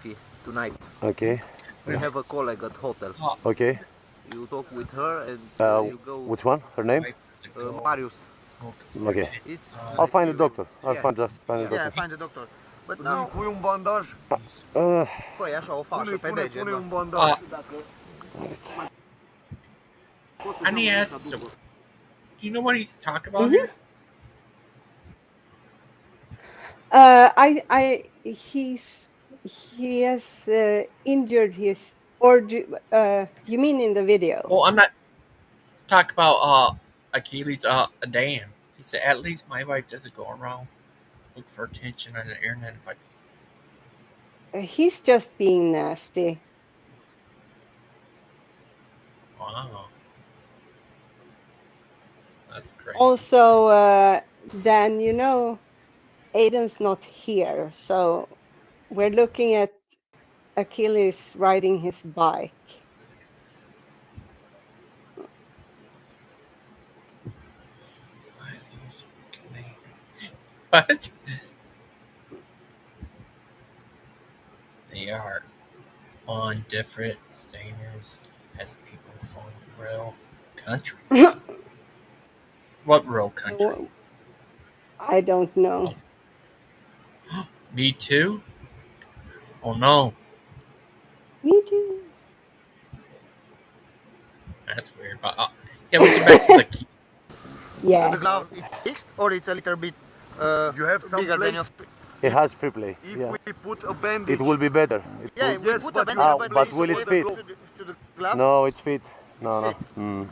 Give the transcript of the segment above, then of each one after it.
coffee tonight. Okay. We have a colleague at hotel. Okay. You talk with her and you go. Which one? Her name? Marius. Okay. It's I'll find the doctor. I'll Yeah. find the Yeah, doctor. find the doctor. But now, Pui un bandaj. păi așa o fașă pe deget. Pune da. un bandaj. I need to ask, so, do you know what he's talking about here? He has injured his, or you mean in the video? Well, I'm not talking about Achileas, Dan. He said, at least my wife doesn't go around look for attention on the internet. But He's just being nasty. wow, that's crazy. Also, Dan, you know, Aiden's not here, so we're looking at Achilles riding his bike. What? They are on different standards as people from real countries. What real country? I don't know. Me too? Oh no. Me too. That's weird. But yeah, we get back to the key. Yeah. The glove is fixed or it's a little bit You have some bigger than your. place. It has free play. If Yeah. we put a bandage. It will be better. Yeah, we Yes, put but a bandage, you- but it's will it supposed fit? to the glove. No, it's fit. No, no. fit. Mm.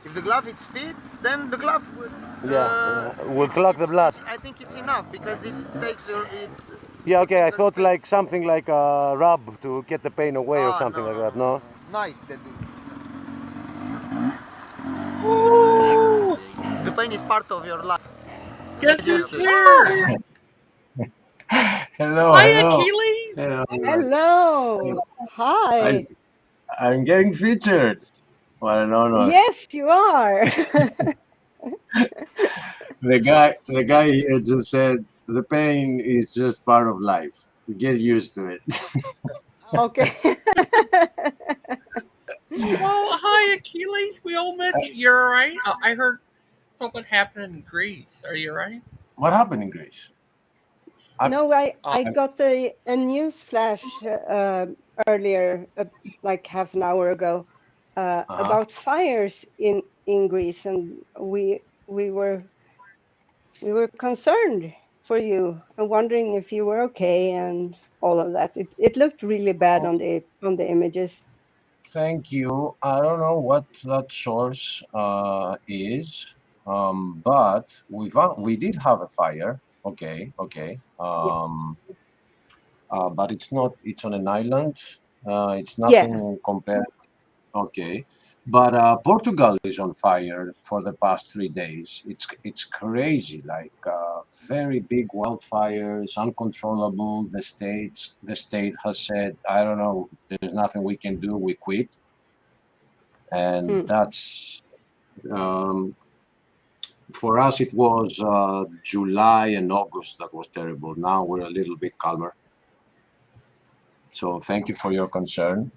If the glove is fit, then the glove Will clog the blood. I think it's enough because it takes your. Yeah, okay. I thought like something like a rub to get the pain away or something like that. No. Nice. Woo! The pain is part of your life. Guess who's here? Hello, Hi, hello. Achilles. Hello. Hi. I'm getting featured. What an honor. Yes, you are. The guy here just said the pain is just part of life. Get used to it. Okay. Well, hi, Achilles. We all miss you. You're all right? I heard something happened in Greece. Are you all right? What happened in Greece? No, I got a news flash earlier, like half an hour ago, about fires in Greece, and we were concerned for you and wondering if you were okay and all of that. It looked really bad on the images. Thank you. I don't know what that source is, but we did have a fire. Okay. But it's on an island. It's nothing compared. Okay. But Portugal is on fire for the past 3 days. It's crazy, like very big wildfires, uncontrollable. The state has said, I don't know, there's nothing we can do. We quit, and that's for us. It was July and August that was terrible. Now we're a little bit calmer. So thank you for your concern.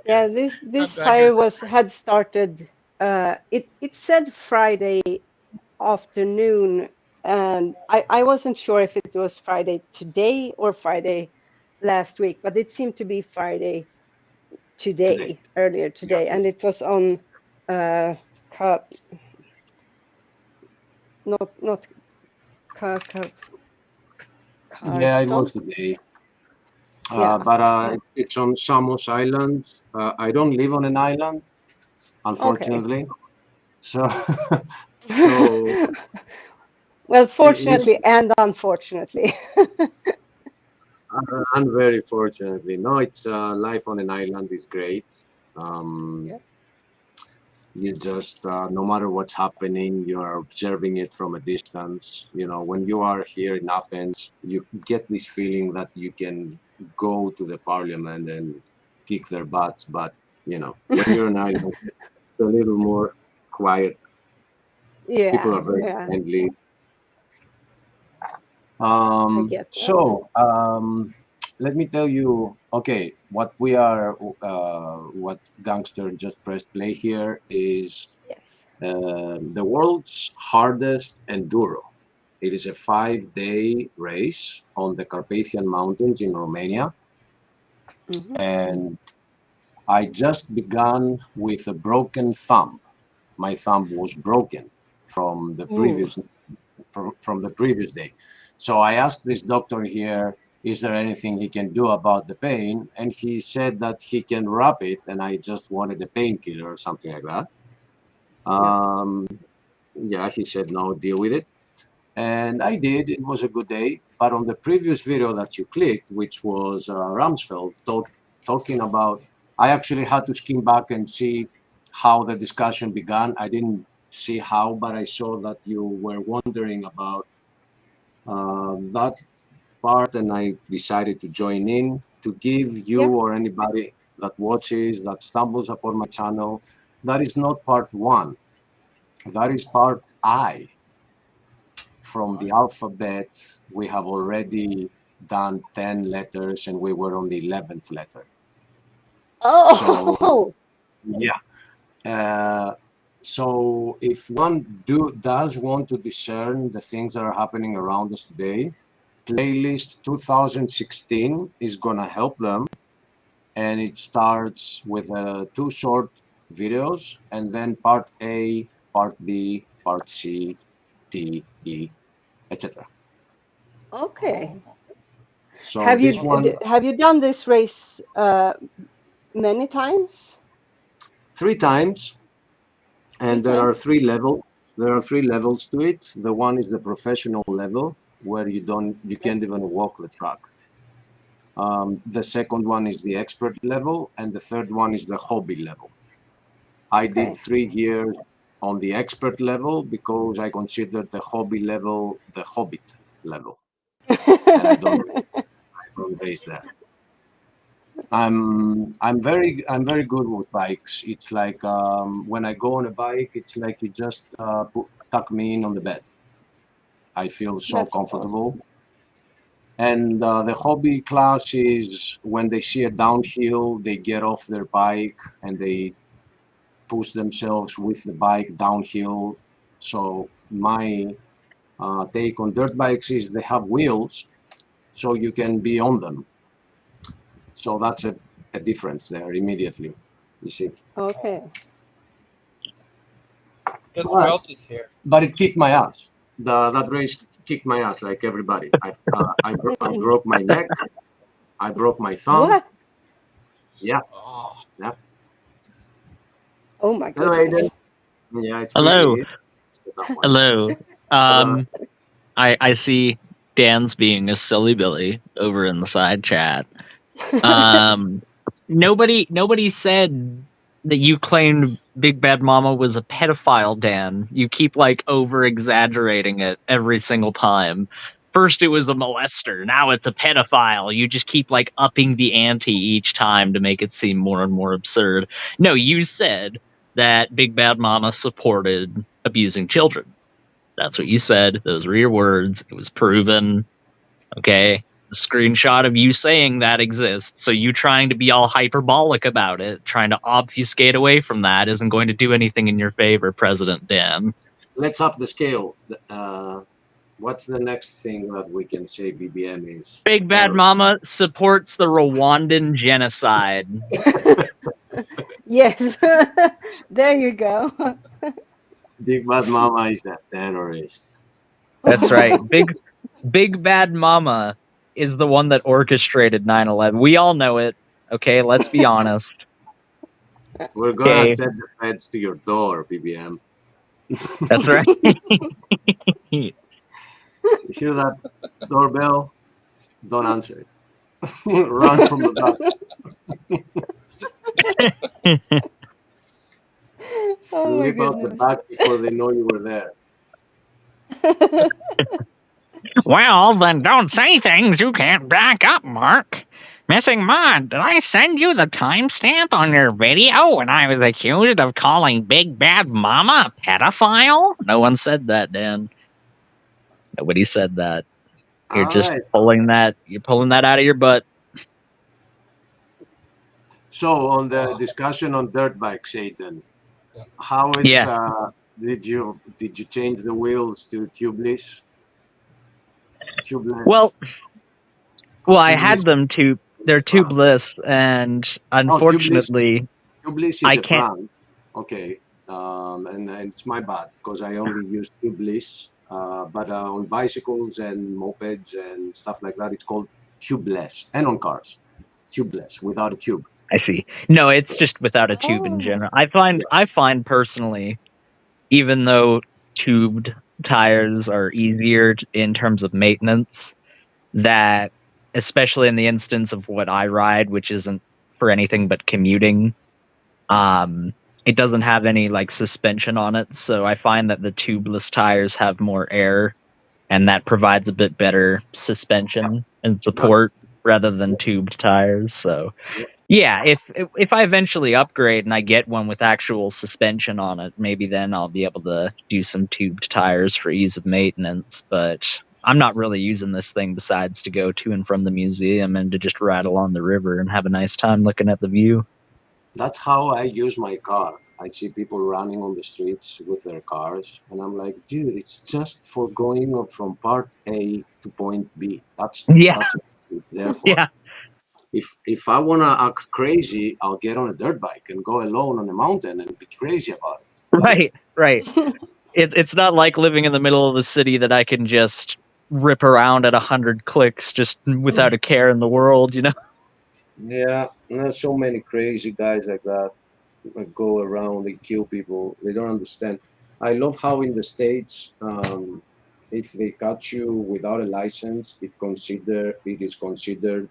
Yeah, this fire had started. It said Friday afternoon, and I wasn't sure if it was Friday today or Friday last week, but it seemed to be Friday today. Earlier today, and it was on yeah, it was today. But it's on Samos Island. I don't live on an island, unfortunately. Okay. So well, fortunately and unfortunately. And very fortunately, no. It's life on an island is great. You just no matter what's happening, you are observing it from a distance. You know, when you are here in Athens, you get this feeling that you can go to the parliament and kick their butts. But you know, when you're an island, it's a little more quiet. Yeah, people are very friendly. I get that. So let me tell you. Okay, what Gangster just pressed play here is Yes. the world's hardest enduro. It is a 5-day race on the Carpathian Mountains in Romania. Mm-hmm. And I just began with a broken thumb. My thumb was broken from the previous day. So I asked this doctor here, is there anything he can do about the pain? And he said that he can wrap it, and I just wanted a painkiller or something like that. Yeah, he said, no, deal with it. And I did. It was a good day. But on the previous video that you clicked, which was Rumsfeld talking about, I actually had to skim back and see how the discussion began. I didn't see how, but I saw that you were wondering about that part, and I decided to join in to give you or anybody that watches, that stumbles upon my channel, that is not part one. That is part I. From the alphabet, we have already done 10 letters, and we were on the 11th letter. Oh! So, yeah. So if one does want to discern the things that are happening around us today, playlist 2016 is going to help them. And it starts with 2 short videos, and then part A, part B, part C, D, E, etc. Okay. So have you done this race many times? 3 times, and there are 3 levels. There are 3 levels to it. The one is the professional level, where you can't even walk the track. The second one is the expert level, and the third one is the hobby level. I did 3 years on the expert level because I considered the hobby level the Hobbit level, and I don't race that. I'm very good with bikes. It's like when I go on a bike, it's like you just tuck me in on the bed. I feel so comfortable. Awesome. And the hobby class is when they see a downhill, they get off their bike and they push themselves with the bike downhill. So my take on dirt bikes is they have wheels, so you can be on them. So that's a difference there immediately, you see. Okay. Guess who else is here? But it kicked my ass. That race kicked my ass like everybody. I broke my neck. I broke my thumb. What? Yeah. Oh. Yeah. Oh my goodness. Yeah, it's hello. Hello. I see Dan's being a silly Billy over in the side chat. Nobody said that you claimed Big Bad Mama was a pedophile, Dan. You keep like over exaggerating it every single time. First it was a molester, now it's a pedophile. You just keep like upping the ante each time to make it seem more and more absurd. No, you said that Big Bad Mama supported abusing children. That's what you said. Those were your words. It was proven. Okay. The screenshot of you saying that exists. So you trying to be all hyperbolic about it, trying to obfuscate away from that, isn't going to do anything in your favor, President Dan. Let's up the scale. What's the next thing that we can say BBM is? Big Bad Mama supports the Rwandan genocide. Yes. There you go. Big Bad Mama is a terrorist. That's right. Big Bad Mama is the one that orchestrated 9/11. We all know it. Okay, let's be honest. We're gonna send the feds to your door, BBM. That's right. You hear that doorbell? Don't answer it. Run from the back. Slip out the back before they know you were there. Well, then don't say things you can't back up, Mark. Missing Mod, did I send you the timestamp on your video when I was accused of calling Big Bad Mama a pedophile? No one said that, Dan. Nobody said that. You're just pulling that. You're pulling that out of your butt. So on the discussion on dirt bikes, Aidan, how is did you change the wheels to tubeless? Well, I had Tubeless. them to. They're tubeless, and unfortunately, tubeless is I a can't. brand. Okay, and it's my bad because I only use tubeless. But on bicycles and mopeds and stuff like that, it's called tubeless, and on cars, tubeless without a tube. I see. No, it's just without a tube in general. I find personally, even though tubed tires are easier in terms of maintenance, that especially in the instance of what I ride, which isn't for anything but commuting, it doesn't have any like suspension on it, so I find that the tubeless tires have more air, and that provides a bit better suspension and support rather than tubed tires. So yeah, if I eventually upgrade and I get one with actual suspension on it, maybe then I'll be able to do some tubed tires for ease of maintenance. But I'm not really using this thing besides to go to and from the museum and to just ride along the river and have a nice time looking at the view. That's how I use my car. I see people running on the streets with their cars, and I'm like, dude, it's just for going from part A to point B. That's what it's there for. Yeah. If I wanna act crazy, I'll get on a dirt bike and go alone on a mountain and be crazy about it. Right. It's not like living in the middle of the city that I can just rip around at 100 clicks just without a care in the world, you know? Yeah, there's so many crazy guys like that go around, they kill people. They don't understand. I love how in the States, if they catch you without a license, it is considered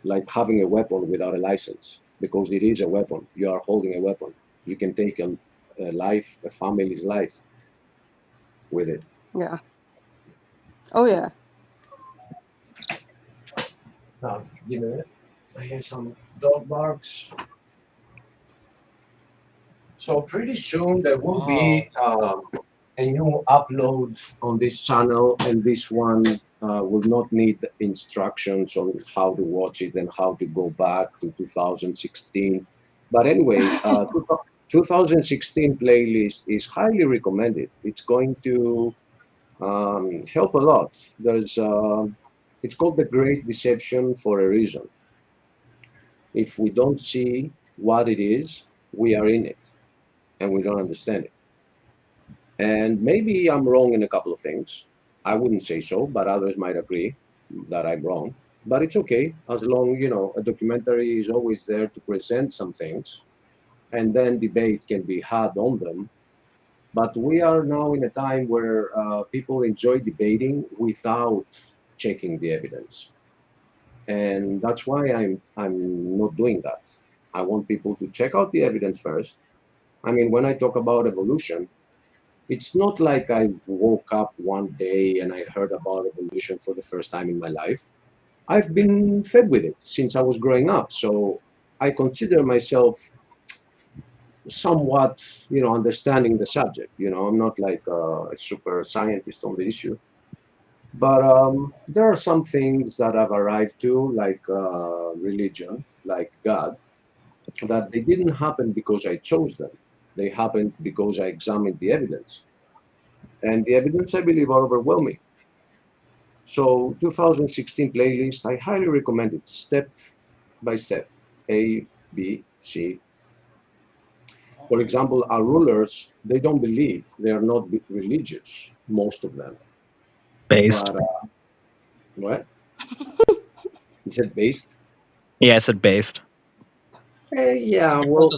like having a weapon without a license, because it is a weapon. You are holding a weapon. You can take a life, a family's life with it. Yeah. Oh yeah. Now, give me a minute. I hear some dog barks. So pretty soon there will be a new upload on this channel, and this one will not need instructions on how to watch it and how to go back to 2016. But anyway, 2016 playlist is highly recommended. It's going to help a lot. It's called The Great Deception for a reason. If we don't see what it is, we are in it, and we don't understand it. And maybe I'm wrong in a couple of things. I wouldn't say so, but others might agree that I'm wrong. But it's okay, as long, a documentary is always there to present some things, and then debate can be had on them. But we are now in a time where people enjoy debating without checking the evidence. And that's why I'm not doing that. I want people to check out the evidence first. I mean, when I talk about evolution, it's not like I woke up one day and I heard about evolution for the first time in my life. I've been fed with it since I was growing up. So I consider myself somewhat, understanding the subject. I'm not like a super scientist on the issue. But there are some things that I've arrived to, like religion, like God, that they didn't happen because I chose them. They happened because I examined the evidence. And the evidence, I believe, are overwhelming. So 2016 playlist, I highly recommend it, step by step, A, B, C. For example, our rulers, they don't believe, they are not religious, most of them. Based. But, what? You said based? Yeah, I said based. Yeah, well,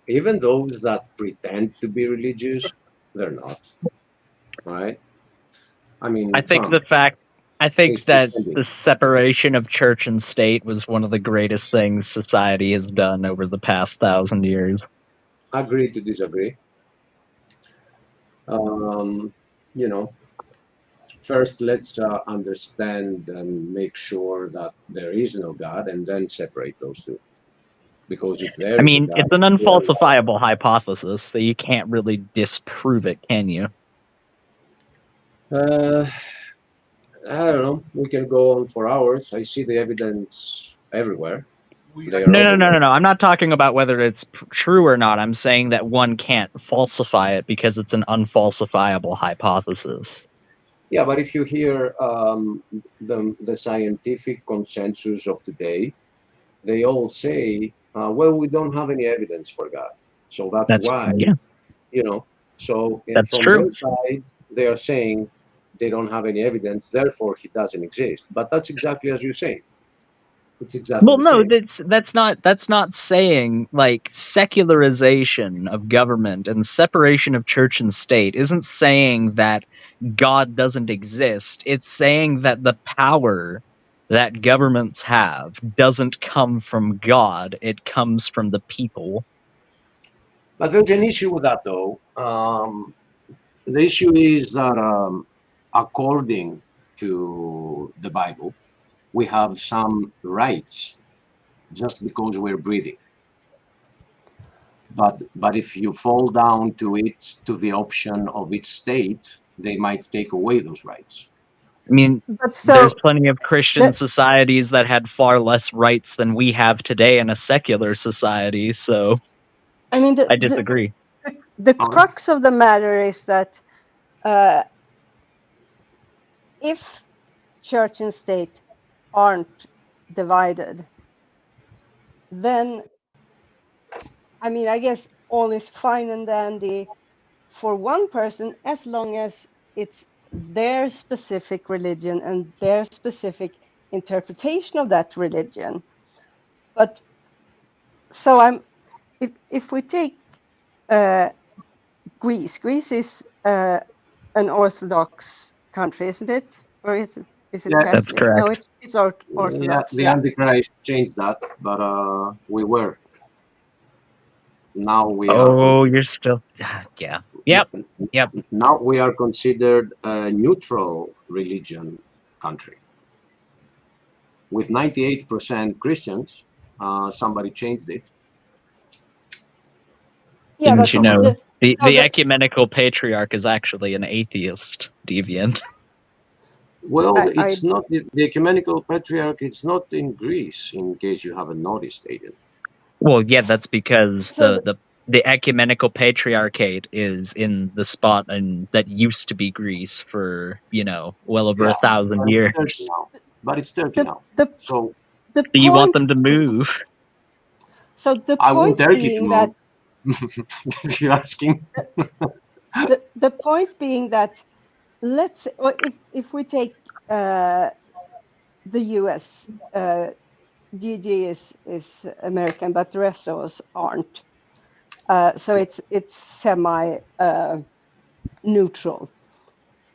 even those that pretend to be religious, they're not. Right? I mean, I think that the separation of church and state was one of the greatest things society has done over the past 1,000 years. Agree to disagree. First let's understand and make sure that there is no God, and then separate those two. Because if there is a God, it's an unfalsifiable hypothesis, so you can't really disprove it, can you? I don't know. We can go on for hours. I see the evidence everywhere. No. I'm not talking about whether it's true or not. I'm saying that one can't falsify it because it's an unfalsifiable hypothesis. Yeah, but if you hear the scientific consensus of today, they all say, well, we don't have any evidence for God. So that's why, you know, so that's from true. their side, they are saying they don't have any evidence, therefore he doesn't exist. But that's exactly as you say. It's exactly well, the no, same. that's not saying like secularization of government and separation of church and state isn't saying that God doesn't exist. It's saying that the power that governments have doesn't come from God, it comes from the people. But there's an issue with that, though. The issue is that according to the Bible, we have some rights just because we're breathing. But if you fall down to the option of each state, they might take away those rights. I mean, there's plenty of Christian societies that had far less rights than we have today in a secular society, so I mean, I disagree. The crux of the matter is that if church and state aren't divided, then, I mean, I guess all is fine and dandy for one person as long as it's their specific religion and their specific interpretation of that religion. But so if we take Greece is an Orthodox country, isn't it? Or is it Catholic? That's correct. No, it's Orthodox. Yeah, the Antichrist changed that, but we were. Now we are. Oh, you're still. Yeah. Yep. Now we are considered a neutral religion country. With 98% Christians, somebody changed it. Yeah, didn't you know? The ecumenical patriarch is actually an atheist deviant. Well, it's not the ecumenical patriarch. It's not in Greece, in case you haven't noticed, Aiden. Well, yeah, that's because the ecumenical patriarchate is in the spot that used to be Greece for well over 1,000 years. But it's Turkey now. So you want them to move? So the I want point Turkey being to that move. If you're asking. the point being that let's if we take the U.S. GG is American, but the rest of us aren't. So it's semi neutral.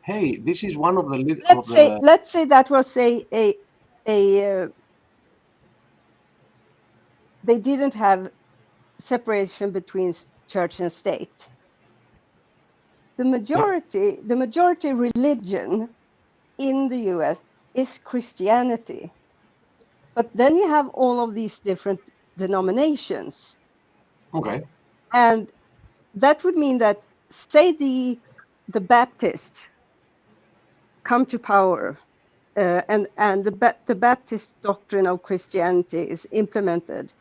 Hey, this is one of the. Let's say that was a they didn't have separation between church and state. The majority religion in the US is Christianity. But then you have all of these different denominations. Okay. And that would mean that, say the Baptists come to power and the Baptist doctrine of Christianity is implemented.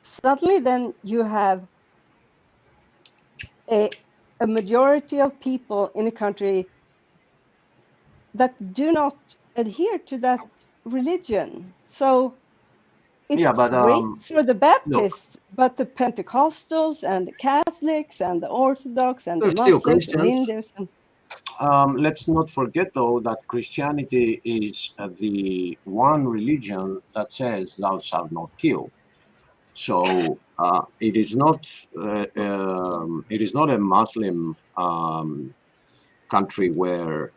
Suddenly then you have a majority of people in a country that do not adhere to that religion. So it's great for the Baptists, but the Pentecostals and the Catholics and the Orthodox and the Muslims and Hindus. Let's not forget, though, that Christianity is the one religion that says thou shalt not kill. So it is not a Muslim country where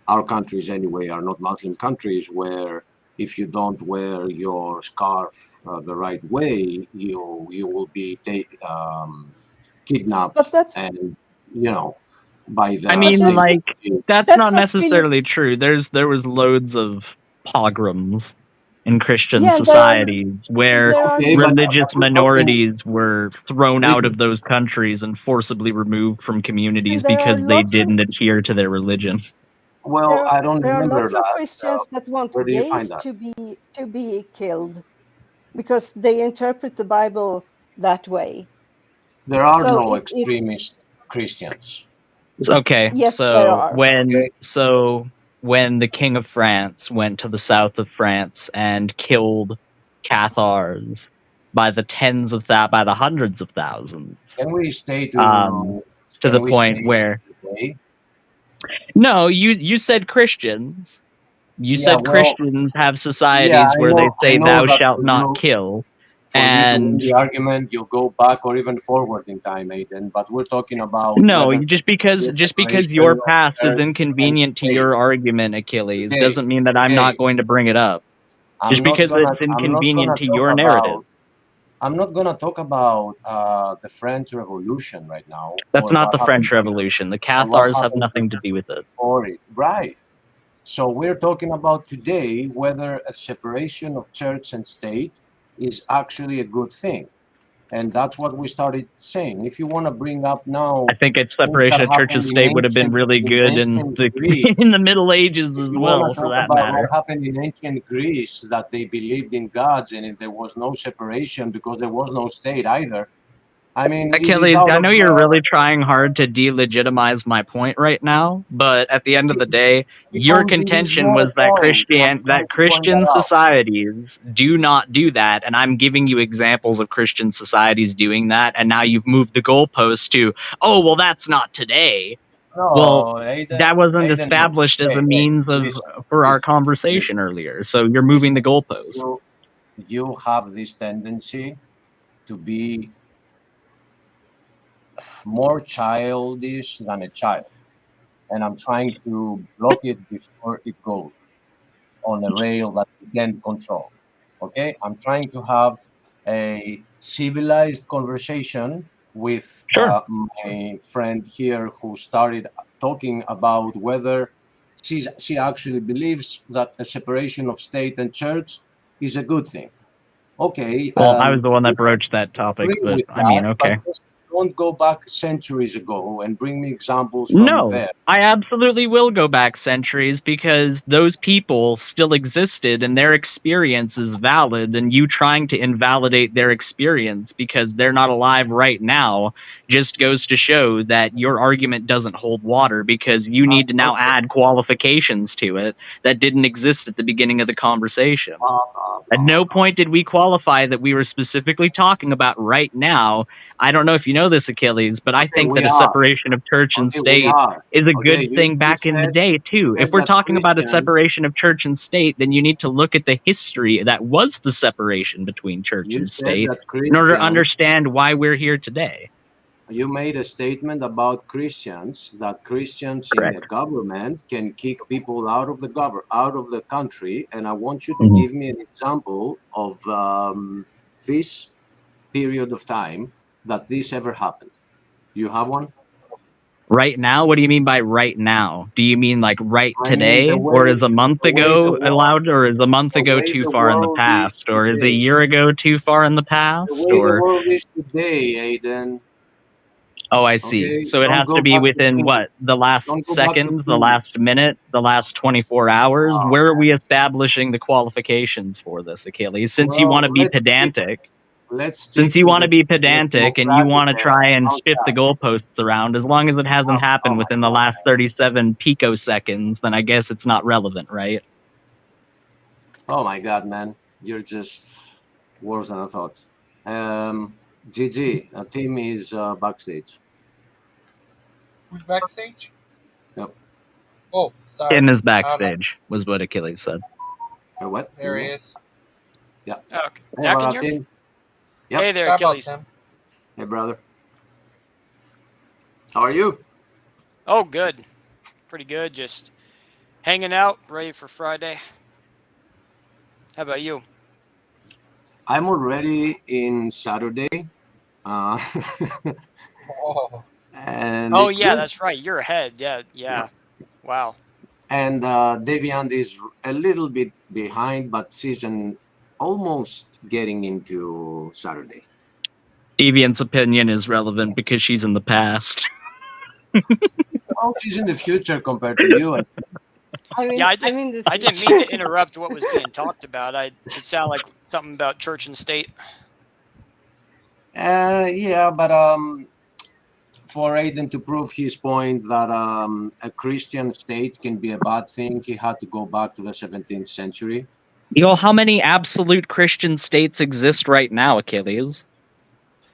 our countries anyway are not Muslim countries where if you don't wear your scarf the right way, you will be kidnapped and by the. I mean, that's not necessarily true. There was loads of pogroms in Christian societies where religious minorities were thrown out of those countries and forcibly removed from communities because they didn't adhere to their religion. Well, I don't there are remember lots of that. Christians that want Where do you find gays that? to be killed because they interpret the Bible that way. There are So no it's extremist Christians. Okay, yes, there so are. when the King of France went to the south of France and killed Cathars by the by the hundreds of thousands, Can we stay um, to? to Can the we stay point where today? no, you said Christians. You Yeah. said Well. Christians have Yeah. societies I where they know. I say know "Thou that shalt not kill," for you to win and the argument, you go back or even forward in time, Aiden. But we're talking about no, whether just the because separation your of past is church and inconvenient to state. your argument, Achilles, Okay. doesn't mean that I'm Okay. not going to bring it up. Just I'm not because gonna. it's I'm not inconvenient gonna to talk your narrative. about. I'm not gonna talk about the French Revolution right now, That's or not what the happened French Revolution. The or what Cathars have happened nothing to do with it. before it. Right. So we're talking about today whether a separation of church and state is actually a good thing. And that's what we started saying. If you want to bring up now I think its things that separation of church and happened state would have been really in good in ancient the Greece, in the Middle Ages if as you want well, to for talk that about what matter. happened in ancient Greece, that they believed in gods and there was no separation because there was no state either. I mean, it is Achilles, out I of know you're really trying hard to delegitimize my point right now, but at the end of the day, your it's contention not a was that point. I'm trying to point Christian that out. societies do not do that, and I'm giving you examples of Christian societies doing that, and now you've moved the goalpost to, oh, well, that's not today. Well, No, Aiden, that wasn't Aiden, look. established as a Hey, means of listen, for our listen, conversation listen, earlier, so you're moving listen. the goalpost. You have this tendency to be more childish than a child, and I'm trying to block it before it goes on a rail that you can't control. Okay, I'm trying to have a civilized conversation with Sure. my friend here who started talking about whether she actually believes that a separation of state and church is a good thing. Okay, Well, I was the one that broached that topic, agree but with I mean, that, but okay. just don't go back centuries ago and bring me examples from No, there. I absolutely will go back centuries because those people still existed and their experience is valid, and you trying to invalidate their experience because they're not alive right now just goes to show that your argument doesn't hold water because you need to now add qualifications to it that didn't exist at the beginning of the conversation. At no point did we qualify that we were specifically talking about right now. I don't know if you know this, Achilles, but I think that a separation of church and state is a good thing back in the day, too. If we're talking about a separation of church and state, then you need to look at the history that was the separation between church and state in order to understand why we're here today. You made a statement about Christians, that Christians Correct. in the government can kick people out of the country, and I want you to Mm-hmm. give me an example of this period of time that this ever happened. You have one? Right now? What do you mean by right now? Do you mean like right I mean, today? Or is a month ago allowed? Or is a month ago too far in the past? Or is a year ago too far in the past? The way the Or world is today, Aiden. oh, I see. Okay, So it don't has go to be back to within previous. what? The last Don't go back to second, the previous. last minute, the last 24 hours? Wow. Where are we establishing the qualifications for this, Achilles? Since you want to be pedantic. Since you want to be pedantic and you want to try and shift the goalposts around, as long as it hasn't happened within the last 37 picoseconds, then I guess it's not relevant, right? Oh my God, man. You're just worse than I thought. GG, a team is backstage. Who's backstage? Yep. Oh, sorry. Tim is backstage, was what Achilles said. What? There he is. Yeah. Okay. Hey, Now can you hear me? Yep. Hey there, Sorry about Achilles. Tim. Hey, brother. How are you? Oh, good. Pretty good. Just hanging out, ready for Friday. How about you? I'm already in Saturday. Oh, And Oh, it's yeah, good. that's right. You're ahead. Yeah. Wow. And Deviant is a little bit behind, but she's almost getting into Saturday. Deviant's opinion is relevant because she's in the past. Oh, she's in the future compared to you. Yeah, I didn't mean to interrupt what was being talked about. It sounded like something about church and state. Yeah, but for Aiden to prove his point that a Christian state can be a bad thing, he had to go back to the 17th century. How many absolute Christian states exist right now, Achileas?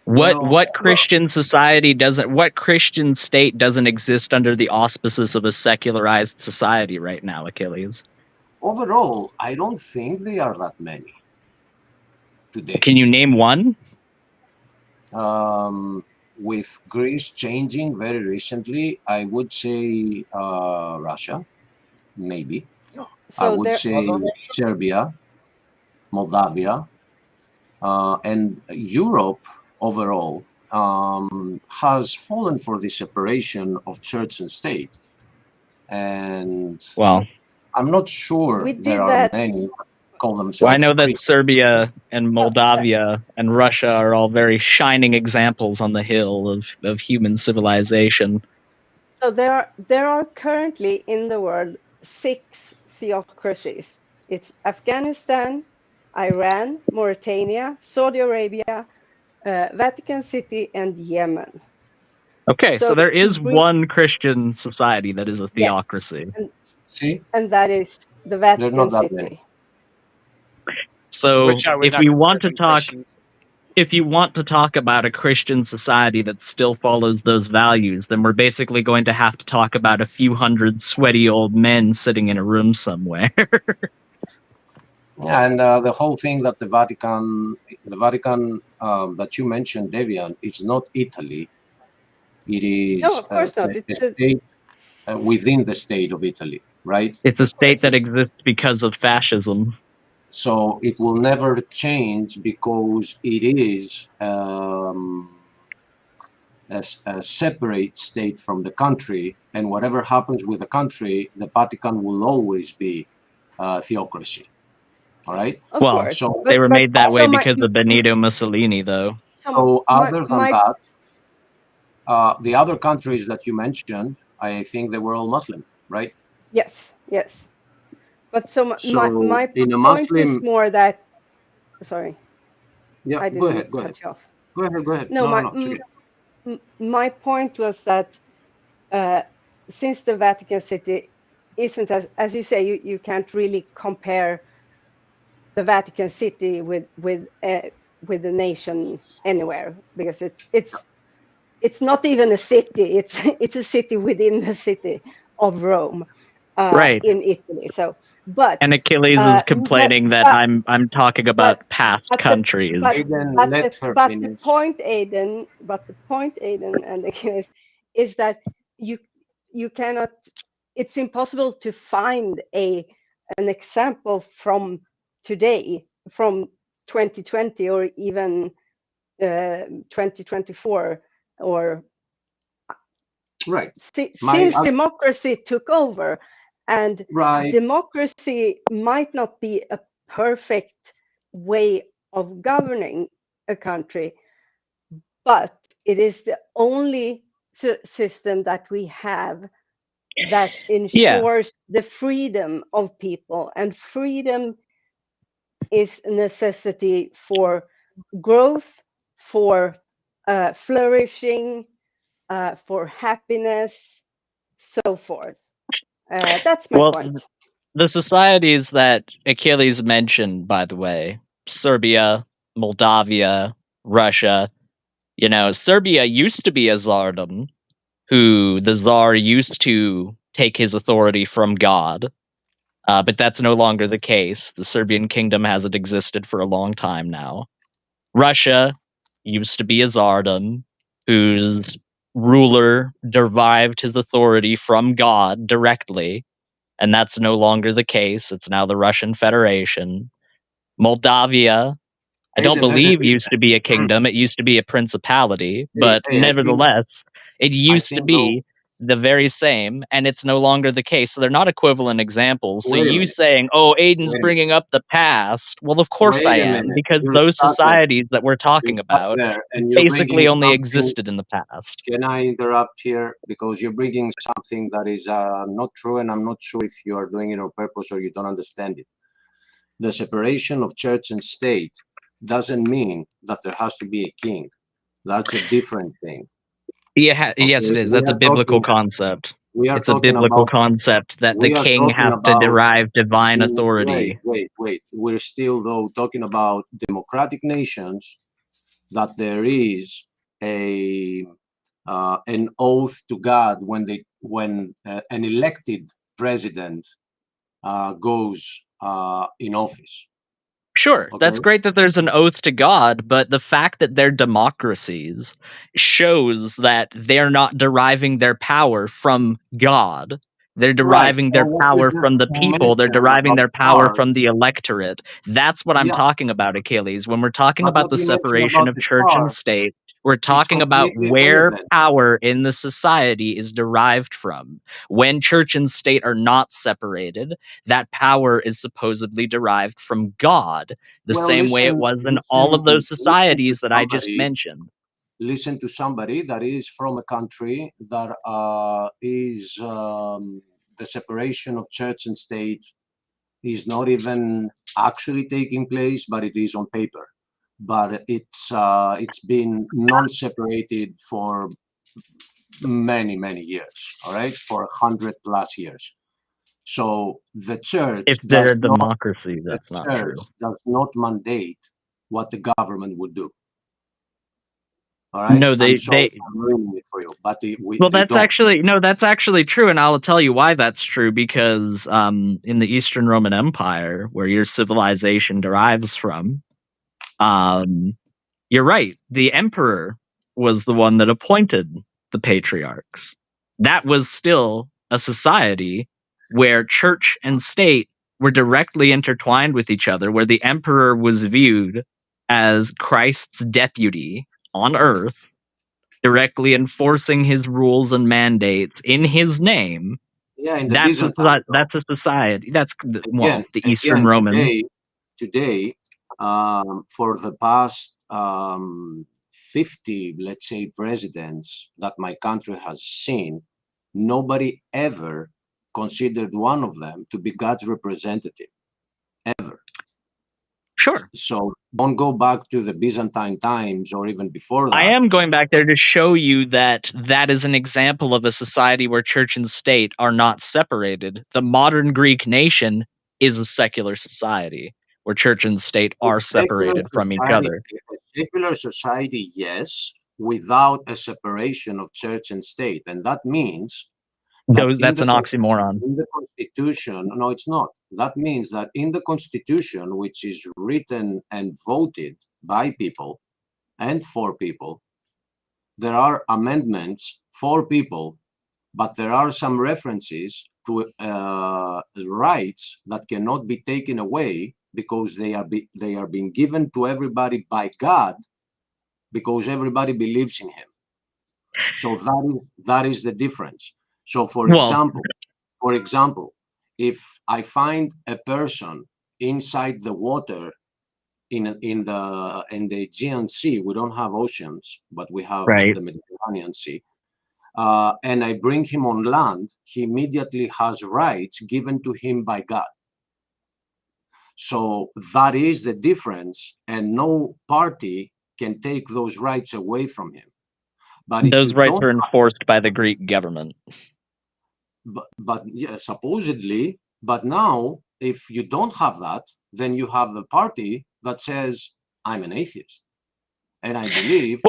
What Christian society doesn't? What Christian state doesn't exist under the auspices of a secularized society right now, Achileas? Overall, I don't think there are that many today. Can you name one? With Greece changing very recently, I would say Russia, maybe. So I would say Serbia, Moldavia, and Europe overall has fallen for the separation of church and state. And well, I'm not sure there are many call themselves. Well, I know that Christians. Serbia and Moldavia and Russia are all very shining examples on the hill of human civilization. So there are currently in the world 6 theocracies. It's Afghanistan, Iran, Mauritania, Saudi Arabia, Vatican City, and Yemen. Okay, so there is one Christian society that is a theocracy. See? And that is the Vatican City. Many. So if you want to talk about a Christian society that still follows those values, then we're basically going to have to talk about a few hundred sweaty old men sitting in a room somewhere. Yeah, and the whole thing that the Vatican that you mentioned, Devian, it's not Italy. It is no, of course not. It's a state within the state of Italy, right? It's a state that exists because of fascism. So it will never change because it is a separate state from the country, and whatever happens with the country, the Vatican will always be theocracy. All right. Well, so they were made that way because of Benito Mussolini, though. So other than that, the other countries that you mentioned, I think they were all Muslim, right? Yes, yes. But my point is more that. Sorry. Yeah, I didn't go ahead. Go ahead. You off. Go ahead. No, my point was that since the Vatican City isn't as you say, you can't really compare the Vatican City with a nation anywhere, because it's not even a city. It's a city within the city of Rome, right, in Italy. So, and Achileas is complaining that I'm talking about past countries. But the point, Aiden, and Achilles, is that you cannot. It's impossible to find an example from today, from 2020 or even 2024, or right. Since democracy took over, and democracy might not be a perfect way of governing a country, but it is the only system that we have that ensures the freedom of people, and freedom is a necessity for growth, for flourishing, for happiness, so forth. That's my point. The societies that Achileas mentioned, by the way, Serbia, Moldavia, Russia, Serbia used to be a tsardom, who the Tsar used to take his authority from God. But that's no longer the case. The Serbian kingdom hasn't existed for a long time now. Russia used to be a tsardom, whose ruler derived his authority from God directly, and that's no longer the case. It's now the Russian Federation. Moldavia, I don't believe used to be a kingdom. It used to be a principality, but nevertheless, it used to be. the very same, and it's no longer the case. So they're not equivalent examples. So Wait a you minute. saying, "Oh, Aiden's Wait a minute. bringing up the past," well, of course I Wait a am, minute. because You're those stuck there. societies that we're talking You're stuck about there, and you're bringing basically only something. existed in the past. Can I interrupt here? Because you're bringing something that is not true, and I'm not sure if you are doing it on purpose or you don't understand it. The separation of church and state doesn't mean that there has to be a king. That's a different thing. Yeah, yes, Okay? it is. We That's a are biblical talking. concept. We are It's a talking biblical about. concept that the We are king talking has to about. derive divine Wait, authority. wait. We're still though talking about democratic nations that there is a an oath to God when an elected president goes in office. Sure, that's Okay. great that there's an oath to God, but the fact that they're democracies shows that they're not deriving their power from God. They're Right. deriving So their what you power just from the people. They're mentioned deriving about their power stars, from the electorate. That's what I'm yeah, talking about, Achilles. When we're talking but about what the you mentioned separation about of the church and stars, state, we're it's talking about completely where irrelevant. power in the society is derived from. When church and state are not separated, that power is supposedly derived from God, the Well, same way it was in all of those listen to societies that I just somebody. mentioned. Listen to somebody that is from a country that is the separation of church and state is not even actually taking place, but it is on paper. But it's been non-separated for many years. All right, for 100+ years. So the church If they're does a not democracy, the that's not church true. does not mandate what the government would do. All right, No, I'm they sorry they I'm ruining it for you, but well, they don't. that's actually true, and I'll tell you why that's true. Because in the Eastern Roman Empire, where your civilization derives from, um, you're right. The emperor was the one that appointed the patriarchs. That was still a society where church and state were directly intertwined with each other, where the emperor was viewed as Christ's deputy on earth, directly enforcing his rules and mandates in his name. Yeah, in the That's Byzantine, though. that's a society. That's well, Again, the Eastern Romans. today, for the past 50, let's say, presidents that my country has seen, nobody ever considered one of them to be God's representative, ever. Sure. So don't go back to the Byzantine times or even before I that. am going back there to show you that that is an example of a society where church and state are not separated. The modern Greek nation is a secular society where church and state are separated from each other. A secular society, yes, without a separation of church and state. And that means that That's an oxymoron. in the Constitution, no, it's not. That means that in the Constitution, which is written and voted by people and for people, there are amendments for people, but there are some references to rights that cannot be taken away because they are being given to everybody by God because everybody believes in Him. So that is the difference. So for example, if I find a person inside the water in the Aegean Sea, we don't have oceans, but we have Right. the Mediterranean Sea. And I bring him on land, he immediately has rights given to him by God. So that is the difference, and no party can take those rights away from him. But if Those you rights don't, are enforced by the Greek government. but yeah, supposedly, but now if you don't have that, then you have a party that says, I'm an atheist, and I believe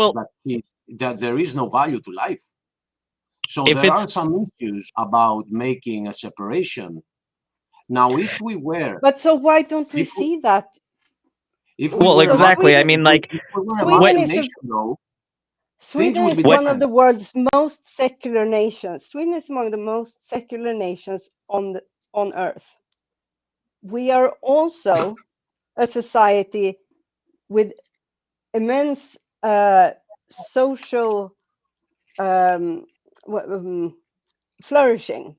that there is no value to life. So there are some issues about making a separation. Now, if we were... But so why don't we see that? If we were exactly. I mean, like... Sweden is one of the world's most secular nations. Sweden is among the most secular nations on earth. We are also a society with immense social flourishing.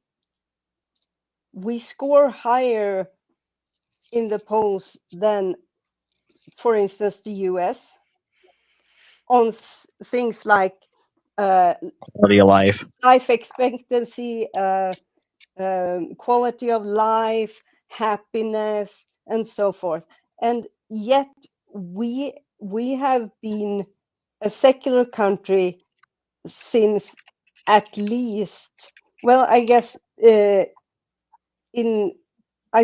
We score higher in the polls than, for instance, the US on things like quality of life, life expectancy, quality of life, happiness, and so forth. And yet we have been a secular country since at least, well, I guess I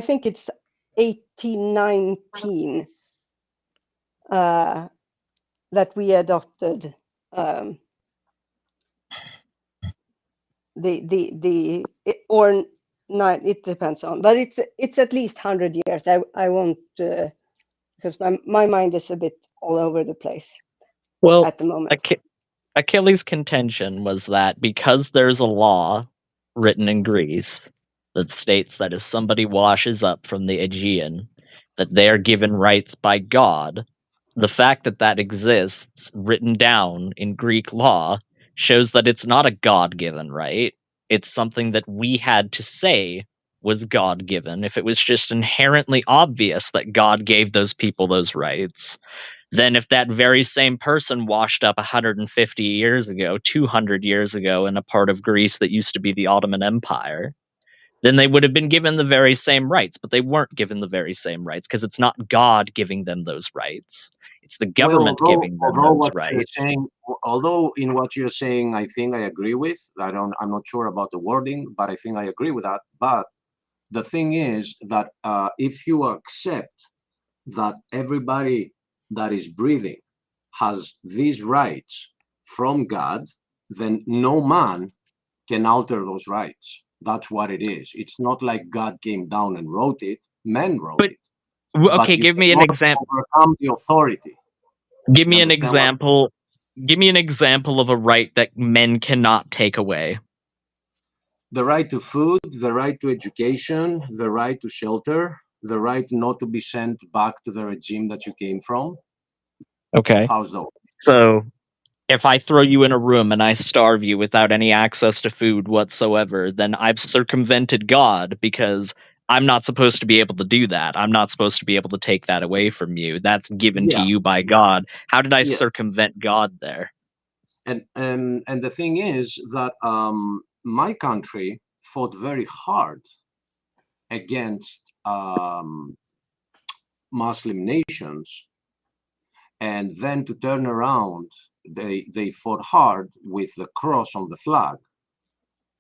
think it's 1819 that we adopted or not, it depends on, but it's at least 100 years. I won't because my mind is a bit all over the place at the moment. Achilles' contention was that because there's a law written in Greece that states that if somebody washes up from the Aegean, that they are given rights by God, the fact that that exists written down in Greek law shows that it's not a God-given right. It's something that we had to say was God-given. If it was just inherently obvious that God gave those people those rights, then if that very same person washed up 150 years ago, 200 years ago in a part of Greece that used to be the Ottoman Empire, then they would have been given the very same rights, but they weren't given the very same rights because it's not God giving them those rights. It's the government giving them those rights. Although in what you're saying, I think I agree with. I'm not sure about the wording, but I think I agree with that. But the thing is that if you accept that everybody that is breathing has these rights from God, then no man can alter those rights. That's what it is. It's not like God came down and wrote it. Men wrote it. Okay, give me an example. Overcome the authority. Give me an example. Give me an example of a right that men cannot take away. The right to food, the right to education, the right to shelter, the right not to be sent back to the regime that you came from. Okay. How's that? So, if I throw you in a room and I starve you without any access to food whatsoever, then I've circumvented God because I'm not supposed to be able to do that. I'm not supposed to be able to take that away from you. That's given to you by God. How did I circumvent God there? And the thing is that my country fought very hard against Muslim nations, and then to turn around, they fought hard with the cross on the flag.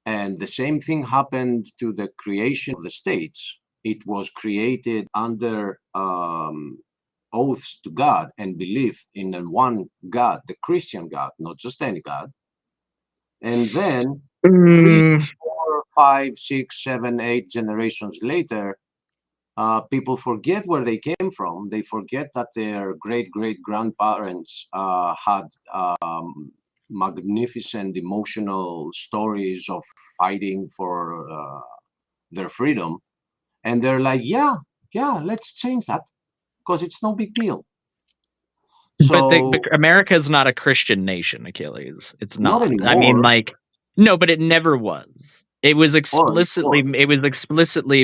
And the same thing happened to the creation of the states. It was created under oaths to God and belief in one God, the Christian God, not just any God. And then 3, 4, 5, 6, 7, 8 generations later, people forget where they came from. They forget that their great-great-grandparents had magnificent emotional stories of fighting for their freedom. And they're like, yeah, let's change that because it's no big deal. So, but America is not a Christian nation, Achilles. It's not. Anymore. I mean, no, but it never was. It was explicitly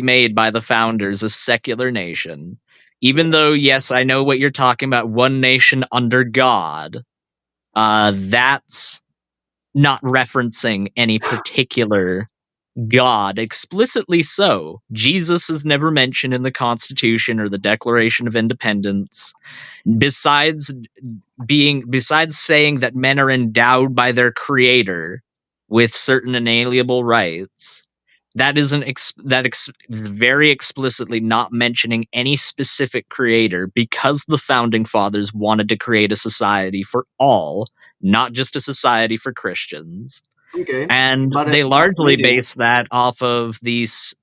made by the founders a secular nation. Even though, yes, I know what you're talking about, one nation under God. That's not referencing any particular God explicitly so. Jesus is never mentioned in the Constitution or the Declaration of Independence. Besides saying that men are endowed by their creator with certain inalienable rights, that isn't very explicitly not mentioning any specific creator, because the founding fathers wanted to create a society for all, not just a society for Christians. Okay. And they largely base that off of these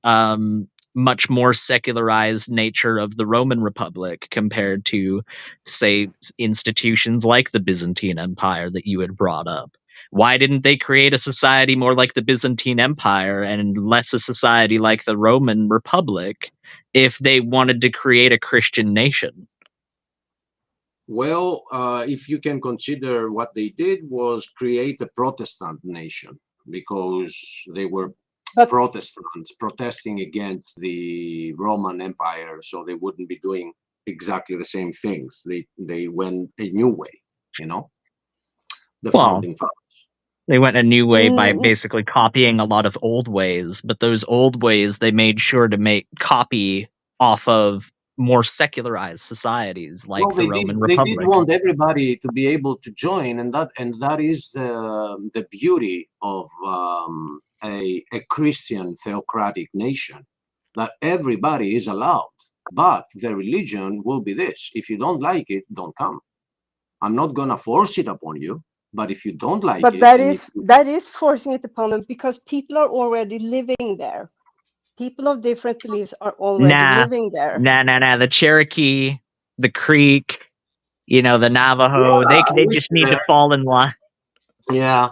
much more secularized nature of the Roman Republic compared to, say, institutions like the Byzantine Empire that you had brought up. Why didn't they create a society more like the Byzantine Empire and less a society like the Roman Republic if they wanted to create a Christian nation? Well, if you can consider what they did was create a Protestant nation. because they were Protestants protesting against the Roman Empire, so they wouldn't be doing exactly the same things. They went a new way, you know. The founding fathers. They went a new way by basically copying a lot of old ways, but those old ways they made sure to make copy off of more secularized societies like the Roman Republic. They did want everybody to be able to join, and that is the beauty of a Christian theocratic nation, that everybody is allowed, but the religion will be this. If you don't like it, don't come. I'm not gonna force it upon you. But if you don't like it, but that is forcing it upon them, because people are already living there. People of different beliefs are already living there. Nah. The Cherokee, the Creek, the Navajo, they just need to fall in line. Yeah,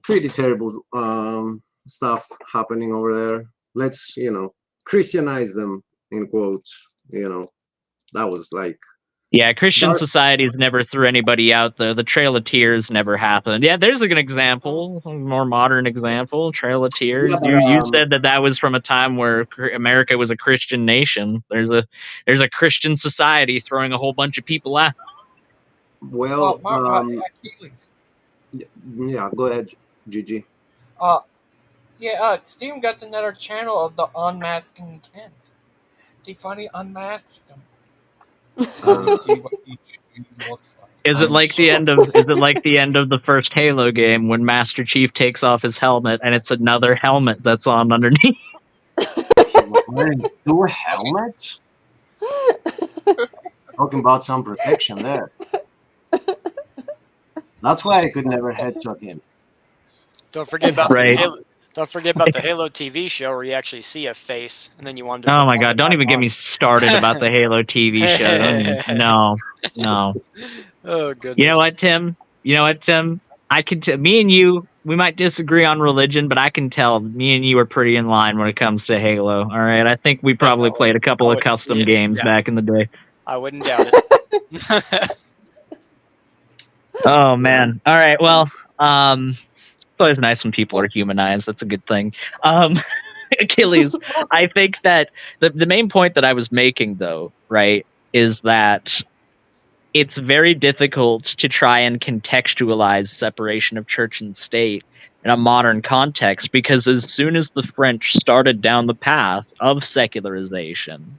pretty terrible stuff happening over there. Let's Christianize them, in quotes. That was like. Yeah, Christian societies never threw anybody out there. The Trail of Tears never happened. Yeah, there's an example, a more modern example. Trail of Tears. Yeah, you said that was from a time where America was a Christian nation. There's a Christian society throwing a whole bunch of people out. Well, yeah, go ahead, Gigi. Steven got another channel of the Unmasking Kent. They finally unmasked them. See what each looks like. Is it like the end of the first Halo game when Master Chief takes off his helmet and it's another helmet that's on underneath? Wearing 2 helmets? Talking about some protection there. That's why I could never headshot him. Don't forget about the Halo TV show where you actually see a face, and then you wanted to. Oh my God! Don't even get me started about the Halo TV show. No. Oh goodness. You know what, Tim? I can me and you, we might disagree on religion, but I can tell me and you are pretty in line when it comes to Halo. All right, I think we probably played a couple of custom games back in the day. I wouldn't doubt it. Oh man! All right, well, it's always nice when people are humanized. That's a good thing. Achilles, I think that the main point that I was making, though, right, is that it's very difficult to try and contextualize separation of church and state in a modern context, because as soon as the French started down the path of secularization,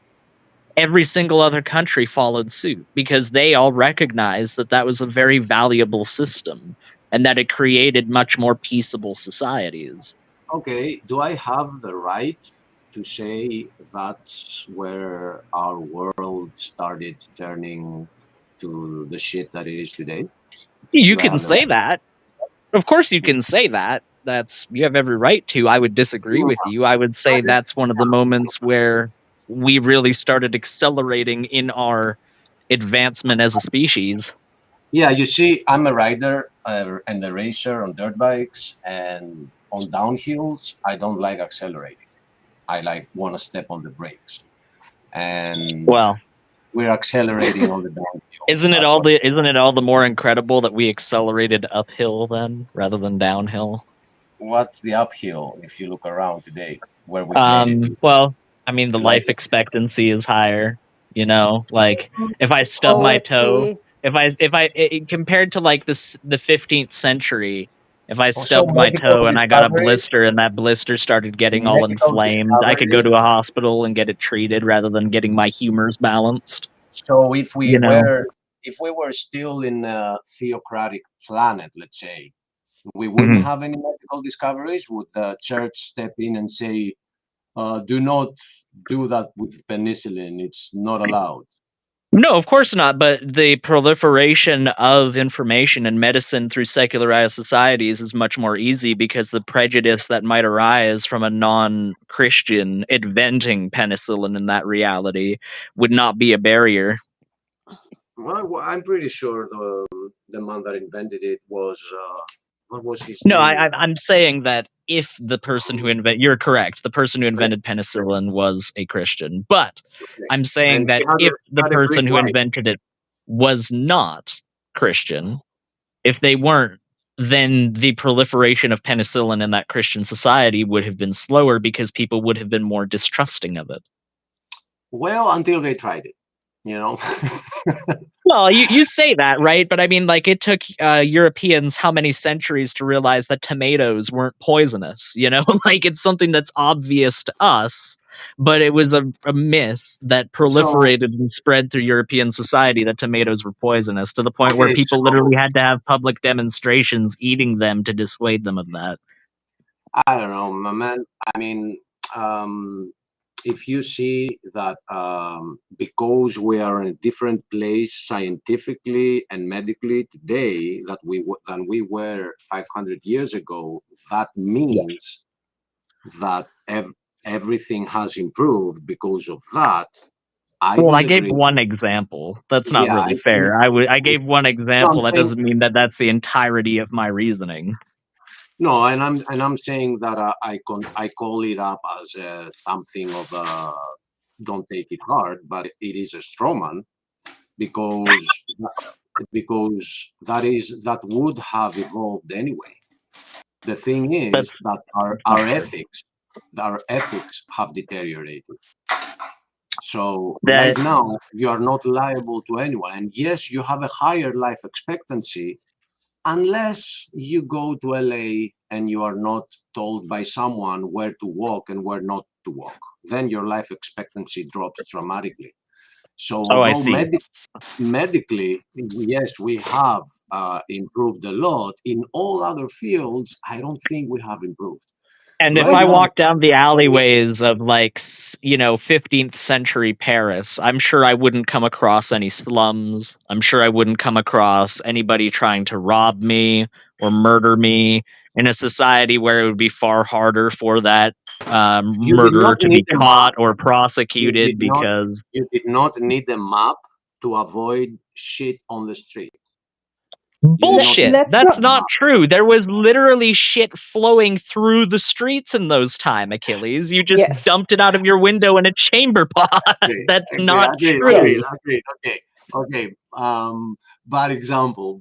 every single other country followed suit, because they all recognized that was a very valuable system and that it created much more peaceable societies. Okay, do I have the right to say that's where our world started turning to the shit that it is today? You can say that. Of course you can say that. You have every right to. I would disagree with you. I would say that's one of the moments where we really started accelerating in our advancement as a species. Yeah, you see, I'm a rider and a racer on dirt bikes, and on downhills, I don't like accelerating. I want to step on the brakes. And we're accelerating on the downhill. Isn't it all the more incredible that we accelerated uphill then rather than downhill? What's the uphill if you look around today? Where we well, I mean, the life expectancy is higher, like if I stub my toe, if I compared to like the 15th century, if I stubbed my toe and I got a blister and that blister started getting all inflamed, I could go to a hospital and get it treated rather than getting my humors balanced. So if we were still in a theocratic planet, let's say, we wouldn't have any medical discoveries. Would the church step in and say, do not do that with penicillin, it's not allowed? No, of course not. But the proliferation of information and medicine through secularized societies is much more easy, because the prejudice that might arise from a non-Christian inventing penicillin in that reality would not be a barrier. Well, I'm pretty sure the man that invented it was what was his name? No, I'm saying that if the person who you're correct, the person who invented penicillin was a Christian. But I'm saying that if the person who invented it was not Christian, if they weren't then the proliferation of penicillin in that Christian society would have been slower because people would have been more distrusting of it. Well, until they tried it, you know. Well, you say that, right? But I mean, like, it took Europeans how many centuries to realize that tomatoes weren't poisonous, you know? Like, it's something that's obvious to us, but it was a myth that proliferated and spread through European society that tomatoes were poisonous, to the point where people literally had to have public demonstrations eating them to dissuade them of that. I don't know, my man. I mean, if you see that because we are in a different place scientifically and medically today than we were 500 years ago, that means that everything has improved because of that. I gave one example. That's not really fair. I gave one example. That doesn't mean that that's the entirety of my reasoning. No, and I'm saying that I call it up as something of a don't take it hard, but it is a straw man because that would have evolved anyway. The thing is that our ethics have deteriorated. So right now you are not liable to anyone, and yes, you have a higher life expectancy. Unless you go to LA and you are not told by someone where to walk and where not to walk, then your life expectancy drops dramatically. So although medically, yes, we have improved a lot, in all other fields, I don't think we have improved. And if I walk down the alleyways of, like, 15th century Paris, I'm sure I wouldn't come across any slums. I'm sure I wouldn't come across anybody trying to rob me or murder me in a society where it would be far harder for that murderer to be caught or prosecuted because... You did not need a map to avoid shit on the street. Bullshit! That's not true. There was literally shit flowing through the streets in those times, Achilles. You just dumped it out of your window in a chamber pot. That's not true. Okay. Bad example.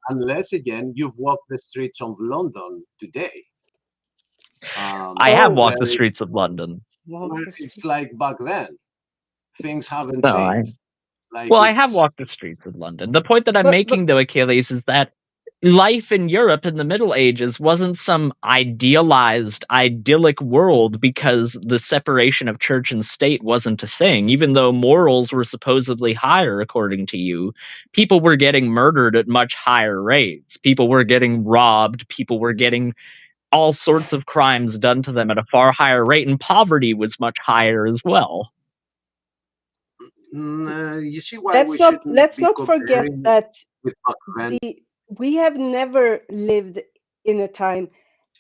Unless again, you've walked the streets of London today. I have walked the streets of London. It's like back then. Things haven't changed. I have walked the streets of London. The point that I'm making, though, Achilles, is that life in Europe in the Middle Ages wasn't some idealized, idyllic world because the separation of church and state wasn't a thing. Even though morals were supposedly higher, according to you, people were getting murdered at much higher rates. People were getting robbed. People were getting all sorts of crimes done to them at a far higher rate, and poverty was much higher as well. You see why let's not forget that we have never lived in a time.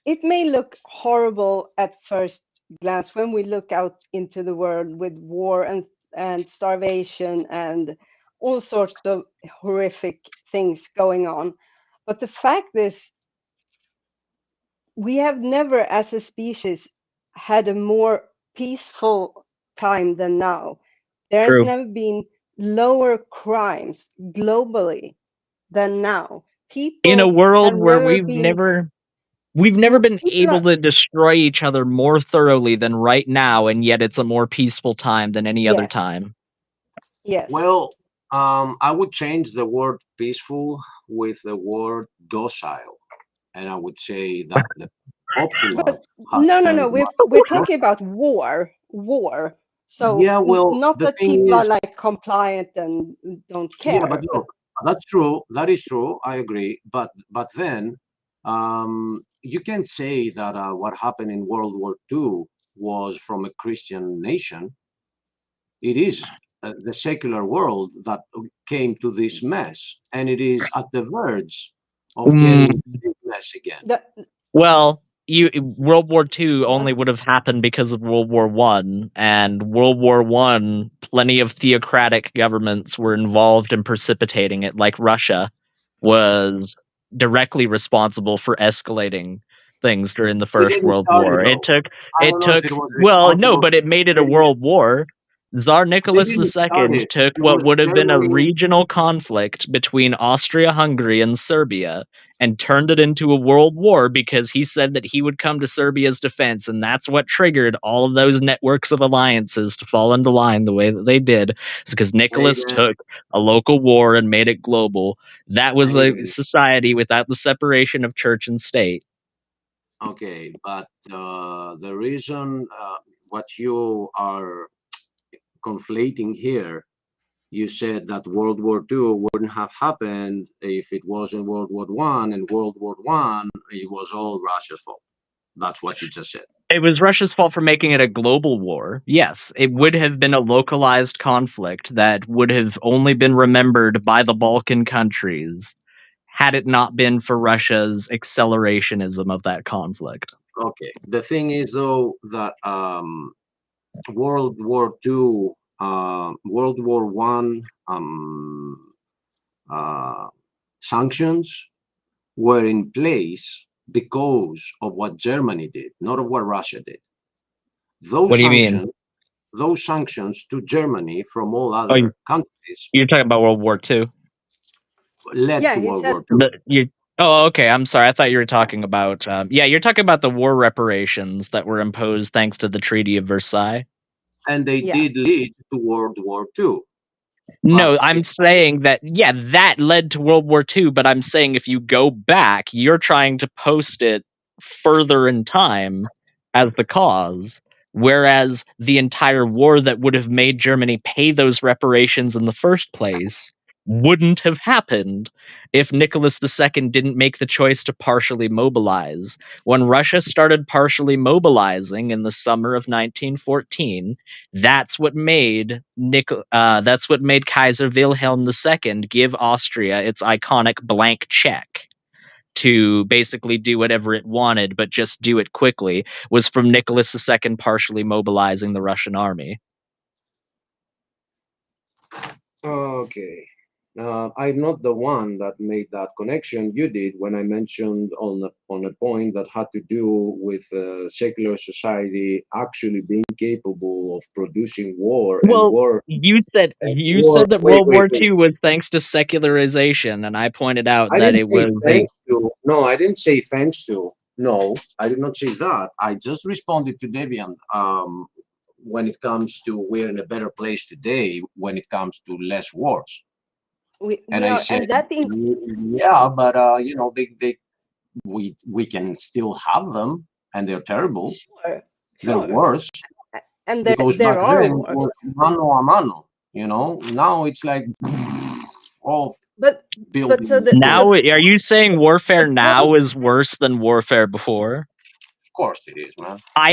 It may look horrible at first glance when we look out into the world with war and starvation and all sorts of horrific things going on. But the fact is, we have never as a species had a more peaceful time than now. There has never been lower crimes globally than now. People in a world where we've never been able to destroy each other more thoroughly than right now, and yet it's a more peaceful time than any other time. Yes. Well, I would change the word peaceful with the word docile, and I would say that the popular. No. We're talking about war. So yeah, well, not that people are like compliant and don't care. Yeah, but look, that's true. That is true. I agree. But then you can say that what happened in World War II was from a Christian nation. It is the secular world that came to this mess, and it is at the verge of getting this mess again. World War II only would have happened because of World War I, and World War I, plenty of theocratic governments were involved in precipitating it, like Russia was directly responsible for escalating things during the First World War. But it made it a world war. Tsar They Nicholas didn't start II it. took It what was would have been a Germany. regional conflict between Austria-Hungary and Serbia and turned it into a world war because he said that he would come to Serbia's defense, and that's what triggered all of those networks of alliances to fall into line the way that they did. It's because Nicholas Amen. took a local war and made it global. That was a Amen. society without the separation of church and state. Okay, but the reason what you are conflating here, you said that World War II wouldn't have happened if it wasn't World War One, and World War One, it was all Russia's fault. That's what you just said. It was Russia's fault for making it a global war. Yes, it would have been a localized conflict that would have only been remembered by the Balkan countries had it not been for Russia's accelerationism of that conflict. Okay. The thing is, though, that World War II, World War One sanctions were in place because of what Germany did, not of what Russia did. What do you mean? Those sanctions to Germany from all other countries You're talking about World War II? led to World War II. Oh, okay. I'm sorry. I thought you were talking about. You're talking about the war reparations that were imposed thanks to the Treaty of Versailles. And they did lead to World War II. No, I'm saying that, that led to World War II, but I'm saying if you go back, you're trying to post it further in time as the cause, whereas the entire war that would have made Germany pay those reparations in the first place wouldn't have happened if Nicholas II didn't make the choice to partially mobilize. When Russia started partially mobilizing in the summer of 1914, that's what made Kaiser Wilhelm II give Austria its iconic blank check to basically do whatever it wanted, but just do it quickly, was from Nicholas II partially mobilizing the Russian army. Okay. I'm not the one that made that connection. You did when I mentioned on a point that had to do with secular society actually being capable of producing war. Well, and war. You said that World War II was thanks to secularization, and I pointed out I that didn't it say was thanks to. No, I didn't say thanks to. No, I did not say that. I just responded to Debian. When it comes to we're in a better place today when it comes to less wars. I said, yeah, but we can still have them, and they're terrible. Sure. They're worse. And because there back are then wars. it was mano a mano. Now it's like all building. Now, are you saying warfare now is worse than warfare before? Of course it is, man. I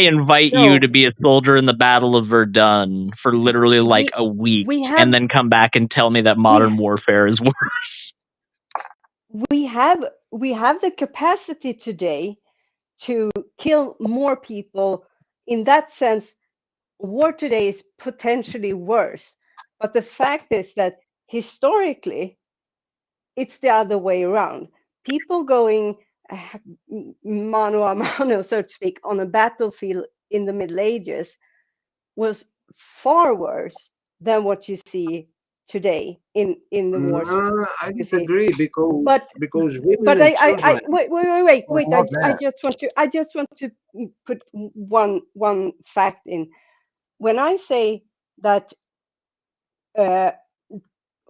invite you to be a soldier in the Battle of Verdun for literally like a week, and then come back and tell me that modern warfare is worse. We have the capacity today to kill more people. In that sense, war today is potentially worse. But the fact is that historically, it's the other way around. People going mano a mano, so to speak, on a battlefield in the Middle Ages was far worse than what you see today in the wars. I disagree because women but and children. Wait! I just want to put one fact in. When I say that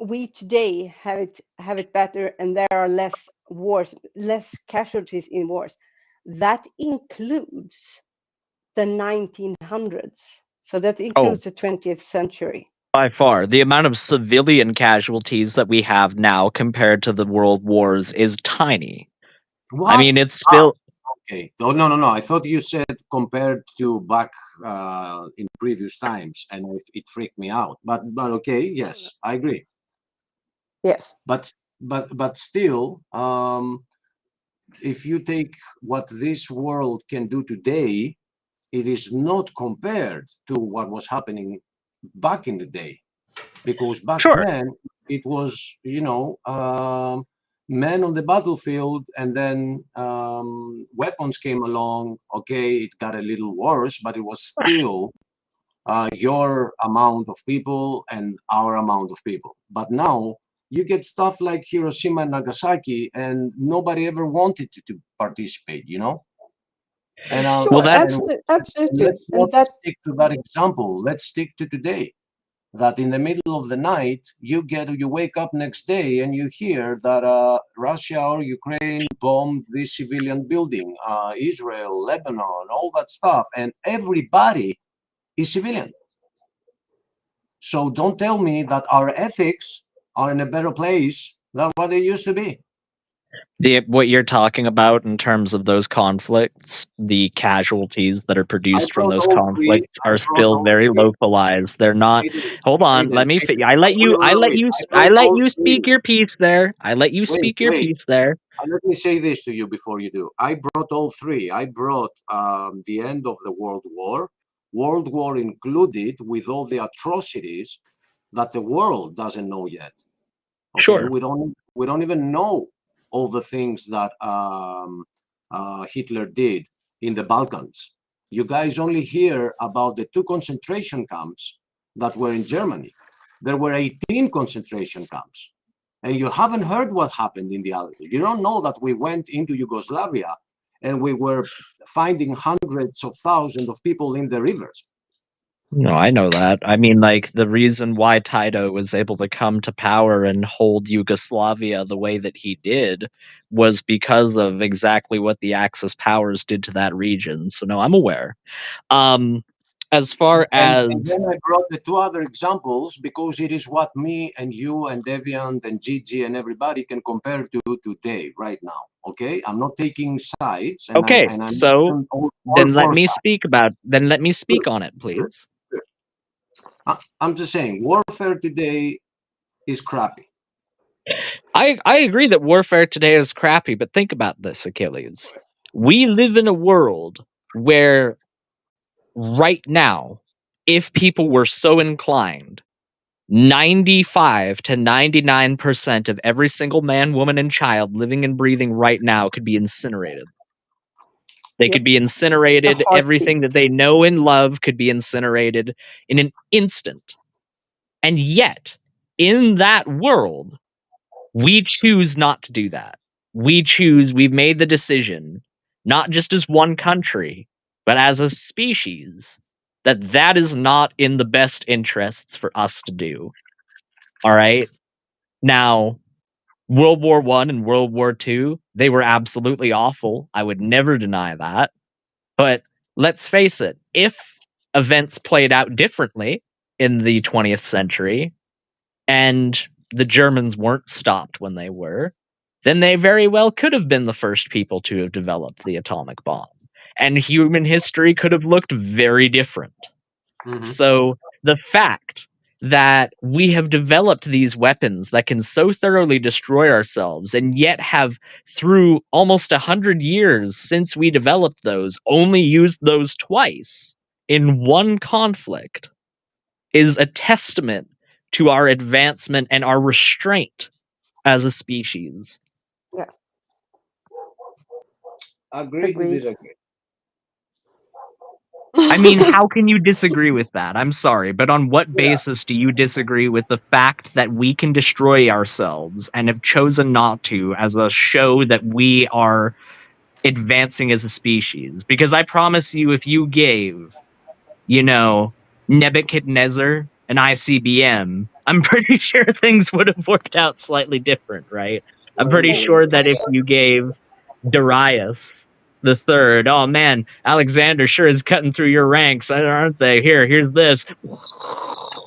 we today have it better and there are less wars, less casualties in wars, that includes the 1900s. So that includes the 20th century. By far, the amount of civilian casualties that we have now compared to the world wars is tiny. What? I mean, it's still okay. Oh, no. I thought you said compared to back in previous times, and it freaked me out. But okay, yes, I agree. Yes. But still, if you take what this world can do today, it is not compared to what was happening back in the day, because back then it was men on the battlefield, and then weapons came along. Okay, it got a little worse, but it was still your amount of people and our amount of people. But now you get stuff like Hiroshima and Nagasaki, and nobody ever wanted to participate, you know? And, Sure, and absolutely. let's not stick to that example. Let's stick to today. That in the middle of the night, you wake up next day and you hear that Russia or Ukraine bombed this civilian building, Israel, Lebanon, all that stuff, and everybody is civilian. So don't tell me that our ethics are in a better place than what they used to be. What you're talking about in terms of those conflicts, the casualties that are produced from those conflicts are still very localized. They're not. Hold on, let me. I let you speak your piece there. I let you speak your piece there. Let me say this to you before you do. I brought all three. I brought the end of the World War included, with all the atrocities that the world doesn't know yet. Okay? Sure. We don't even know all the things that Hitler did in the Balkans. You guys only hear about the 2 concentration camps that were in Germany. There were 18 concentration camps. And you haven't heard what happened in the other. You don't know that we went into Yugoslavia and we were finding hundreds of thousands of people in the rivers. No, I know that. I mean, like, the reason why Tito was able to come to power and hold Yugoslavia the way that he did was because of exactly what the Axis powers did to that region. So, no, I'm aware. As far as... And then I brought the 2 other examples because it is what me and you and Deviant and Gigi and everybody can compare to today, right now. Okay? I'm not taking sides. And okay, so then let me sides. speak on it, please. I'm just saying, warfare today is crappy. I agree that warfare today is crappy, but think about this, Achilles. We live in a world where right now, if people were so inclined, 95 to 99% of every single man, woman, and child living and breathing right now could be incinerated. They could be incinerated. Everything that they know and love could be incinerated in an instant. And yet, in that world, we choose not to do that. We've made the decision, not just as one country, but as a species, that is not in the best interests for us to do. All right? Now, World War I and World War II, they were absolutely awful. I would never deny that. But let's face it, if events played out differently in the 20th century and the Germans weren't stopped when they were, then they very well could have been the first people to have developed the atomic bomb. And human history could have looked very different. Mm-hmm. So the fact that we have developed these weapons that can so thoroughly destroy ourselves and yet have, through almost 100 years since we developed those, only used those twice in one conflict is a testament to our advancement and our restraint as a species. Yeah. Agree to disagree. I mean, how can you disagree with that? I'm sorry, but on what basis do you disagree with the fact that we can destroy ourselves and have chosen not to as a show that we are advancing as a species? Because I promise you, if you gave, Nebuchadnezzar an ICBM, I'm pretty sure things would have worked out slightly different, right? I'm pretty sure that if you gave Darius the third, oh man, Alexander sure is cutting through your ranks, aren't they? Here's this.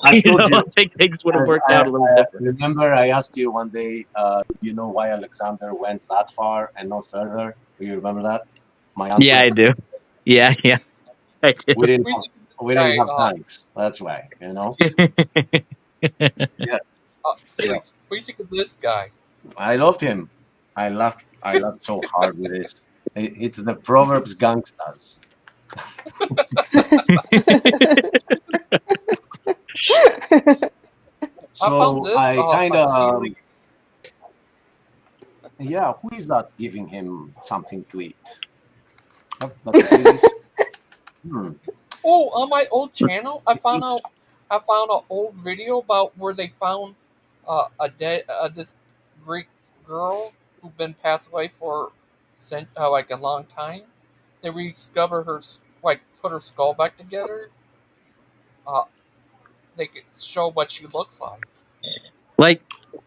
I think things would have worked out a little different. Remember, I asked you one day, why Alexander went that far and not further? Do you remember that? My answer? Yeah, I do. Yeah, I do. We didn't have tanks. That's why, Yeah. Felix, what do you think of this guy? I loved him. I laughed so hard with this. It's the Proverbs gangsters. So I kind of who is that giving him something to eat? Oh, on my old channel, I found an old video about where they found this Greek girl who'd been passed away for like a long time. They rediscover her, like put her skull back together. Uh, they could show what she looks like. Like,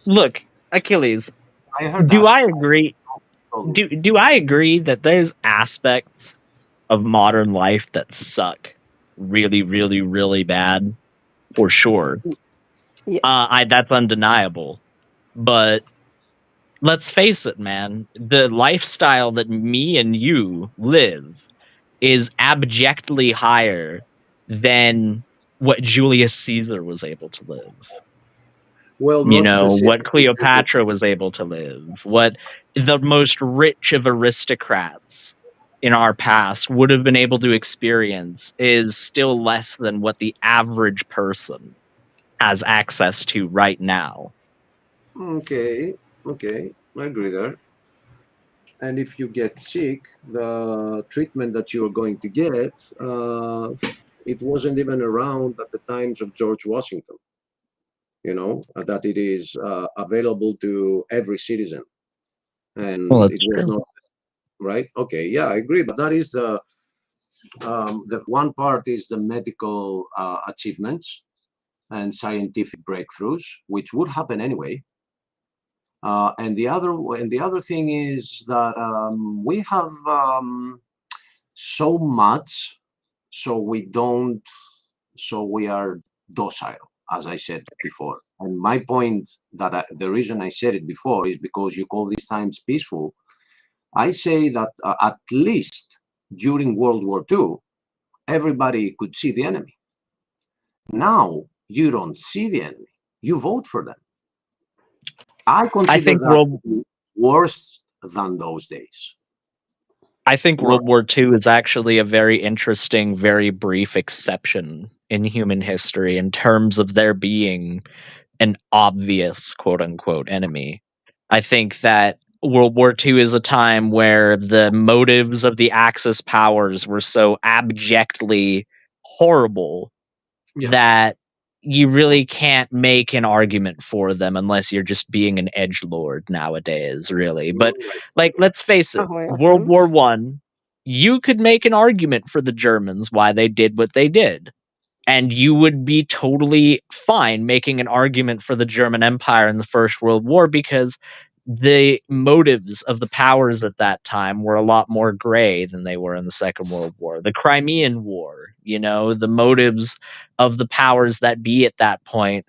look, Achilles, I heard do that. I agree? Do I agree that there's aspects of modern life that suck really, really, really bad? For sure. Yes. That's undeniable. But let's face it, man, the lifestyle that me and you live is abjectly higher than what Julius Caesar was able to live. Well, You not know, what specifically. Cleopatra was able to live, what the most rich of aristocrats in our past would have been able to experience is still less than what the average person has access to right now. Okay, I agree there. And if you get sick, the treatment that you're going to get, it wasn't even around at the times of George Washington. You know, that it is available to every citizen, and Well, it that's was true. not right. Okay, yeah, I agree, but that is the one part is the medical achievements and scientific breakthroughs, which would happen anyway. And the other thing is that we have so much, so we are docile, as I said before. And my point the reason I said it before is because you call these times peaceful. I say that at least during World War II, everybody could see the enemy. Now you don't see the enemy; you vote for them. I consider think that to be worse than those days. I think Well, World War II is actually a very interesting, very brief exception in human history in terms of there being an obvious quote unquote enemy. I think that World War II is a time where the motives of the Axis powers were so abjectly horrible yeah. that you really can't make an argument for them unless you're just being an edgelord nowadays, really. But like, let's face it, World War One, you could make an argument for the Germans why they did what they did. And you would be totally fine making an argument for the German Empire in the First World War because the motives of the powers at that time were a lot more gray than they were in the Second World War. The Crimean War, you know, the motives of the powers that be at that point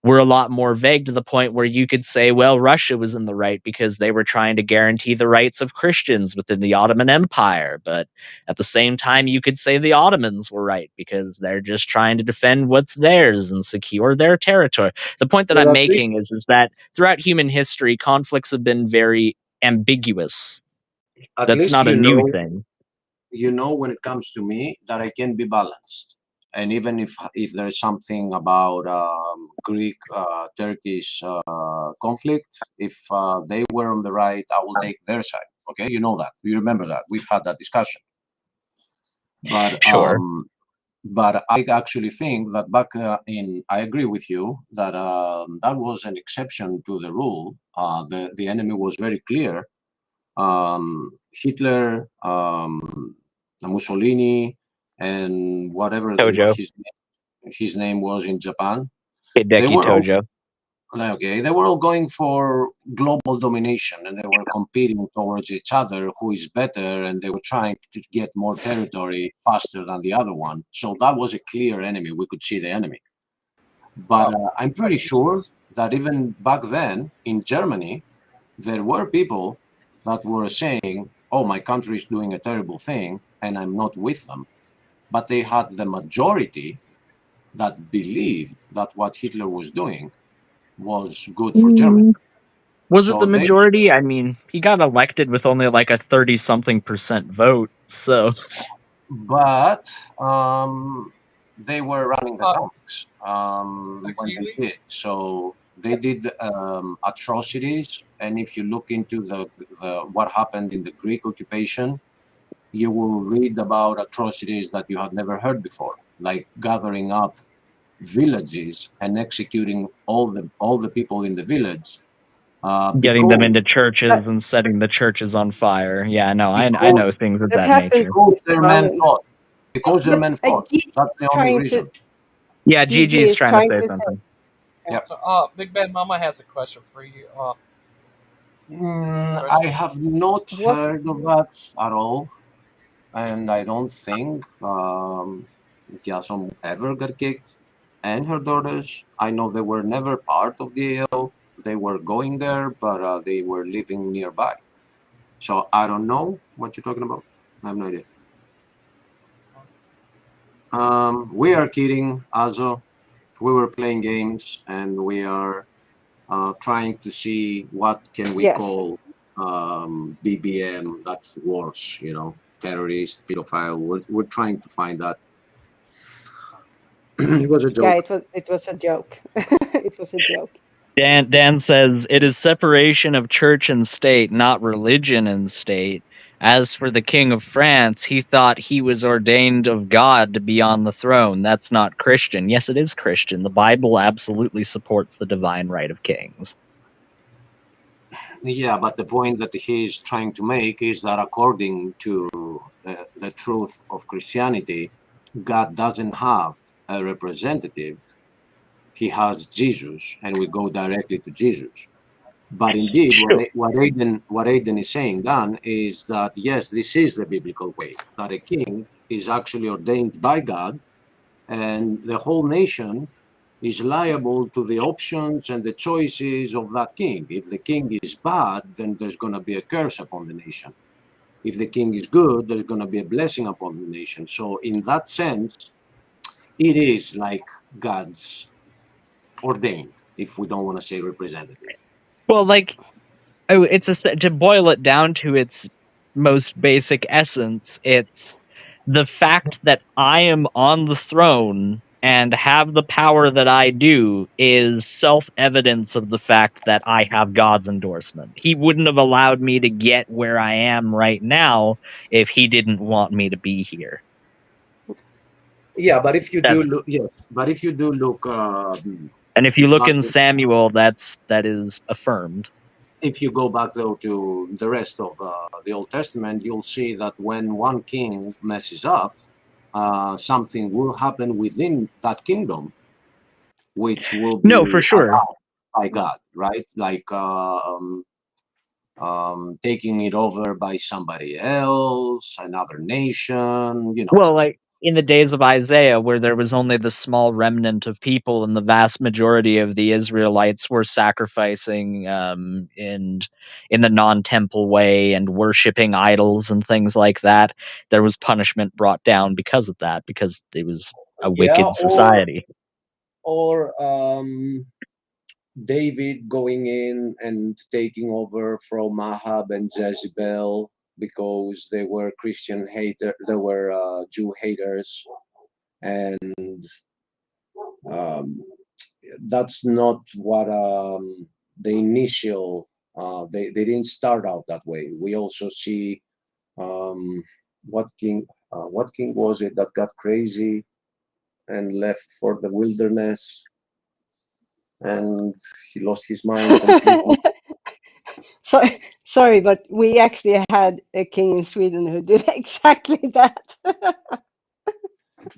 were a lot more vague to the point where you could say, well, Russia was in the right because they were trying to guarantee the rights of Christians within the Ottoman Empire. But at the same time, you could say the Ottomans were right because they're just trying to defend what's theirs and secure their territory. The point that Well, I'm at least, making is that throughout human history, conflicts have been very ambiguous. at That's least not a new thing. You know, when it comes to me, that I can be balanced. And even if there's something about Greek Turkish conflict, if they were on the right, I will take their side. Okay, you know that. You remember that. We've had that discussion. But Sure. but I actually think that back I agree with you that that was an exception to the rule. The enemy was very clear. Hitler, Mussolini, and whatever Tojo. his name was in Japan. Hideki Tojo. They were all going for global domination, and they were competing towards each other, who is better, and they were trying to get more territory faster than the other one. So that was a clear enemy. We could see the enemy. But I'm pretty sure that even back then in Germany, there were people that were saying, oh, my country is doing a terrible thing, and I'm not with them. But they had the majority that believed that what Hitler was doing was good for Germany. Was it the majority? I mean, he got elected with only like a 30-something% vote, so. But they were running the tanks when they did. So they did atrocities. And if you look into the what happened in the Greek occupation, you will read about atrocities that you had never heard before, like gathering up villages and executing all the people in the village. Getting them Because, into churches That and setting the churches on fire. Yeah, no, I because, know things of that that happened nature. because as their well. men fought. Because their But men fought. Gigi That's is the only trying reason. to Yeah, Gigi Gigi's is trying to trying say to say. something. Yep. So, Big Bad Mama has a question for you. I have not Was heard of that at all, and I don't think Jason ever got kicked. And her daughters, I know they were never part of the AL. They were going there, but they were living nearby. So I don't know what you're talking about. I have no idea. We are kidding, Azo. We were playing games, and we are trying to see what can we yes. call BBM. That's worse, terrorist, pedophile. We're trying to find that. It was a Yeah, joke. it was a joke. It was a joke. Dan says it is separation of church and state, not religion and state. As for the King of France, he thought he was ordained of God to be on the throne. That's not Christian. Yes, it is Christian. The Bible absolutely supports the divine right of kings. Yeah, but the point that he's trying to make is that according to the truth of Christianity, God doesn't have a representative. He has Jesus, and we go directly to Jesus. But indeed, Sure. what Aiden is saying, Dan, is that yes, this is the biblical way, that a king is actually ordained by God, and the whole nation is liable to the options and the choices of that king. If the king is bad, then there's going to be a curse upon the nation. If the king is good, there's going to be a blessing upon the nation. So, in that sense, it is like God's ordained, if we don't want to say representative. Well, like, to boil it down to its most basic essence, it's the fact that I am on the throne and have the power that I do is self-evidence of the fact that I have God's endorsement. He wouldn't have allowed me to get where I am right now if he didn't want me to be here. Yeah, but if you do That's look, yeah, but if you do look, and if you look back in Samuel, that is affirmed. if you go back though to the rest of the Old Testament, you'll see that when one king messes up, something will happen within that kingdom, which will No, for be sure. allowed by God, right? Like taking it over by somebody else, another nation. Well, like in the days of Isaiah, where there was only the small remnant of people, and the vast majority of the Israelites were sacrificing in the non-temple way and worshiping idols and things like that. There was punishment brought down because of that, because it was a Yeah, wicked society. or David going in and taking over from Ahab and Jezebel because they were Christian haters, they were Jew haters, and um, that's not what the initial. They didn't start out that way. We also see um, what king was it that got crazy and left for the wilderness, and he lost his mind completely. Sorry, but we actually had a king in Sweden who did exactly that.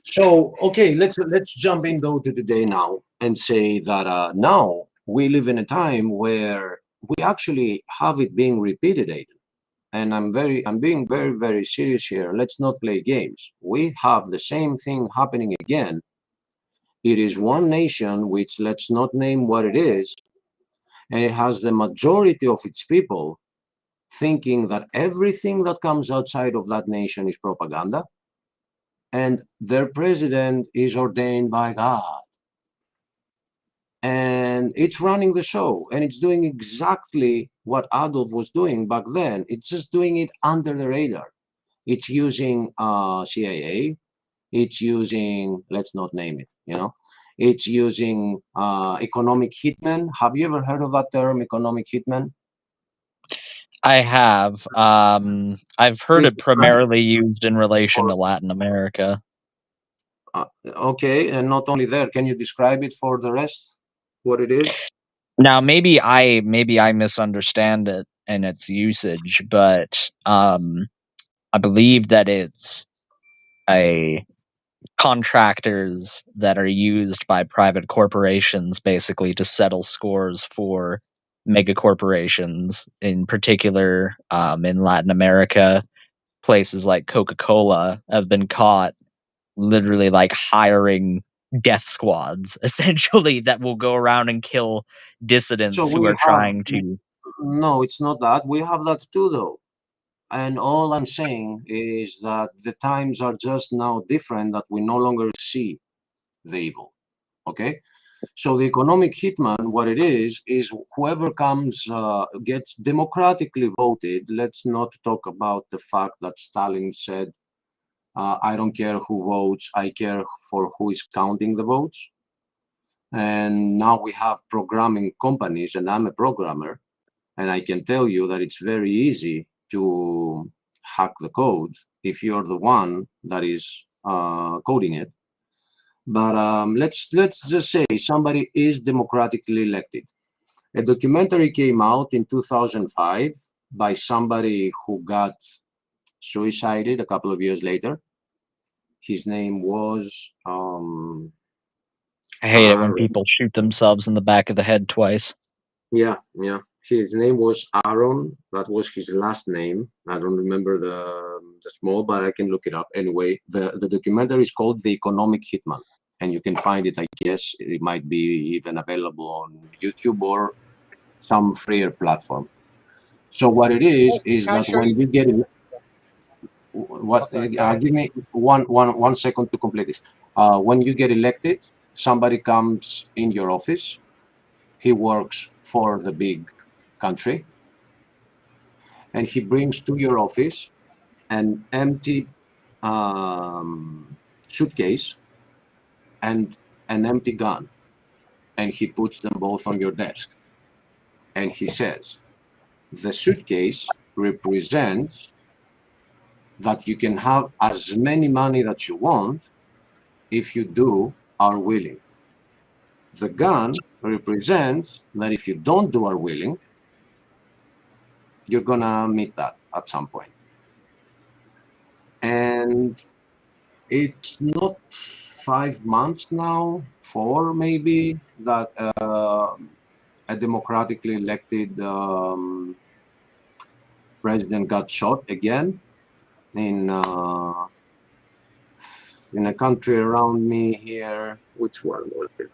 So okay, let's jump in though to today now and say that now we live in a time where we actually have it being repeated, Aiden. And I'm being very, very serious here. Let's not play games. We have the same thing happening again. It is one nation which, let's not name what it is, and it has the majority of its people thinking that everything that comes outside of that nation is propaganda, and their president is ordained by God. And it's running the show, and it's doing exactly what Adolf was doing back then. It's just doing it under the radar. It's using CIA. It's using, let's not name it, it's using economic hitmen. Have you ever heard of that term, economic hitmen? I have. I've heard Please it describe primarily used in relation for, to Latin America. okay, and not only there, can you describe it for the rest, what it is? Now, maybe I misunderstand it and its usage, but I believe that it's a contractors that are used by private corporations basically to settle scores for mega corporations, in particular in Latin America. Places like Coca-Cola have been caught literally like hiring death squads essentially that will go around and kill So dissidents who we are have, trying to. no, it's not that. We have that too, though. And all I'm saying is that the times are just now different, that we no longer see the evil. Okay? So the economic hitman, what it is whoever comes, gets democratically voted. Let's not talk about the fact that Stalin said, I don't care who votes, I care for who is counting the votes. And now we have programming companies, and I'm a programmer, and I can tell you that it's very easy to hack the code if you're the one that is coding it. But let's just say somebody is democratically elected. A documentary came out in 2005 by somebody who got suicided a couple of years later. His name was I hate it when people shoot themselves in the back of the head twice. yeah. His name was Aaron. That was his last name. I don't remember the small, but I can look it up. Anyway, the documentary is called The Economic Hitman, and you can find it, I guess. It might be even available on YouTube or some freer platform. So what it is that when you get it, give me one second to complete this. When you get elected, somebody comes in your office. He works for the big country, and he brings to your office an empty suitcase and an empty gun, and he puts them both on your desk. And he says, the suitcase represents that you can have as many money that you want if you do our willing. The gun represents that if you don't do our willing, you're gonna meet that at some point. And it's not 5 months now, 4 maybe, that a democratically elected president got shot again in a country around me here. Which one was it?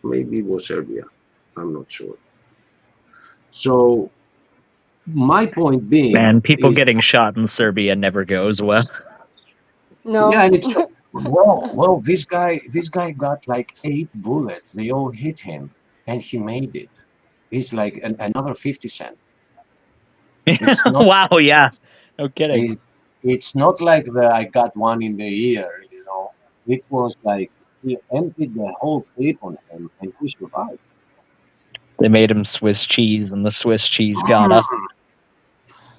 Maybe it was Serbia. I'm not sure. So my point being, man, people getting shot in Serbia never goes well. No. Yeah, and it's well, this guy got like 8 bullets. They all hit him, and he made it. He's like another 50 cents. It's not, wow, yeah, no kidding. It's not like I got one in the ear, you know. It was like he emptied the whole clip on him, and he survived. They made him Swiss cheese, and the Swiss cheese got up.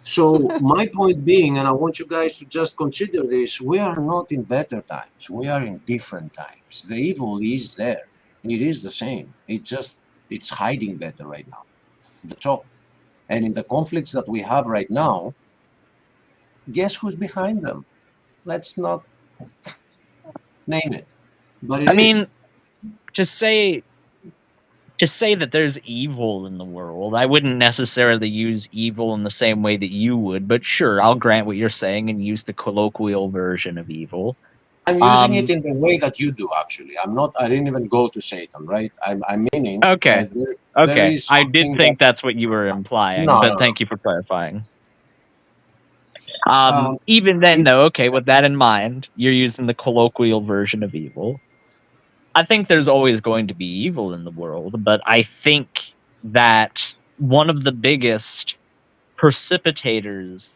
So my point being, and I want you guys to just consider this, we are not in better times. We are in different times. The evil is there. It is the same. It's hiding better right now. That's all. And in the conflicts that we have right now, guess who's behind them? Let's not name it. But I mean, to say that there's evil in the world, I wouldn't necessarily use evil in the same way that you would, but sure, I'll grant what you're saying and use the colloquial version of evil. I'm using it in the way that you do, actually. I didn't even go to Satan, right? I'm meaning. Okay. There is I did think that's what you were implying, but thank you for clarifying. Even then, though, okay, with that in mind, you're using the colloquial version of evil. I think there's always going to be evil in the world, but I think that one of the biggest precipitators,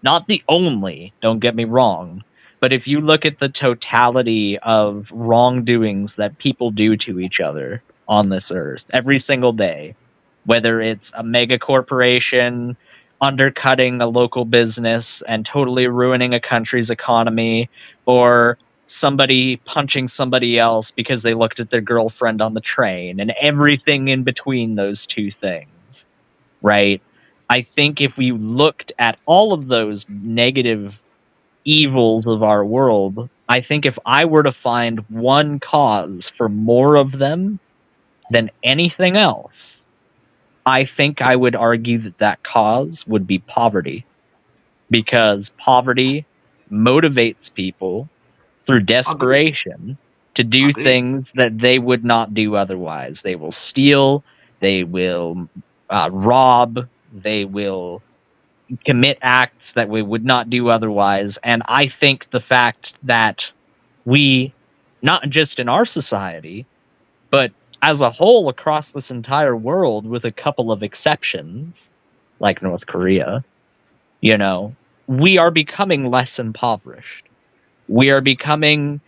not the only, don't get me wrong, but if you look at the totality of wrongdoings that people do to each other on this earth every single day, whether it's a mega corporation undercutting a local business and totally ruining a country's economy, or somebody punching somebody else because they looked at their girlfriend on the train, and everything in between those two things, right? I think if we looked at all of those negative evils of our world, I think if I were to find one cause for more of them than anything else, I think I would argue that that cause would be poverty, because poverty motivates people through Agree. desperation to do Agree. things that they would not do otherwise. They will steal, they will rob, they will commit acts that we would not do otherwise. And I think the fact that we, not just in our society, but as a whole across this entire world, with a couple of exceptions, like North Korea, you know, we are becoming less impoverished. We are becoming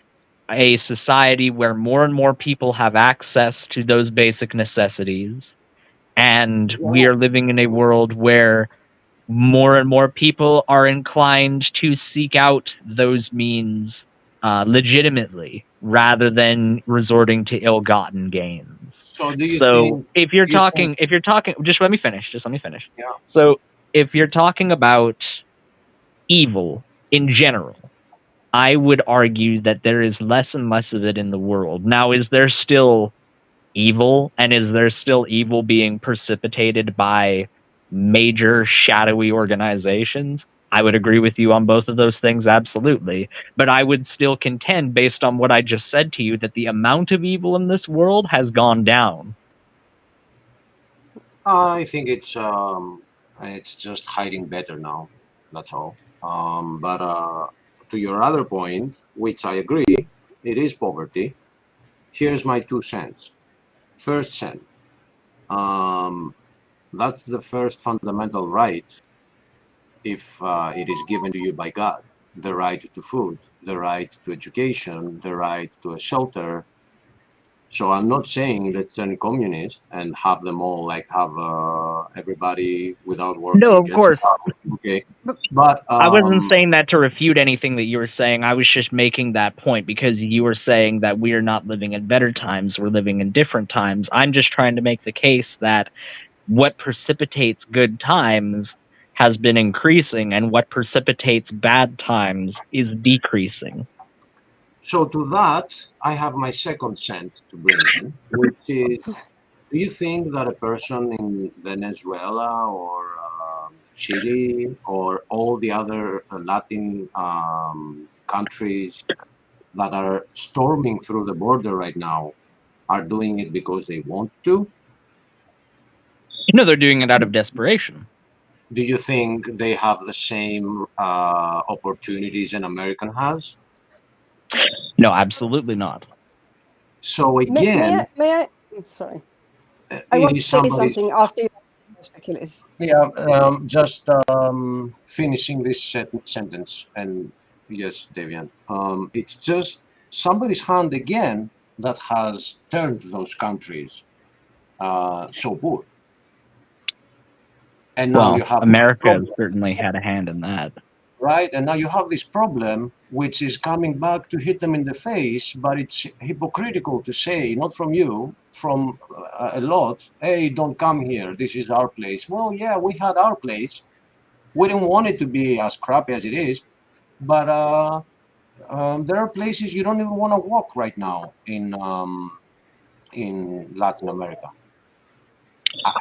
a society where more and more people have access to those basic necessities. And we are living in a world where more and more people are inclined to seek out those means legitimately rather than resorting to ill-gotten gains. So do you So think? if you're Do you think? talking, just let me finish. Yeah. So if you're talking about evil in general, I would argue that there is less and less of it in the world. Now, is there still evil, and is there still evil being precipitated by major shadowy organizations? I would agree with you on both of those things, absolutely. But I would still contend, based on what I just said to you, that the amount of evil in this world has gone down. I think it's just hiding better now. That's all. But to your other point, which I agree, it is poverty. Here's my 2 cents. First cent. Um, that's the first fundamental right if it is given to you by God. The right to food, the right to education, the right to a shelter. So I'm not saying let's turn communist and have them all like have everybody without No, working of gets a course. house, okay? But I wasn't saying that to refute anything that you were saying. I was just making that point because you were saying that we are not living in better times, we're living in different times. I'm just trying to make the case that what precipitates good times has been increasing, and what precipitates bad times is decreasing. so to that, I have my second cent to bring in, which is, do you think that a person in Venezuela or Chile or all the other Latin countries that are storming through the border right now are doing it because they want to? No, they're doing it out of desperation. Do you think they have the same opportunities an American has? No, absolutely not. So May again, I? Sorry, I it want to is say somebody's. something after you, Achilles. Yeah, just finishing this sentence, and yes, Devian, it's just somebody's hand again that has turned those countries so poor, and now you Well, have this America problem, has certainly had a hand in that. right? And now you have this problem which is coming back to hit them in the face, but it's hypocritical to say, not from you, from a lot, hey, don't come here, this is our place. Well, yeah, we had our place. We didn't want it to be as crappy as it is, but there are places you don't even want to walk right now in Latin America.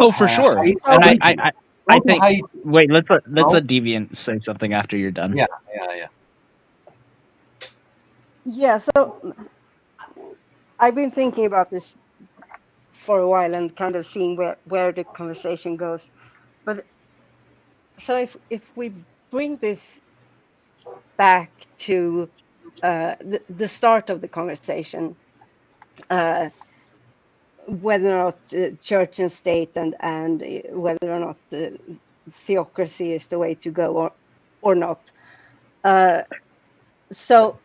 Oh, for sure. And I, I, Haiti, I, go I to think. Haiti. Wait, let's No, let Deviant say something after you're done. yeah, yeah, yeah. Yeah, so I've been thinking about this for a while and kind of seeing where the conversation goes. But so if we bring this back to the start of the conversation, whether or not church and state and whether or not theocracy is the way to go or not. So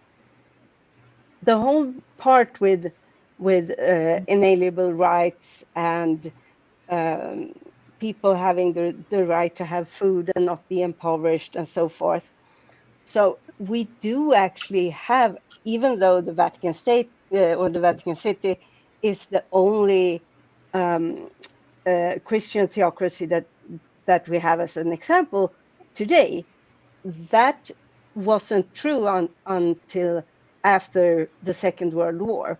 the whole part with inalienable rights and people having the right to have food and not be impoverished and so forth. So we do actually have, even though the Vatican State or the Vatican City is the only Christian theocracy that we have as an example today, that wasn't true until after the Second World War.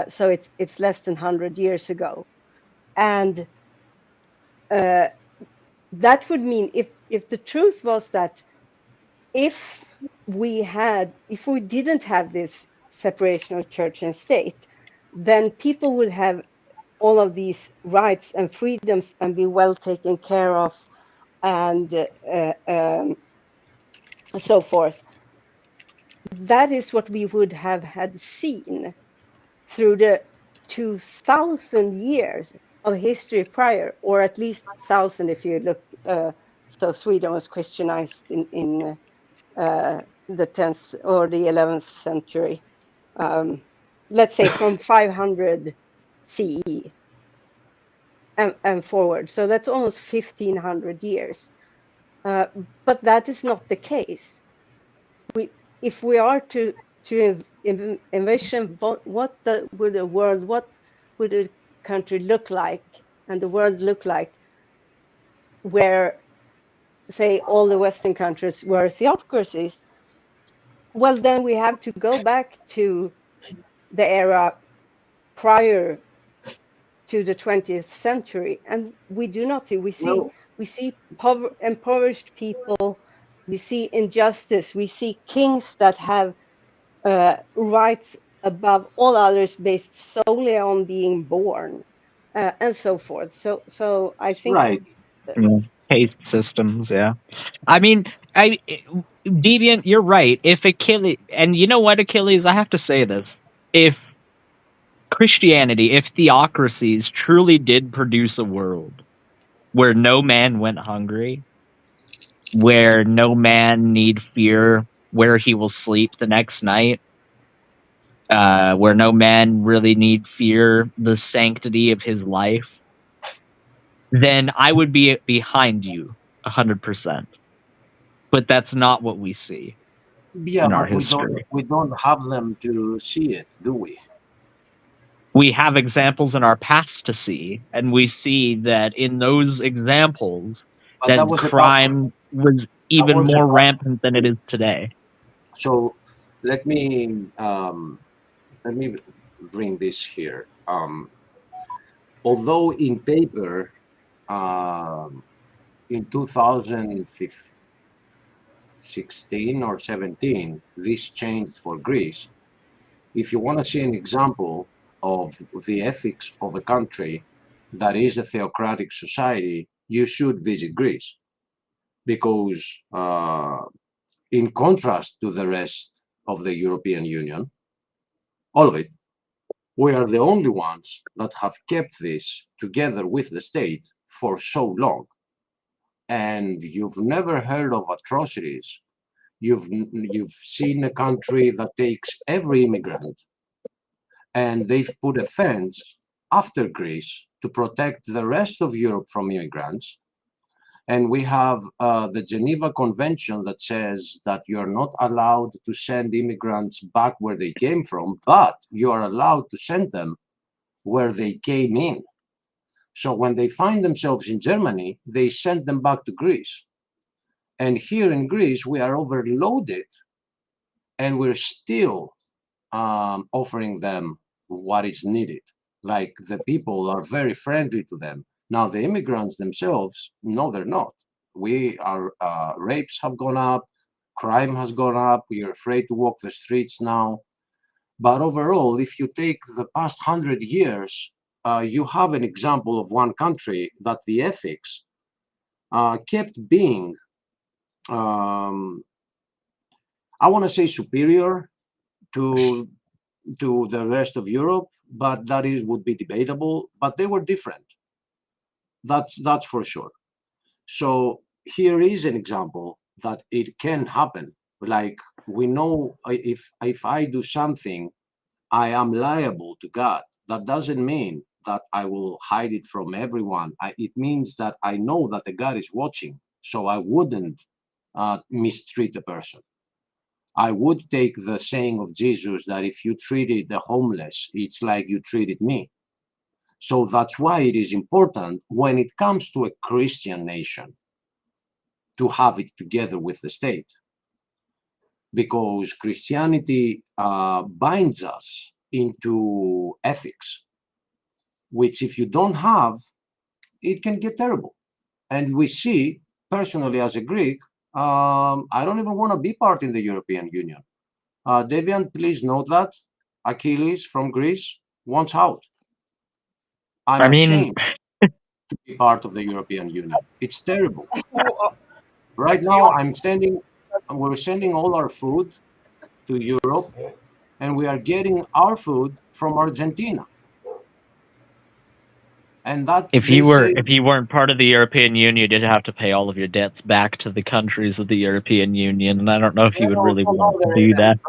So it's less than 100 years ago, and that would mean if the truth was that if we didn't have this separation of church and state, then people would have all of these rights and freedoms and be well taken care of and so forth. That is what we would have had seen through the 2,000 years of history prior, or at least 1,000 if you look. So Sweden was Christianized in the 10th or the 11th century. Let's say from 500 CE and forward. So that's almost 1,500 years. But that is not the case. If we are to envision what would a country look like and the world look like, where, say, all the Western countries were theocracies, well, then we have to go back to the era prior to the 20th century, and we do not see. We see impoverished people. We see injustice. We see kings that have rights above all others based solely on being born, and so forth. So I think Right. Caste systems, yeah. I mean, Deviant, you're right. If Achilles, and you know what, Achilles, I have to say this: if Christianity, if theocracies truly did produce a world where no man went hungry, where no man need fear where he will sleep the next night, where no man really need fear the sanctity of his life, then I would be behind you 100%. But that's not what we see Yeah, in our but history. we don't have them to see it, do we? We have examples in our past to see, and we see that in those examples But that that was the past. crime was That even was the more past. rampant than it is today. So let me bring this here. Although in paper, in 2016 or 17, this changed for Greece. If you want to see an example of the ethics of a country that is a theocratic society, you should visit Greece, because in contrast to the rest of the European Union, all of it, we are the only ones that have kept this together with the state for so long. And you've never heard of atrocities. You've seen a country that takes every immigrant, and they've put a fence after Greece to protect the rest of Europe from immigrants. And we have the Geneva Convention that says that you're not allowed to send immigrants back where they came from, but you are allowed to send them where they came in. So when they find themselves in Germany, they send them back to Greece. And here in Greece, we are overloaded, and we're still offering them what is needed. Like, the people are very friendly to them. Now, the immigrants themselves, no, they're not. Rapes have gone up, crime has gone up, we are afraid to walk the streets now. But overall, if you take the past 100 years, you have an example of one country that the ethics kept being, I want to say, superior to the rest of Europe, but that would be debatable. But they were different. That's for sure. So here is an example that it can happen. Like, we know if I do something, I am liable to God. That doesn't mean that I will hide it from everyone. It means that I know that the God is watching, so I wouldn't mistreat a person. I would take the saying of Jesus that if you treated the homeless, it's like you treated me. So that's why it is important when it comes to a Christian nation to have it together with the state, because Christianity binds us into ethics, which if you don't have, it can get terrible. And we see, personally as a Greek, I don't even want to be part in the European Union. Devian, please note that Achileas from Greece wants out. I'm ashamed to be part of the European Union. It's terrible. Right now, we're sending all our food to Europe, and we are getting our food from Argentina. And that if you weren't part of the European Union, you'd have to pay all of your debts back to the countries of the European Union, and I don't know if you would really want to do that.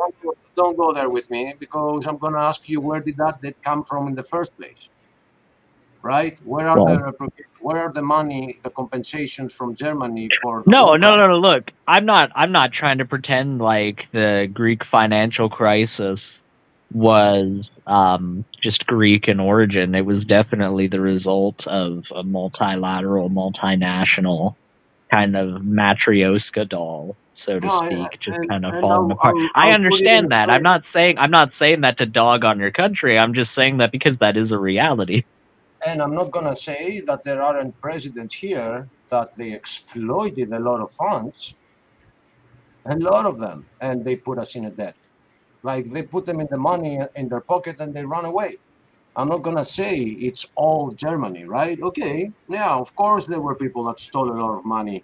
Don't go there with me, because I'm going to ask you, where did that debt come from in the first place? Right? Where are the money, the compensations from Germany for the No. Look, I'm not trying to pretend like the Greek financial crisis was just Greek in origin. It was definitely the result of a multilateral, multinational kind of matryoshka doll, so to speak, just kind of falling apart. I understand that. I'm not saying that to dog on your country. I'm just saying that because that is a reality. And I'm not going to say that there aren't presidents here that they exploited a lot of funds, a lot of them, and they put us in a debt. Like, they put them in the money in their pocket and they run away. I'm not going to say it's all Germany, right? Okay, yeah, of course there were people that stole a lot of money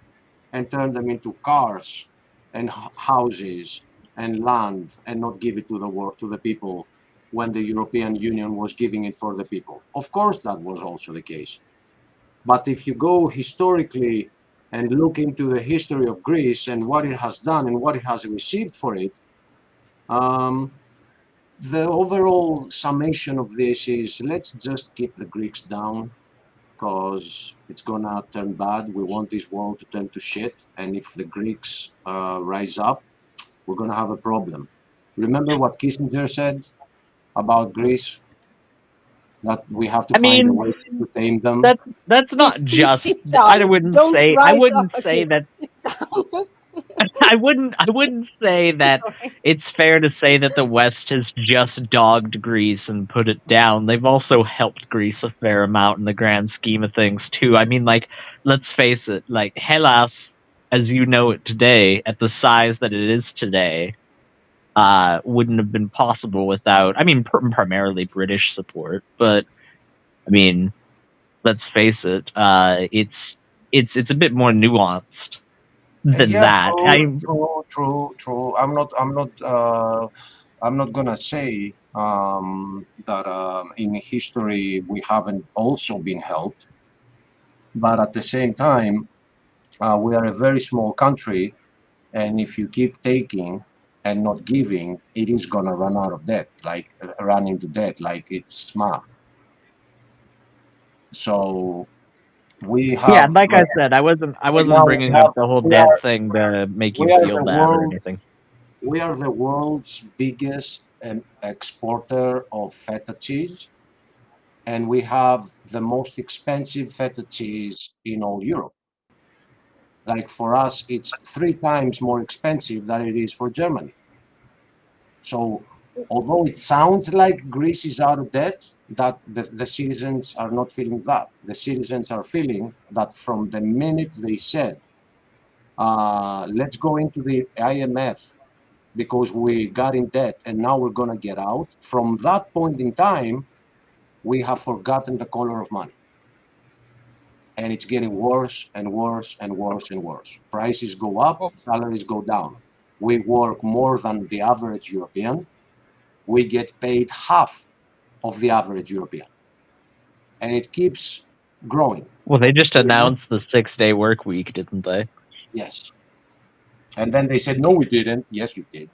and turned them into cars and houses and land and not give it to the people when the European Union was giving it for the people. Of course that was also the case. But if you go historically and look into the history of Greece and what it has done and what it has received for it, the overall summation of this is, let's just keep the Greeks down, because it's gonna turn bad. We want this world to turn to shit, and if the Greeks rise up, we're gonna have a problem. Remember what Kissinger said about Greece? That we have to find a way to tame them. That's not just. I wouldn't say that. I wouldn't say that it's fair to say that the West has just dogged Greece and put it down. They've also helped Greece a fair amount in the grand scheme of things too. I mean, like, let's face it, like Hellas, as you know it today, at the size that it is today, wouldn't have been possible without, I mean, primarily British support, but I mean, let's face it, it's a bit more nuanced than that. True. I'm not gonna say that in history we haven't also been helped, but at the same time, we are a very small country, and if you keep taking and not giving, it is gonna run out of debt, like run into debt, like it's math. So we have. Yeah, like I said, I wasn't bringing up the whole debt thing to make you feel bad or anything. We are the world's biggest exporter of feta cheese, and we have the most expensive feta cheese in all Europe. Like, for us, it's 3 times more expensive than it is for Germany. So although it sounds like Greece is out of debt, that the citizens are not feeling that. The citizens are feeling that from the minute they said, let's go into the IMF because we got in debt and now we're going to get out, from that point in time, we have forgotten the color of money. And it's getting worse and worse and worse and worse. Prices go up, salaries go down. We work more than the average European. We get paid half of the average European. And it keeps growing. Well, they just announced the 6-day work week, didn't they? Yes. And then they said, no, we didn't. Yes, you did.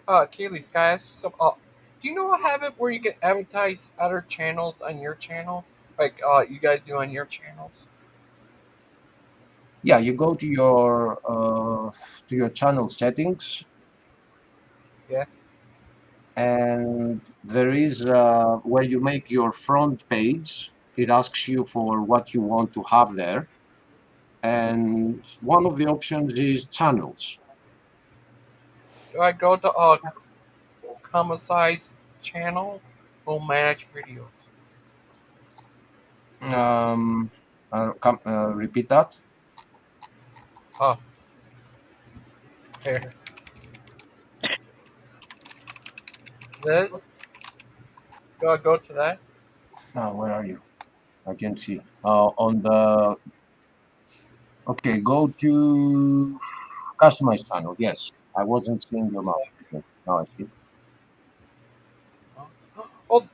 Achileas, guys. So, Do you know a habit where you can advertise other channels on your channel, like you guys do on your channels? Yeah, you go to your channel settings, Yeah. and there is where you make your front page. It asks you for what you want to have there, and one of the options is channels. Do I go to Kamasi's channel or manage videos? Repeat that. Oh, here. This. Do I go to that? Now, where are you? I can see. On the Okay, go to customize channel. Yes, I wasn't seeing your mouse. Okay, now I see. Oh,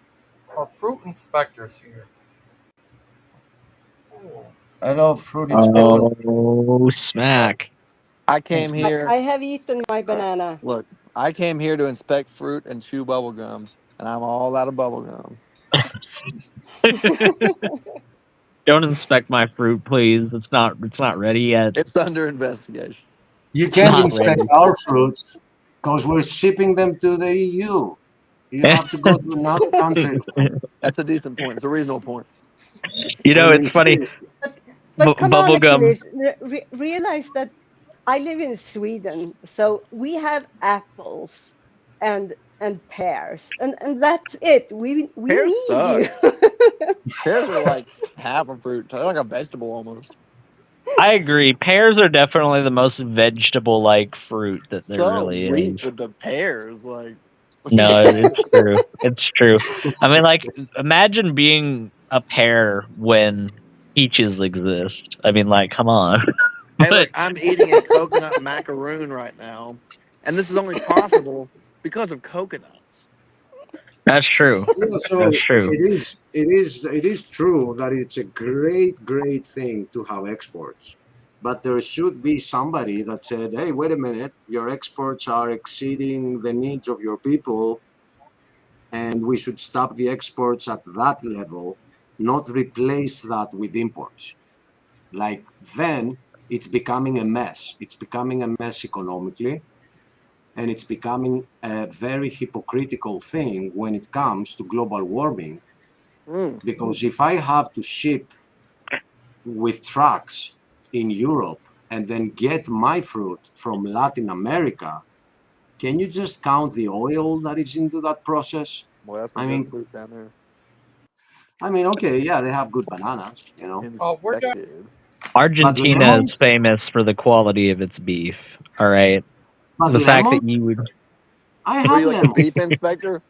our fruit inspectors here. Oh. Hello, fruit inspector. Oh, smack. I came here. I have eaten my banana. Look, I came here to inspect fruit and chew bubble gums, and I'm all out of bubble gum. Don't inspect my fruit, please. It's not ready yet. It's under investigation. You It's can't not inspect ready. our fruits because we're shipping them to the EU. You have to go to another country. That's a decent point. It's a reasonable point. You know, I mean, it's funny. seriously. But come on, Bubblegum. Achilles, realize that I live in Sweden, so we have apples and pears, and that's it. We Pears need suck. you. Pears are like half a fruit. They're like a vegetable almost. I agree. Pears are definitely the most vegetable-like fruit that there So really weak is. with the pears, like. No, it's true. It's true. I mean, like, imagine being a pear when peaches exist. I mean, like, come on. Hey, But look, I'm eating a coconut macaroon right now, and this is only possible because of coconuts. that's true. Yeah, That's so true. it is true that it's a great thing to have exports, but there should be somebody that said, "Hey, wait a minute, your exports are exceeding the needs of your people, and we should stop the exports at that level, not replace that with imports." Like then it's becoming a mess. It's becoming a mess economically, and it's becoming a very hypocritical thing when it comes to global warming. Mm. Because if I have to ship with trucks in Europe and then get my fruit from Latin America, can you just count the oil that is into that process? Well, that's some I good mean, fruit down there. okay, yeah, they have good bananas, you know. We're done. Inspected. But Argentina is lemons, famous for the quality of its beef. All right. So but the fact that lemons, you would. I What are have you, like the lemons. beef inspector?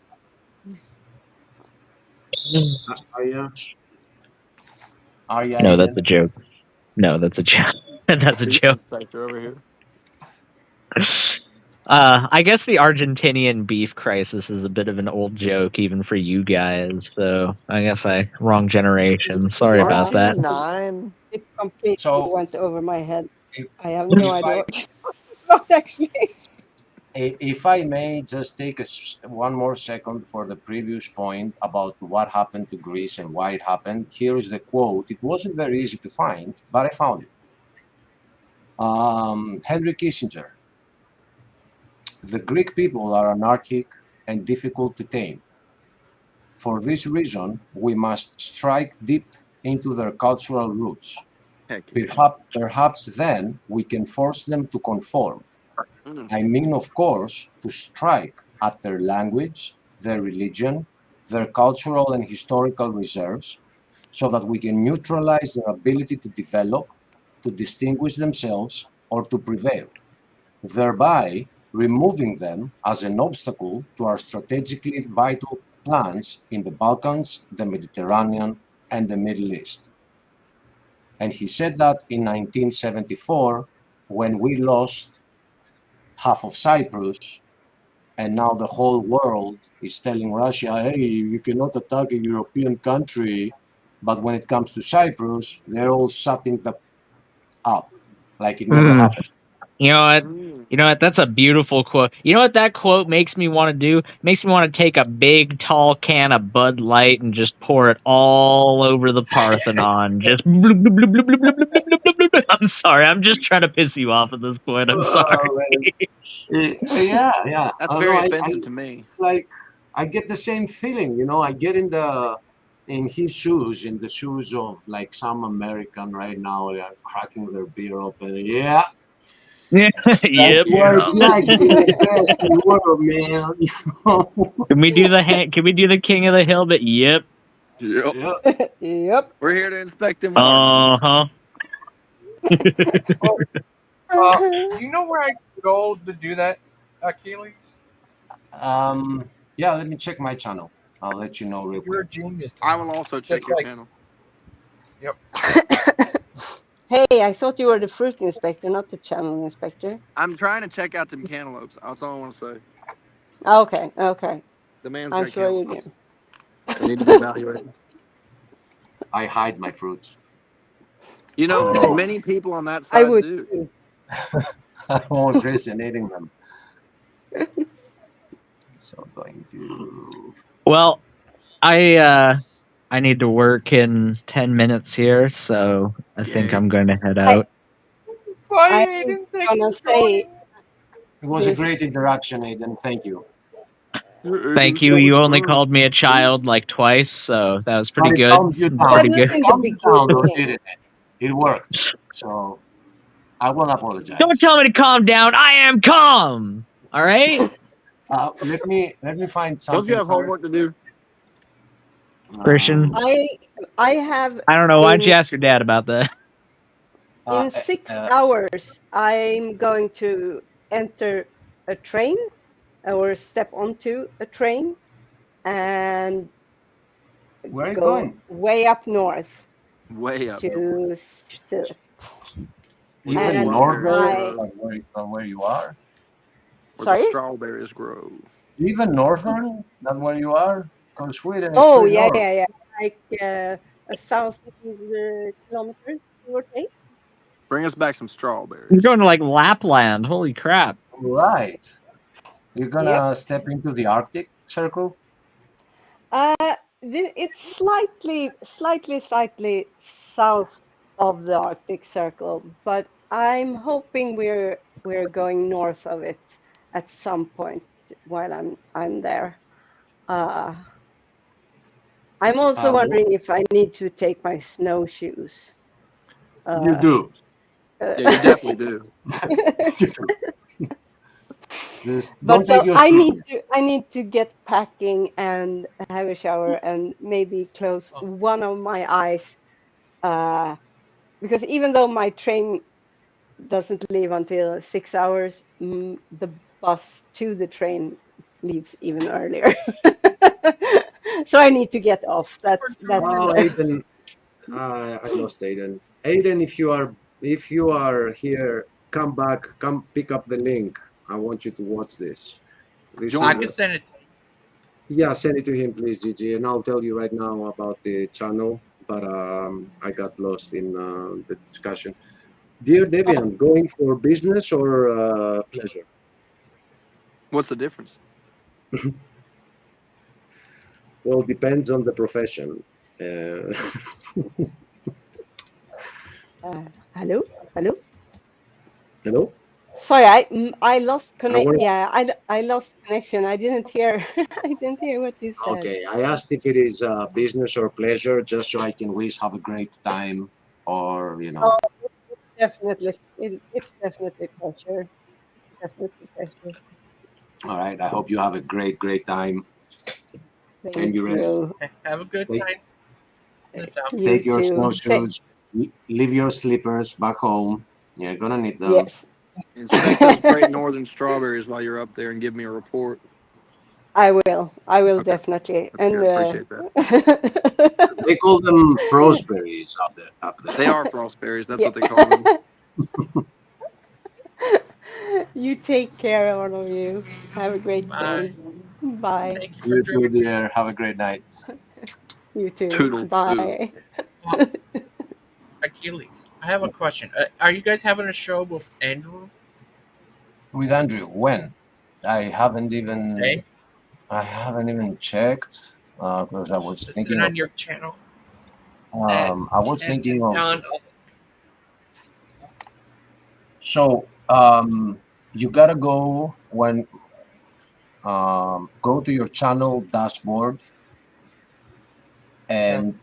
Are you No, that's Alien? a joke. No, that's a joke. That's a Beef joke. inspector over here. I guess the Argentinian beef crisis is a bit of an old joke, even for you guys. So I guess wrong generation. Sorry about Aren't you that. 9? It completely So went over my head. if, I have no if idea I what you're talking about, actually. if I may just take one more second for the previous point about what happened to Greece and why it happened, here is the quote. It wasn't very easy to find, but I found it. Henry Kissinger: "The Greek people are anarchic and difficult to tame. For this reason, we must strike deep into their cultural roots. Heck yeah. Perhaps then we can force them to conform. Mm. I mean, of course, to strike at their language, their religion, their cultural and historical reserves, so that we can neutralize their ability to develop, to distinguish themselves, or to prevail, thereby removing them as an obstacle to our strategically vital plans in the Balkans, the Mediterranean, and the Middle East." And he said that in 1974 when we lost half of Cyprus, and now the whole world is telling Russia, hey, you cannot attack a European country. But when it comes to Cyprus, they're all shutting up like it never Mm. happened. You know what? You know what? That's a beautiful quote. You know what that quote makes me want to do? Makes me want to take a big, tall can of Bud Light and just pour it all over the Parthenon. Just. Bloop, bloop, bloop, bloop, bloop, bloop, bloop, bloop, bloop, bloop. I'm sorry. I'm just trying to piss you off at this point. I'm sorry. Yeah. That's Oh, very no, offensive to me. It's like I get the same feeling. You know, I get in his shoes, in the shoes of like some American right now. They are cracking their beer open. Yeah. Yeah. That's Yep. what it's like being the best in the world, man. You know? Can we do the Can we do the King of the Hill? But yep. Yep. Yep. We're here to inspect them watermelons. Do you know where I could go to do that, Achileas? Yeah. Let me check my channel. I'll let you know real You're a quick. genius. I will also check Just your like- channel. Yep. Hey, I thought you were the fruit inspector, not the channel inspector. I'm trying to check out them cantaloupes. That's all I want to say. Okay. The man's I'm got sure you cantaloupes. do. They need to be evaluated. I hide my fruits. You know, many people on that I side would do. too. I'm all eating them. So going to. Well, I need to work in 10 minutes here, so I think I'm going to head out. I was gonna say It was a this. great interaction, Aiden. Thank you. Thank you. You only called me a child like twice, so that was pretty But it good. calmed you down. Pretty That was good. in the Calmed you down, or beginning. didn't it? It worked. So I won't apologize. Don't tell me to calm down. I am calm. All right, Let me find something. Don't you have homework to do? Christian. I have. I don't know. Why don't you ask your dad about that? In 6 hours, I'm going to enter a train or step onto a train and Where are you go going? way up north Way up. to Silt. Even And northern I- than where you are? Where Sorry? the strawberries grow. Even northern than where you are? Because Sweden is Oh, pretty yeah. north. Like 1,000 kilometers, give or take. Bring us back some strawberries. You're going to like Lapland. Holy crap! Right. You're gonna step into the Arctic Circle? It's slightly south of the Arctic Circle, but I'm hoping we're going north of it at some point while I'm there. I'm also wondering if I need to take my snowshoes. You do. Yeah, you definitely do. But so I need to get packing and have a shower and maybe close one of my eyes, because even though my train doesn't leave until 6 hours, the bus to the train leaves even earlier. So I need to get off. That's Aiden, I lost Aiden. Aiden, if you are here, come back, come pick up the link. I want you to watch this. I can send it. Yeah, send it to him, please, Gigi, and I'll tell you right now about the channel. But I got lost in the discussion. Dear Debian, going for business or pleasure? What's the difference? Well, depends on the profession. Hello. Sorry, I lost connection. Yeah, I lost connection. I didn't hear. I didn't hear what you said. Okay, I asked if it is business or pleasure, just so I can wish have a great time, or you know. Oh, definitely, it's definitely pleasure. Definitely pleasure. All right. I hope you have a great time. Thank you. Have a good night. Take your snowshoes. Leave your slippers back home. You're gonna need them. Yes. Inspect those great northern strawberries while you're up there and give me a report. I will. Okay. Definitely. That's and good. Appreciate that. They call them frostberries up there. They are frostberries. That's what they call them. You take care, all of you. Have a great day. Bye. You too, dear. Have a great night. You too. Toodle. Bye. Achileas, I have a question. Are you guys having a show with Andrew? With Andrew, when? I haven't even Today? checked because I was Is it thinking of on your channel? At I was 10 thinking of on. so you gotta go when go to your channel dashboard and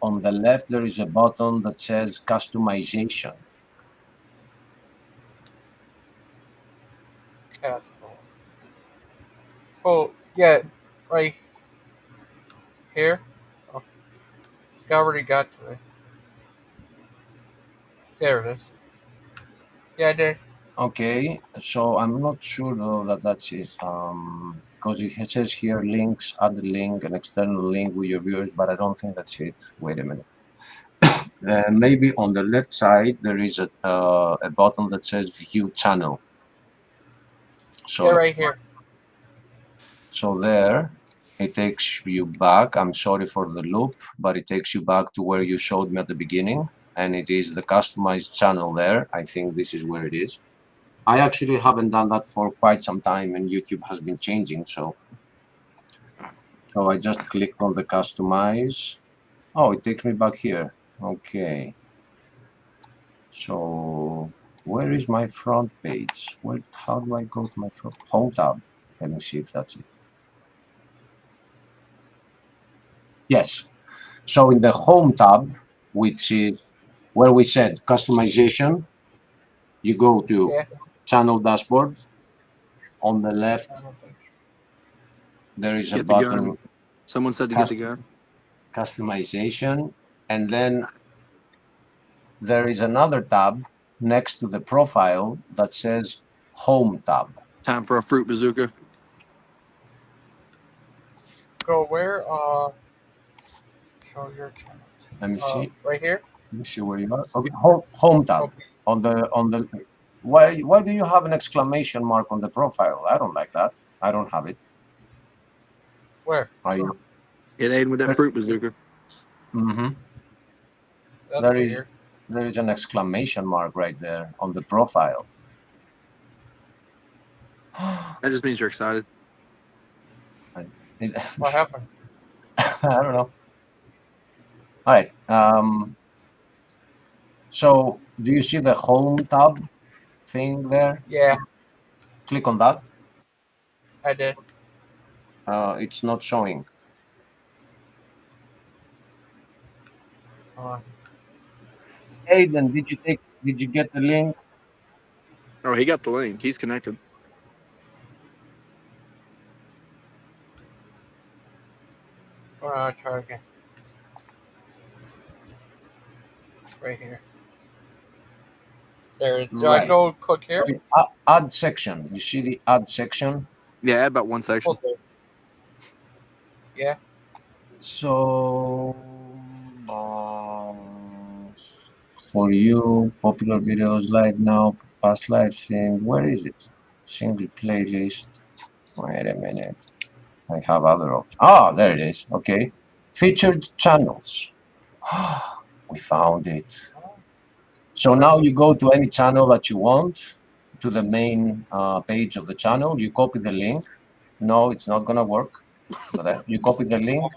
on the left there is a button that says customization. Castle. Oh, yeah, right here. Oh, I already got to it. There it is. Yeah, I did. Okay, so I'm not sure though that that's it. Because it says here links, add a link, an external link with your viewers, but I don't think that's it. Wait a minute. Maybe on the left side there is a button that says view channel. So Yeah, right here. So there, it takes you back. I'm sorry for the loop, but it takes you back to where you showed me at the beginning, and it is the customized channel there. I think this is where it is. I actually haven't done that for quite some time, and YouTube has been changing. So I just click on the customize. Oh, it takes me back here. Okay. So where is my front page? How do I go to my front home tab? Let me see if that's it. Yes. So in the home tab, which is where we said customization, you go to channel dashboard. On the left, there is a Get the gun. button. Someone said to get the gun. Customization, and then there is another tab next to the profile that says home tab. Time for a fruit bazooka. Go where? Show your channel. Let me see. Right here. Let me see where you are. Okay, home tab. Okay. On the why do you have an exclamation mark on the profile? I don't like that. I don't have it. Where? Are you? Hit Aiden with that fruit bazooka. Mm-hmm. There is an exclamation mark right there on the profile. That just means you're excited. What happened? I don't know. All right. So do you see the home tab thing there? Yeah. Click on that. I did. It's not showing. Aiden, did you get the link? Oh, he got the link. He's connected. Try again. Right here. There is. Right. I go click here? Add section. You see the add section? Yeah, add about one section. Okay. Yeah. So for you, popular videos live now, past live stream. Where is it? Single playlist. Wait a minute. I have other options. Ah, there it is. Okay. Featured channels. We found it. So now you go to any channel that you want, to the main page of the channel. You copy the link. No, it's not going to work. But you copy the link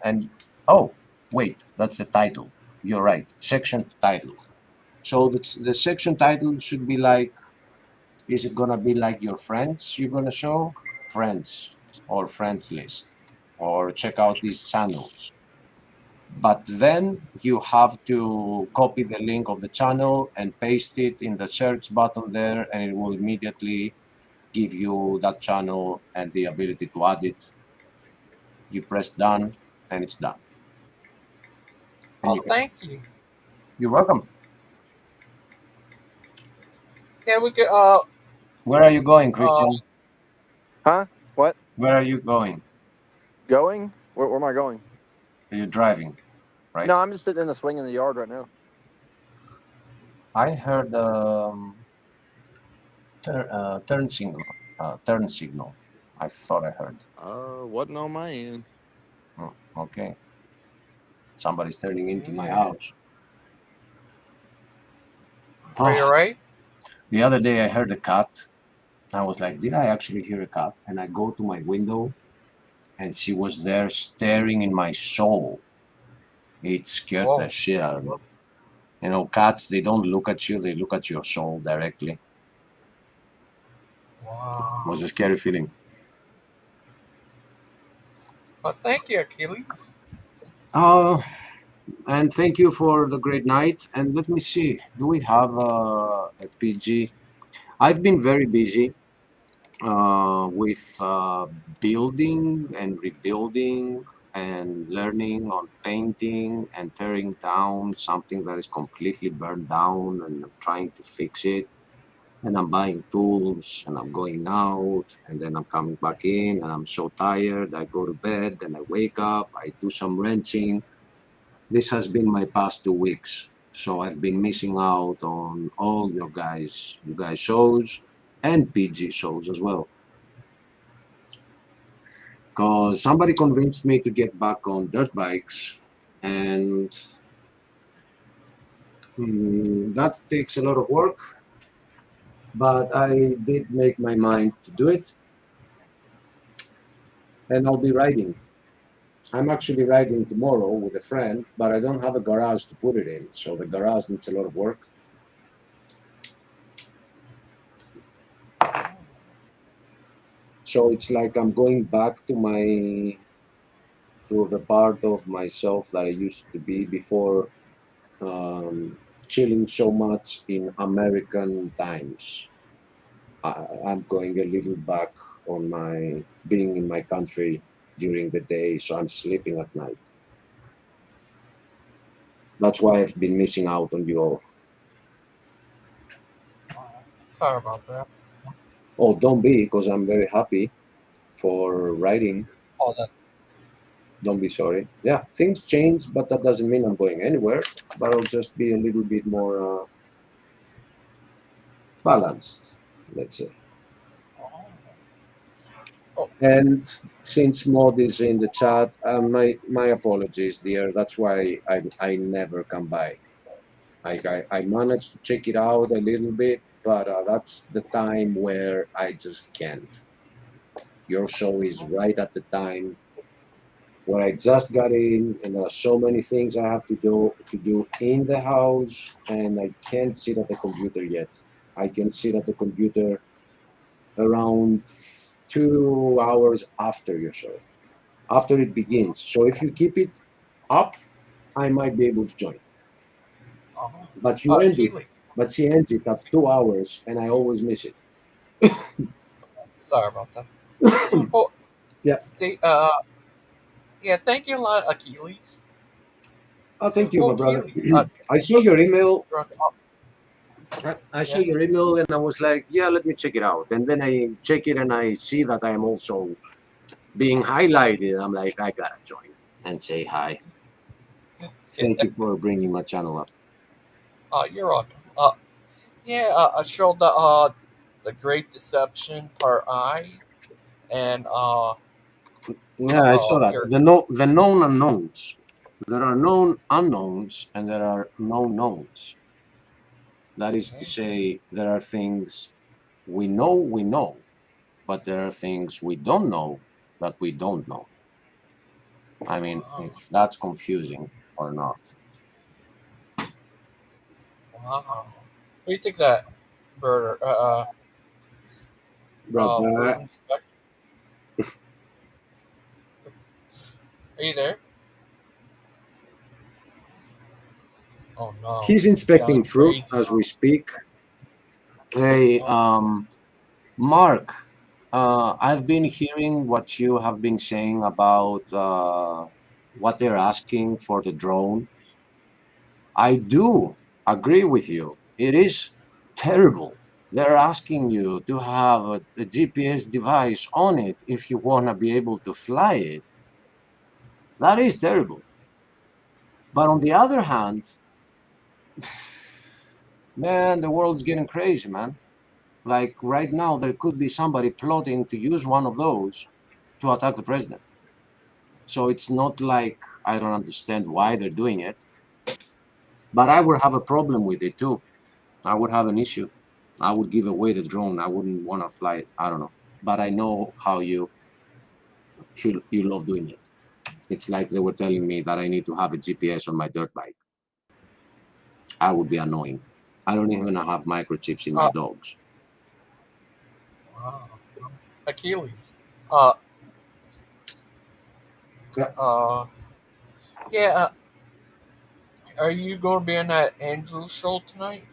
and, oh, wait, that's the title. You're right. Section title. So the section title should be like, is it going to be like your friends you're going to show? Friends or friends list, or check out these channels. But then you have to copy the link of the channel and paste it in the search button there, and it will immediately give you that channel and the ability to add it. You press done and it's done. And thank you. You're welcome. Yeah, we could. Where are you going, Christian? Huh? What? Where are you going? Going? Where am I going? You're driving, right? No, I'm just sitting in the swing in the yard right now. I heard turn signal. Turn signal. I thought I heard. Wasn't on my end. Oh, okay. Somebody's turning into my house. Are you right? The other day I heard a cat I was like, did I actually hear a cat? And I go to my window, and she was there staring in my soul. It scared the Whoa. shit out of me. You know, cats, they don't look at you, they look at your soul directly. It Wow. was a scary feeling. Well, thank you, Achileas. And thank you for the great night. And let me see, do we have a PG? I've been very busy with building and rebuilding and learning on painting and tearing down something that is completely burned down, and I'm trying to fix it. And I'm buying tools and I'm going out and then I'm coming back in and I'm so tired. I go to bed, then I wake up, I do some wrenching. This has been my past 2 weeks. So I've been missing out on all you guys shows and PG shows as well. Because somebody convinced me to get back on dirt bikes, and that takes a lot of work, but I did make my mind to do it, and I'll be riding. I'm actually riding tomorrow with a friend, but I don't have a garage to put it in, so the garage needs a lot of work. So it's like I'm going back to the part of myself that I used to be before chilling so much in American times. I'm going a little back on my being in my country during the day, so I'm sleeping at night. That's why I've been missing out on you all. Sorry about that. Oh, don't be, because I'm very happy for writing. Oh, that. Don't be sorry. Yeah, things change, but that doesn't mean I'm going anywhere. But I'll just be a little bit more balanced, let's say. Oh, And since Mod is in the chat, my apologies, dear. That's why I never come by. I managed to check it out a little bit, but that's the time where I just can't. Your show is right at the time where I just got in, and there are so many things I have to do in the house, and I can't sit at the computer yet. I can sit at the computer around 2 hours after your show, after it begins. So if you keep it up, I might be able to join. But you end it, Achileas. but she ends it at 2 hours, and I always miss it. Sorry about that. Oh, Yeah. stay. Yeah. Thank you a lot, Achileas. Oh, thank you, Oh, my brother. Achileas. I saw your email. Oh, I saw yeah. your email, and I was like, yeah, let me check it out. And then I check it, and I see that I am also being highlighted. I'm like, I gotta join and say hi. Thank you for bringing my channel up. You're welcome. Yeah. I showed the Great Deception Part I, and Yeah, I saw that. here. The known unknowns. There are known unknowns, and there are known knowns. That is to say, there are things we know, but there are things we don't know that we don't know. I mean, if that's confusing or not. Wow. What do you think that bird? Food Brother, inspector. Are you there? Oh no. he's Yeah, inspecting like fruit crazy. as we speak. Hey, Mark, I've been hearing what you have been saying about what they're asking for the drone. I do agree with you. It is terrible. They're asking you to have a GPS device on it if you want to be able to fly it. That is terrible. But on the other hand, man, the world's getting crazy, man. Like right now, there could be somebody plotting to use one of those to attack the president. So it's not like I don't understand why they're doing it, but I would have a problem with it too. I would have an issue. I would give away the drone. I wouldn't want to fly it. I don't know, but I know how you love doing it. It's like they were telling me that I need to have a GPS on my dirt bike. I would be annoying. I don't even have microchips in my dogs. Wow. Achileas. Yeah. Yeah. Are you going to be on that Andrew show tonight?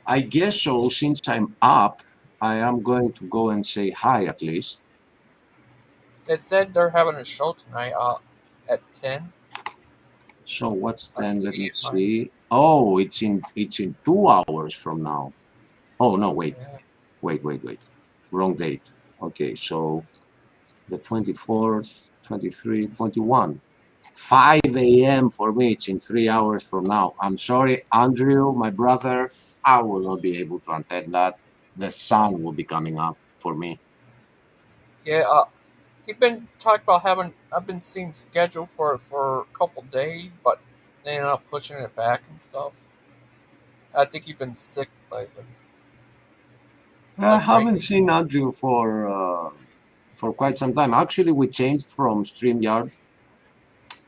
I guess so. Since I'm up, I am going to go and say hi at least. It said they're having a show tonight. At 10. So what's then? Let me Right. see. Oh, it's in 2 hours from now. Oh no, wait. Yeah. Wait. Wrong date. Okay, so the 24th, 23, 21. 5 a.m. for me. It's in 3 hours from now. I'm sorry, Andrew, my brother. I will not be able to attend that. The sun will be coming up for me. Yeah. He's been talking about having. I've been seeing schedule for a couple days, but they ended up pushing it back and stuff. I think he's been sick lately. I Like haven't crazy. seen Andrew for quite some time. Actually, we changed from StreamYard,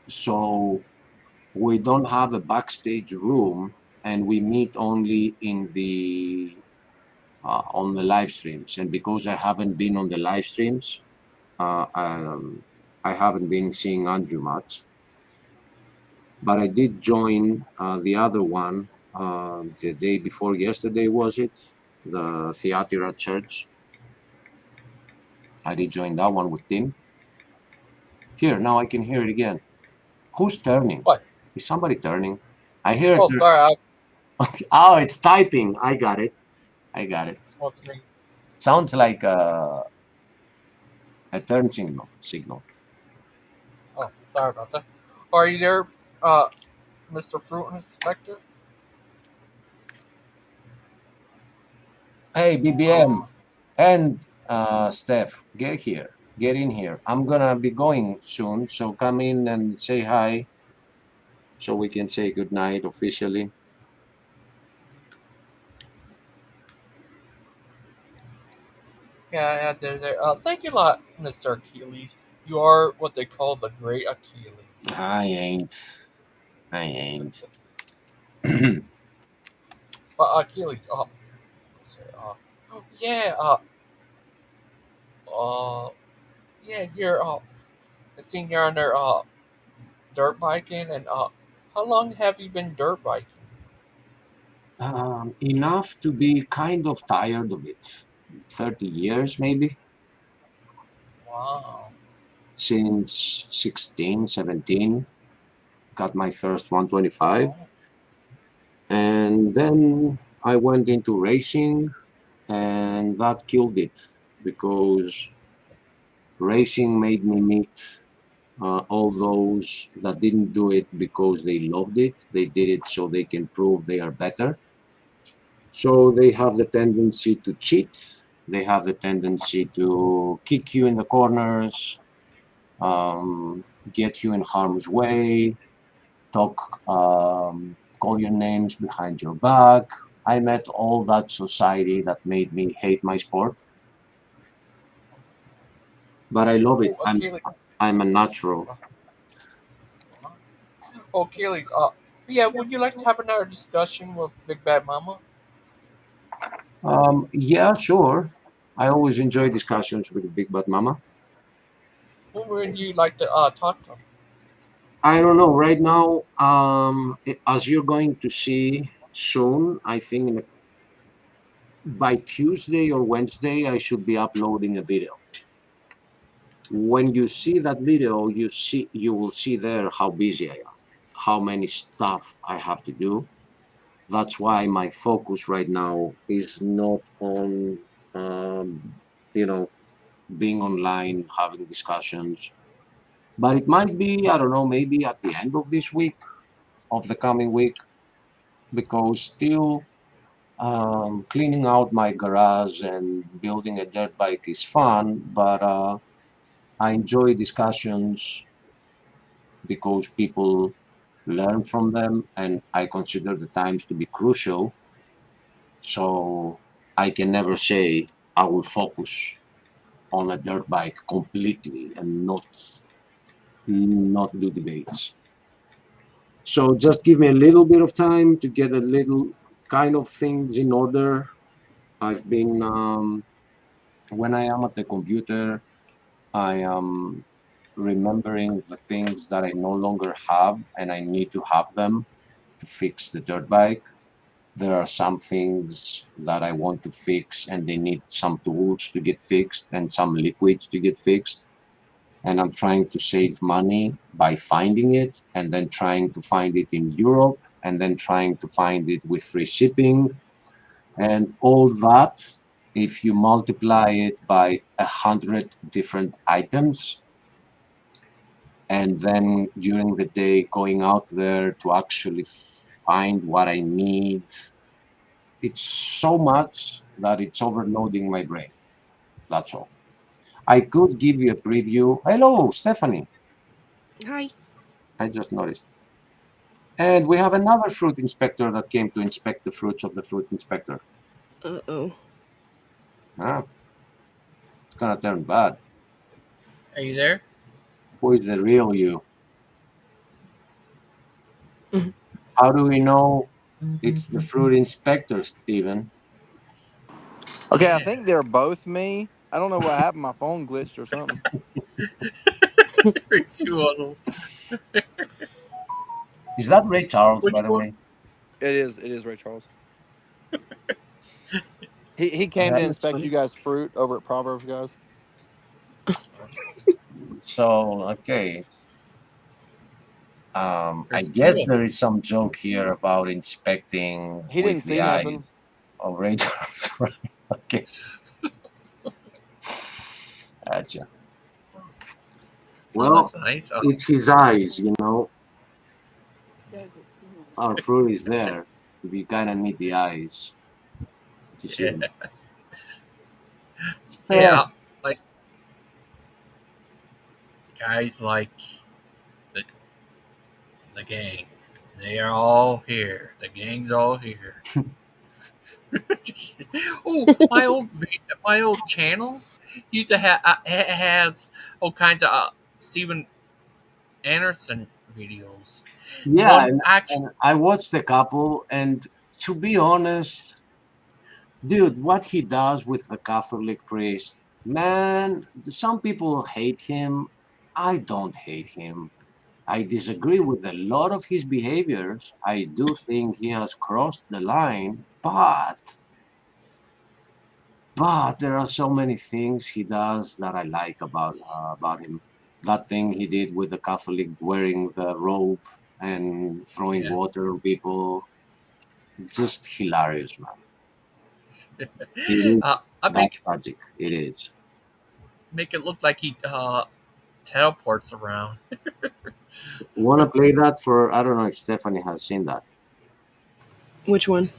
so we don't have a backstage room, and we meet only in the on the live streams. And because I haven't been on the live streams, I haven't been seeing Andrew much. But I did join the other one the day before yesterday, was it? The theater at church. I did join that one with Tim. Here, now I can hear it again. Who's turning? What? Is somebody turning? I hear Oh, it. sorry. Oh, it's typing. I got it. What's me? Sounds like a turn signal. Oh, sorry about that. Are you there, Mr. Fruit Inspector? Hey, BBM and Steph, get here. Get in here. I'm gonna be going soon, so come in and say hi so we can say good night officially. Yeah, there. Thank you a lot, Mr. Achilles. You are what they call the Great Achilles. I ain't. But Achilles, yeah, uh, yeah, you're, it seems you're on there, dirt biking, and, how long have you been dirt biking? Enough to be kind of tired of it. 30 years maybe, Wow. since 16, 17. Got my first 125. Oh, And then I went into racing, and that killed it because racing made me meet all those that didn't do it because they loved it. They did it so they can prove they are better. So they have the tendency to cheat. They have the tendency to kick you in the corners, get you in harm's way, talk, call your names behind your back. I met all that society that made me hate my sport, but I love it. oh, Achilles. I'm a natural. Oh, Achilles, yeah, would you like to have another discussion with Big Bad Mama? Yeah, sure. I always enjoy discussions with Big Bad Mama. Who would you like to, talk to? I don't know. Right now, as you're going to see soon, I think by Tuesday or Wednesday, I should be uploading a video. When you see that video, you will see there how busy I am, how many stuff I have to do. That's why my focus right now is not on, you know, being online, having discussions. But it might be, I don't know, maybe at the end of this week, of the coming week, because still cleaning out my garage and building a dirt bike is fun, but I enjoy discussions because people learn from them, and I consider the times to be crucial. So I can never say I will focus on a dirt bike completely and not do debates. So just give me a little bit of time to get a little kind of things in order. I've been when I am at the computer, I am remembering the things that I no longer have and I need to have them to fix the dirt bike. There are some things that I want to fix and they need some tools to get fixed and some liquids to get fixed. And I'm trying to save money by finding it and then trying to find it in Europe and then trying to find it with free shipping. And all that, if you multiply it by 100 different items, and then during the day going out there to actually find what I need, it's so much that it's overloading my brain. That's all. I could give you a preview. Hello, Stephanie. Hi. I just noticed. And we have another fruit inspector that came to inspect the fruits of the fruit inspector. Uh-oh. Ah, it's gonna turn bad. Are you there? Who is the real you? How do we know it's the fruit inspector, Steven? Okay, I think they're both me. I don't know what happened. My phone glitched or something. It's too awesome. Is that Ray Charles, Which by the one? way? It is Ray Charles. He came to That's inspect funny. you guys' fruit over at Proverbs, guys. So, okay. I There's two guess of there them. is some joke here about inspecting He with didn't the see eyes nothing. of Ray Charles. Okay. Gotcha. Well, That's nice. it's his eyes, you know. Our fruit is there. We kind of need the eyes to see them. Yeah, like guys like the the gang. They are all here. The gang's all here. Oh, my old channel used to has all kinds of Steven Anderson videos. Yeah, One actually, and I watched a couple, and to be honest, dude, what he does with the Catholic priest, man, some people hate him. I don't hate him. I disagree with a lot of his behaviors. I do think he has crossed the line, but there are so many things he does that I like about him. That thing he did with the Catholic wearing the robe and throwing yeah. water on people, just hilarious, man. It is I that tragic. It is. make it look like he teleports around. Want to play that for? I don't know if Stephanie has seen that. Which one?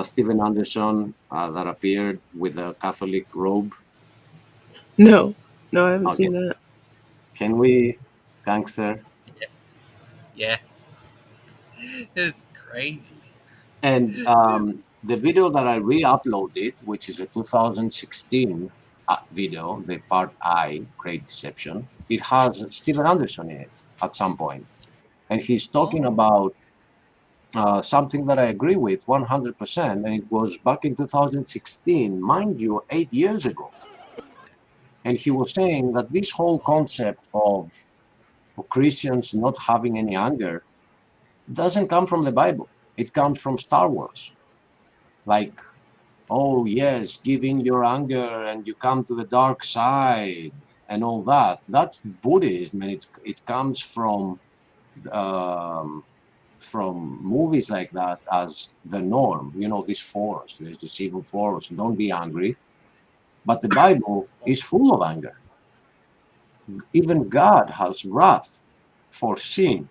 Steven Anderson that appeared with a Catholic robe. No, I haven't Okay. seen that. Can we, Gangster? Yeah, it's crazy. And the video that I re-uploaded, which is a 2016 video, the part I, Great Deception, it has Steven Anderson in it at some point. And he's talking about something that I agree with 100%, and it was back in 2016, mind you, 8 years ago. And he was saying that this whole concept of Christians not having any anger doesn't come from the Bible. It comes from Star Wars. Like, oh yes, give in your anger and you come to the dark side and all that. That's Buddhism, and it comes um, from movies like that as the norm. You know, this force, there's this evil force. Don't be angry. But the Bible is full of anger. Even God has wrath for sin.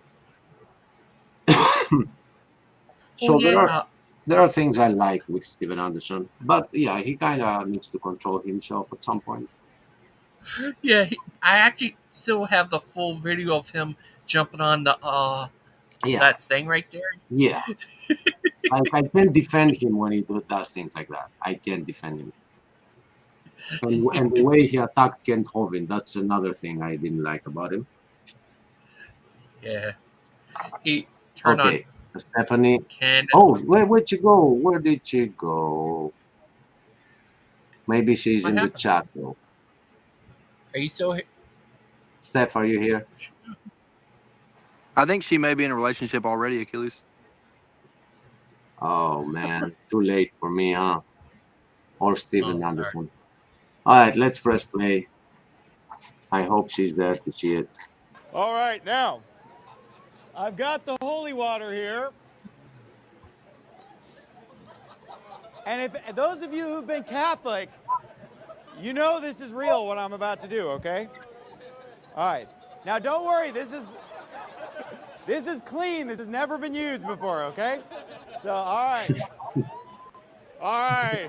So there are things I like with Steven Anderson, but yeah, he kind of needs to control himself at some point. Yeah, I actually still have the full video of him jumping on the Yeah, that thing right there. yeah. I can't defend him when he does things like that. I can't defend him. And the way he attacked Kent Hovind, that's another thing I didn't like about him. Yeah. He turned Okay, on Stephanie. Canada. Oh, where'd you go? Where did she go? Maybe she's What in the happened? chat though. Are you still here? Steph, are you here? I think she may be in a relationship already, Achilles. Oh man, too late for me, huh? Or Steven Oh, sorry. Anderson. All right, let's press play. I hope she's there to see it. All right, now, I've got the holy water here. And if those of you who've been Catholic, you know this is real what I'm about to do, okay? All right. Now don't worry, this is clean. This has never been used before, okay? So, all right. All right.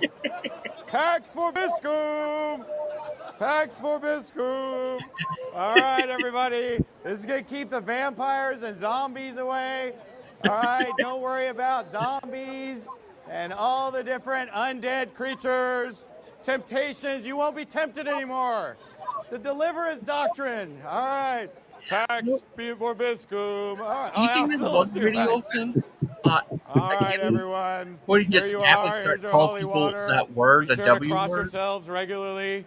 Pax Vobiscum! Pax Vobiscum! All right, everybody. This is going to keep the vampires and zombies away. All right, don't worry about zombies and all the different undead creatures. Temptations, you won't be tempted anymore. The deliverance doctrine. All right. Pax Vobiscum. All right. You seen this one video of him? All right, everyone. Where he Here just you snap are. and start Here's your calling holy people water. that word, Be the sure W to cross word. yourselves regularly.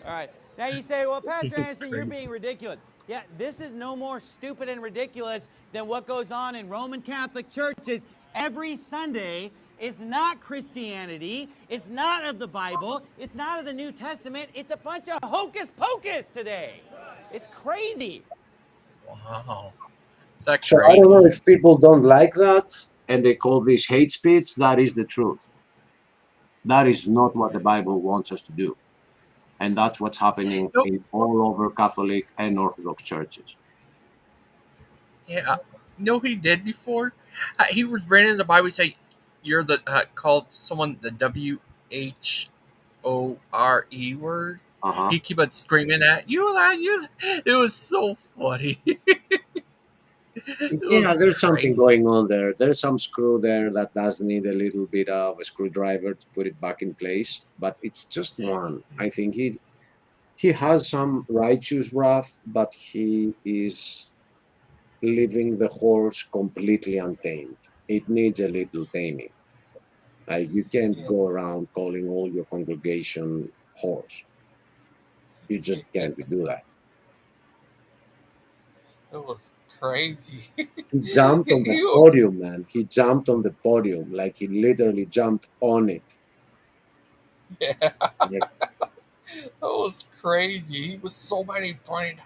All right. Now you say, well, Pastor Anderson, you're being ridiculous. Yeah, this is no more stupid and ridiculous than what goes on in Roman Catholic churches every Sunday. It's not Christianity. It's not of the Bible. It's not of the New Testament. It's a bunch of hocus pocus today. It's crazy. Wow. That's So I don't know if people don't like that and they call this hate speech. That is the truth. That is not what the Bible wants us to do. And that's what's happening in all over Catholic and Orthodox churches. Yeah, you know what he did before? He was reading in the Bible. Say, "You're the called someone the WHORE word." He keep on screaming at you. That you. It was so funny. Yeah, there's something going on there. There's some screw there that does need a little bit of a screwdriver to put it back in place, but it's just one. I think he has some righteous wrath, but he is leaving the horse completely untamed. It needs a little taming. Like you can't go around calling all your congregation horse. You just can't do that. It was crazy. He jumped on the podium, man. He jumped on the podium, like he literally jumped on it. Yeah. Like, That was crazy. He was so many pointed.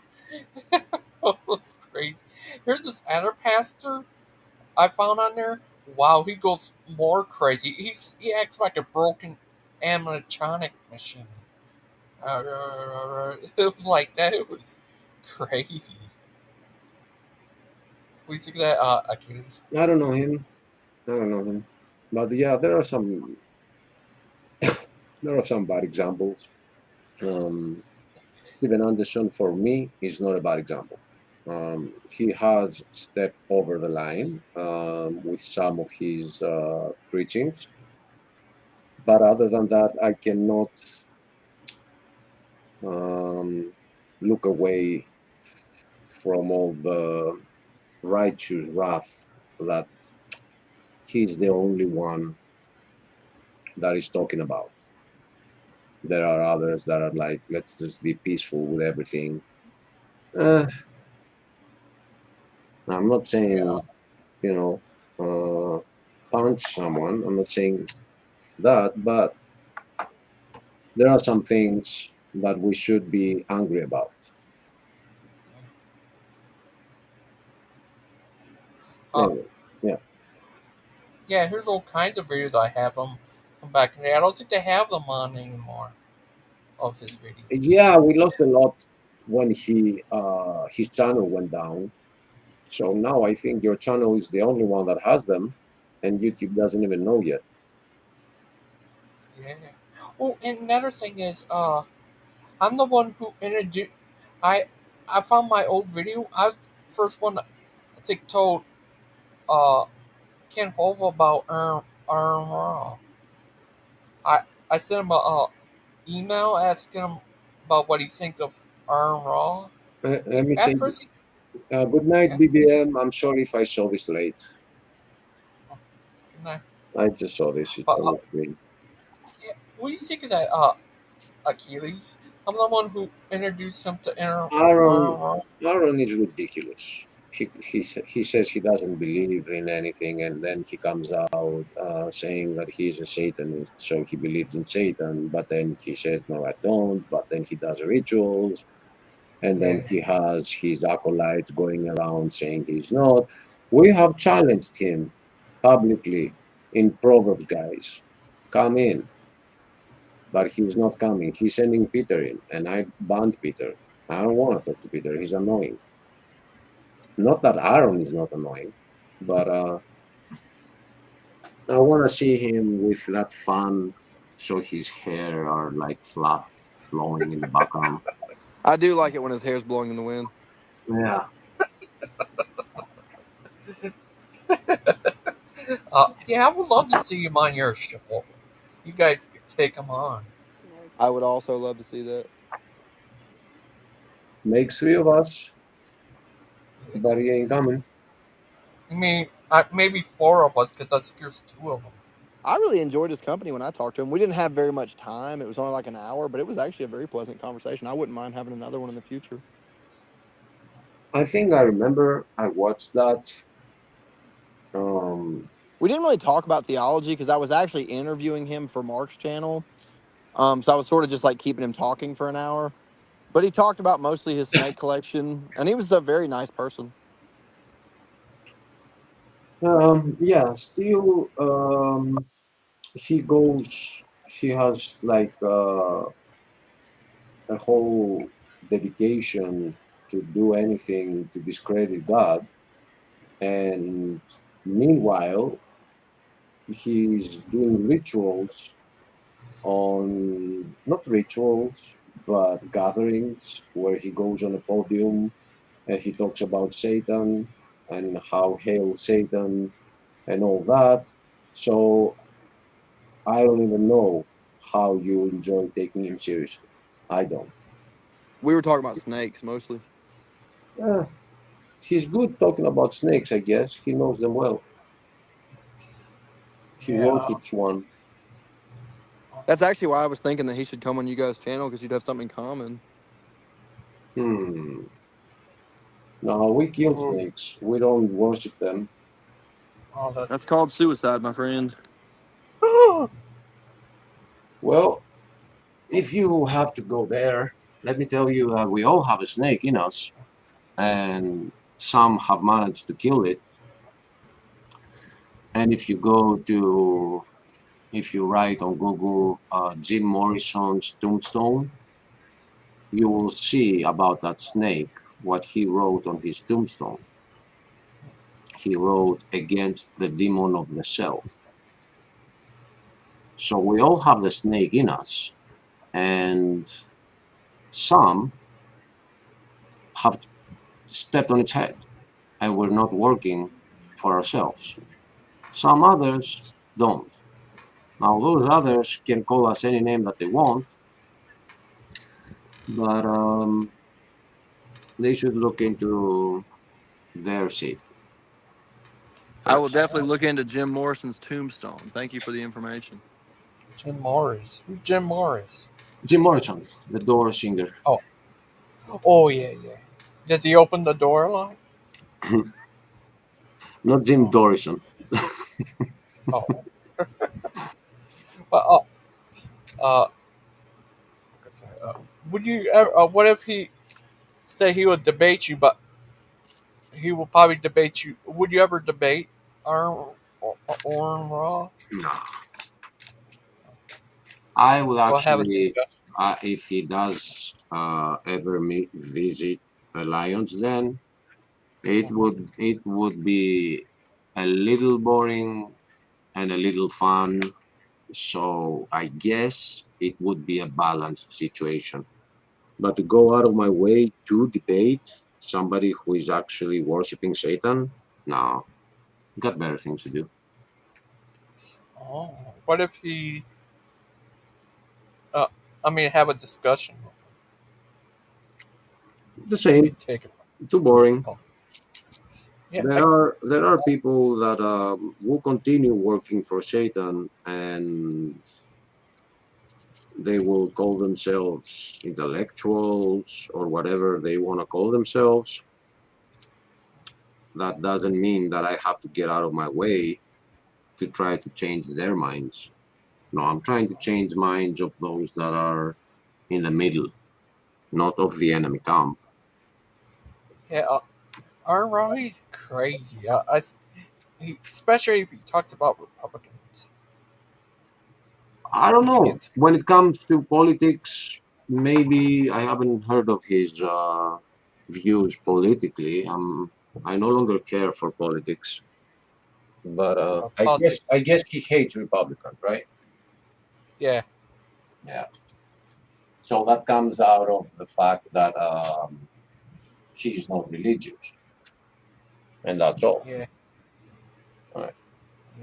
That was crazy. There's this other pastor I found on there. Wow, he goes more crazy. He acts like a broken animatronic machine. It was like that. It was crazy. We see that Achilles. I don't know him. But yeah, there are some bad examples. Steven Anderson, for me, is not a bad example. He has stepped over the line with some of his preachings. But other than that, I cannot look away from all the righteous wrath that he's the only one that is talking about. There are others that are like, let's just be peaceful with everything. I'm not saying, punch someone. I'm not saying that, but there are some things that we should be angry about. Yeah. Yeah, here's all kinds of videos I have them from back in the day. I don't think they have them on anymore of his videos. Yeah, we lost a lot when his channel went down. So now I think your channel is the only one that has them, and YouTube doesn't even know yet. Yeah. Oh, and another thing is, I'm the one who introduced. I found my old video. I was the first one, I think, told can't hold about Iron Raw. I sent him a email asking him about what he thinks of Iron Raw. Let me say, At first, he's good night, yeah, BBM. I'm sorry if I saw this late. nah. I just saw this. It's But on the screen. yeah, what do you think of that Achileas? I'm the one who introduced him to Iron Aaron, Raw. Aaron is ridiculous. He says he doesn't believe in anything, and then he comes out saying that he's a Satanist, so he believes in Satan. But then he says, "No, I don't." But then he does rituals, and then Yeah. he has his acolytes going around saying he's not. We have challenged him publicly in Proverbs, guys. Come in, but he's not coming. He's sending Peter in, and I banned Peter. I don't want to talk to Peter. He's annoying. Not that Aaron is not annoying, but I want to see him with that fun, so his hair are like flat, flowing in the background. I do like it when his hair's blowing in the wind. Yeah, Yeah, I would love to see him on your show. You guys could take him on. I would also love to see that. makes three of us, but he ain't coming. I mean, maybe four of us, because I think there's two of them. I really enjoyed his company when I talked to him. We didn't have very much time. It was only like an hour, but it was actually a very pleasant conversation. I wouldn't mind having another one in the future. I think I remember I watched that. We didn't really talk about theology because I was actually interviewing him for Mark's channel. So I was sort of just like keeping him talking for an hour. But he talked about mostly his snake collection, and he was a very nice person. Yeah, still, he goes, he has like a whole dedication to do anything to discredit God. And meanwhile, he's doing rituals on, not rituals, but gatherings where he goes on a podium and he talks about Satan and how hail Satan and all that. So I don't even know how you enjoy taking him seriously. I don't. We were talking about snakes mostly. Uh, he's good talking about snakes, I guess. He knows them well. He Yeah. worships one. That's actually why I was thinking that he should come on you guys' channel because you'd have something in common. No, we kill Oh, snakes. We don't worship them. That's called suicide, my friend. Well, if you have to go there, let me tell you, we all have a snake in us, and some have managed to kill it. And if you write on Google Jim Morrison's tombstone, you will see about that snake, what he wrote on his tombstone. He wrote against the demon of the self. So we all have the snake in us, and some have stepped on its head, and we're not working for ourselves. Some others don't. Now, those others can call us any name that they want, but they should look into their safety. I will definitely look into Jim Morrison's tombstone. Thank you for the information. Jim Morris. Who's Jim Morris? Jim Morrison, the Doors singer. Oh yeah. Does he open the door a lot? Not Jim Dorrison. Oh. But would you ever? What if he say he would debate you, but he will probably debate you? Would you ever debate Arn Raw? No. I would We'll have a actually, discussion. if he does ever visit a Lions Den, it would be a little boring and a little fun. So I guess it would be a balanced situation. But to go out of my way to debate somebody who is actually worshiping Satan, no, got better things to do. Oh, what if he? Have a discussion. The If he same. take it. Too boring. Oh, yeah, There are people that will continue working for Satan, and they will call themselves intellectuals or whatever they want to call themselves. That doesn't mean that I have to get out of my way to try to change their minds. No, I'm trying to change minds of those that are in the middle, not of the enemy camp. yeah. Arnold, he's crazy. Especially if he talks about Republicans. I don't He know. gets. When it comes to politics, maybe I haven't heard of his views politically. I no longer care for politics, but Politics. I guess he hates Republicans, right? Yeah, Yeah. So that comes out of the fact that he's not religious, and that's all. yeah, Right.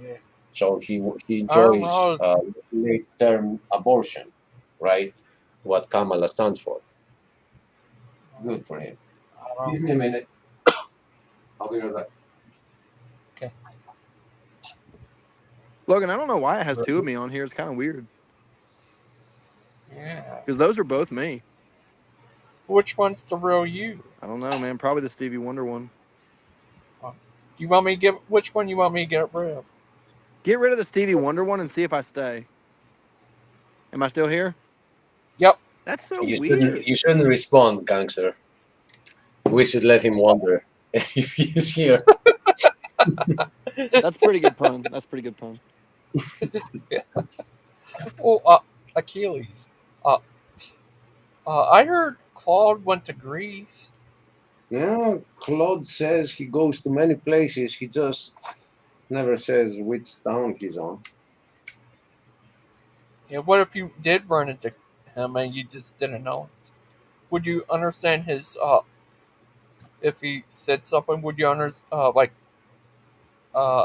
yeah. So he enjoys Arnold. late term abortion, right? What Kamala stands for. Good for him. Give me a minute. I'll be right back. Okay. Logan, I don't know why it has two of me on here. It's kind of weird Yeah. because those are both me. Which one's the real you? I don't know, man. Probably the Stevie Wonder one. You want me to get which one? You want me to get rid of? Get rid of the Stevie Wonder one and see if I stay. Am I still here? Yep. That's so You weird. shouldn't respond, gangster. We should let him wonder if he's here. That's pretty good pun. That's pretty good pun. Yeah. Oh, Achilles. Uh, I heard Claude went to Greece. Yeah, Claude says he goes to many places. He just never says which town he's on. Yeah. What if you did run into him and you just didn't know it? Would you understand his if he said something? Would you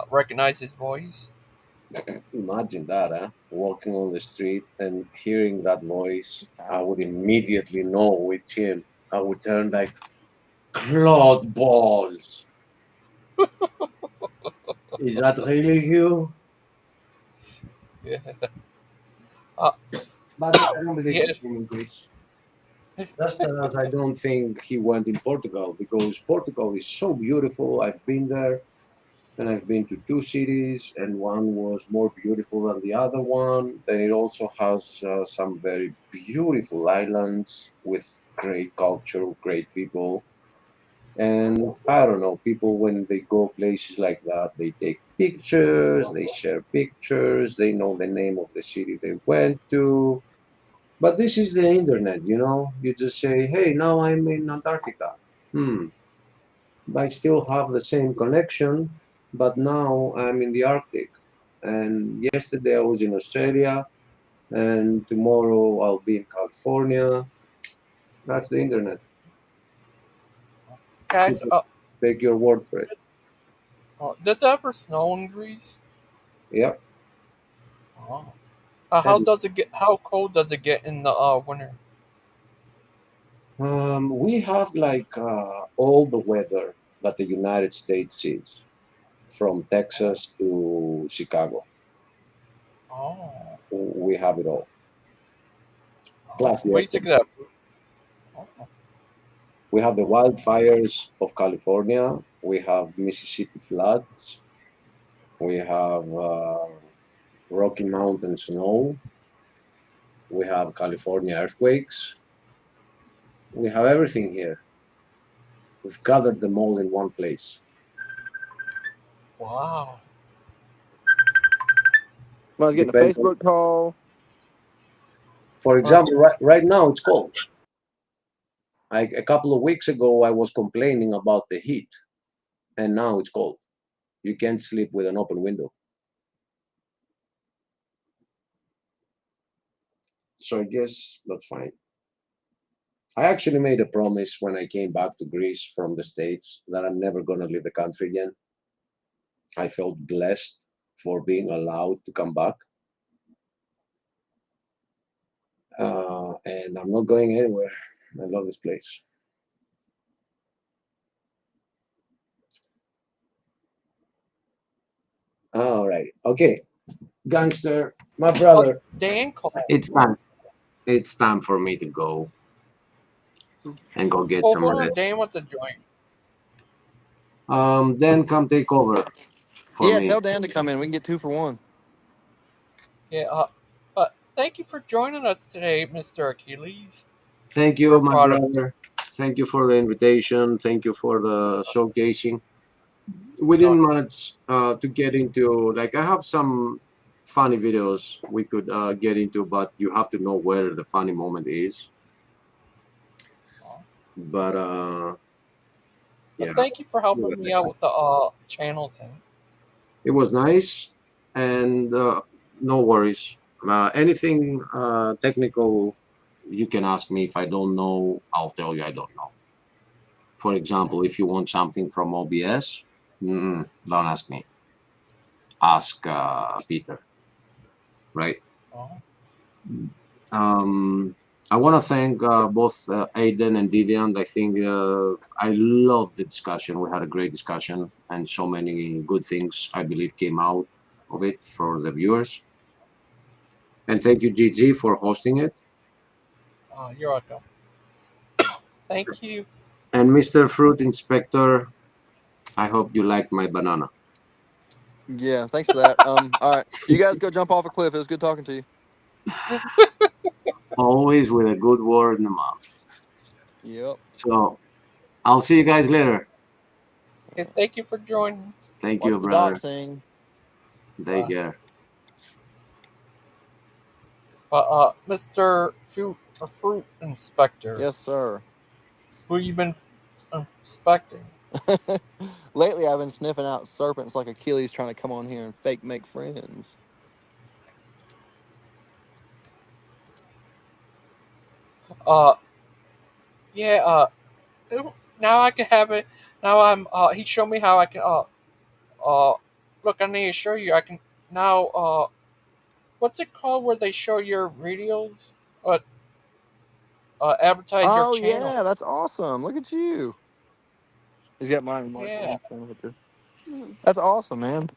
recognize his voice? Imagine that, huh? Walking on the street and hearing that voice, I would immediately know it's him. I would turn like, Claude balls. Is that really you? Yeah. Uh, But I don't believe yeah. it's him in Greece. Just as I don't think he went in Portugal, because Portugal is so beautiful. I've been there, and I've been to two cities, and one was more beautiful than the other one. Then it also has some very beautiful islands with great culture, great people. And I don't know, people when they go places like that, they take pictures, they share pictures, they know the name of the city they went to. But this is the internet, you know? You just say, hey, now I'm in Antarctica. Hmm. I still have the same connection, but now I'm in the Arctic. And yesterday I was in Australia, and tomorrow I'll be in California. That's the internet. Guys, Take your word for it. does it ever snow in Greece? Yep. Oh. How And does it get? How cold does it get in the winter? we have like all the weather that the United States sees, from Texas to Chicago. Oh. We have it all. Plus, What do you yes, think of that? Oh. we have the wildfires of California. We have Mississippi floods. We have Rocky Mountain snow. We have California earthquakes. We have everything here. We've gathered them all in one place. Wow. Well, I was getting a Depends on, Facebook call. for example, right now it's cold. A couple of weeks ago, I was complaining about the heat, and now it's cold. You can't sleep with an open window. So I guess that's fine. I actually made a promise when I came back to Greece from the States that I'm never going to leave the country again. I felt blessed for being allowed to come back. And I'm not going anywhere. I love this place. All right. Okay. Gangster, my brother. Dan called. It's time. It's time for me to go and go get some Hold on, rest. Dan wants to join. Then come take over for me. Tell Dan to come in. We can get 2 for 1. Yeah. Thank you for joining us today, Mr. Achileas. Thank you, my brother. Thank you for the invitation. Thank you for the showcasing. We didn't manage to get into, like, I have some funny videos we could get into, but you have to know where the funny moment is. But yeah. Thank you for helping me out with the channel thing. It was nice, and no worries. Anything technical, you can ask me. If I don't know, I'll tell you I don't know. For example, if you want something from OBS, don't ask me. Ask Peter, right? I want to thank both Aiden and Vivian. I think I love the discussion. We had a great discussion, and so many good things, I believe, came out of it for the viewers. And thank you, Gigi, for hosting it. You're welcome. Thank you. And Mr. Fruit Inspector, I hope you liked my banana. Yeah, thanks for that. All right, you guys go jump off a cliff. It was good talking to you. Always with a good word in the mouth. Yep. So I'll see you guys later. Okay, thank you for joining. Thank Watch you, the brother. doxing. Take care. Mr. Fruit Inspector. Yes, sir. Who you been inspecting? Lately, I've been sniffing out serpents like Achilles trying to come on here and fake make friends. Yeah, now I can have it. Now I'm, he showed me how I can, look, I need to show you. I can now, what's it called where they show your videos? Advertise your channel. Oh, yeah, that's awesome. Look at you. He's got mine. Yeah. That's awesome, man.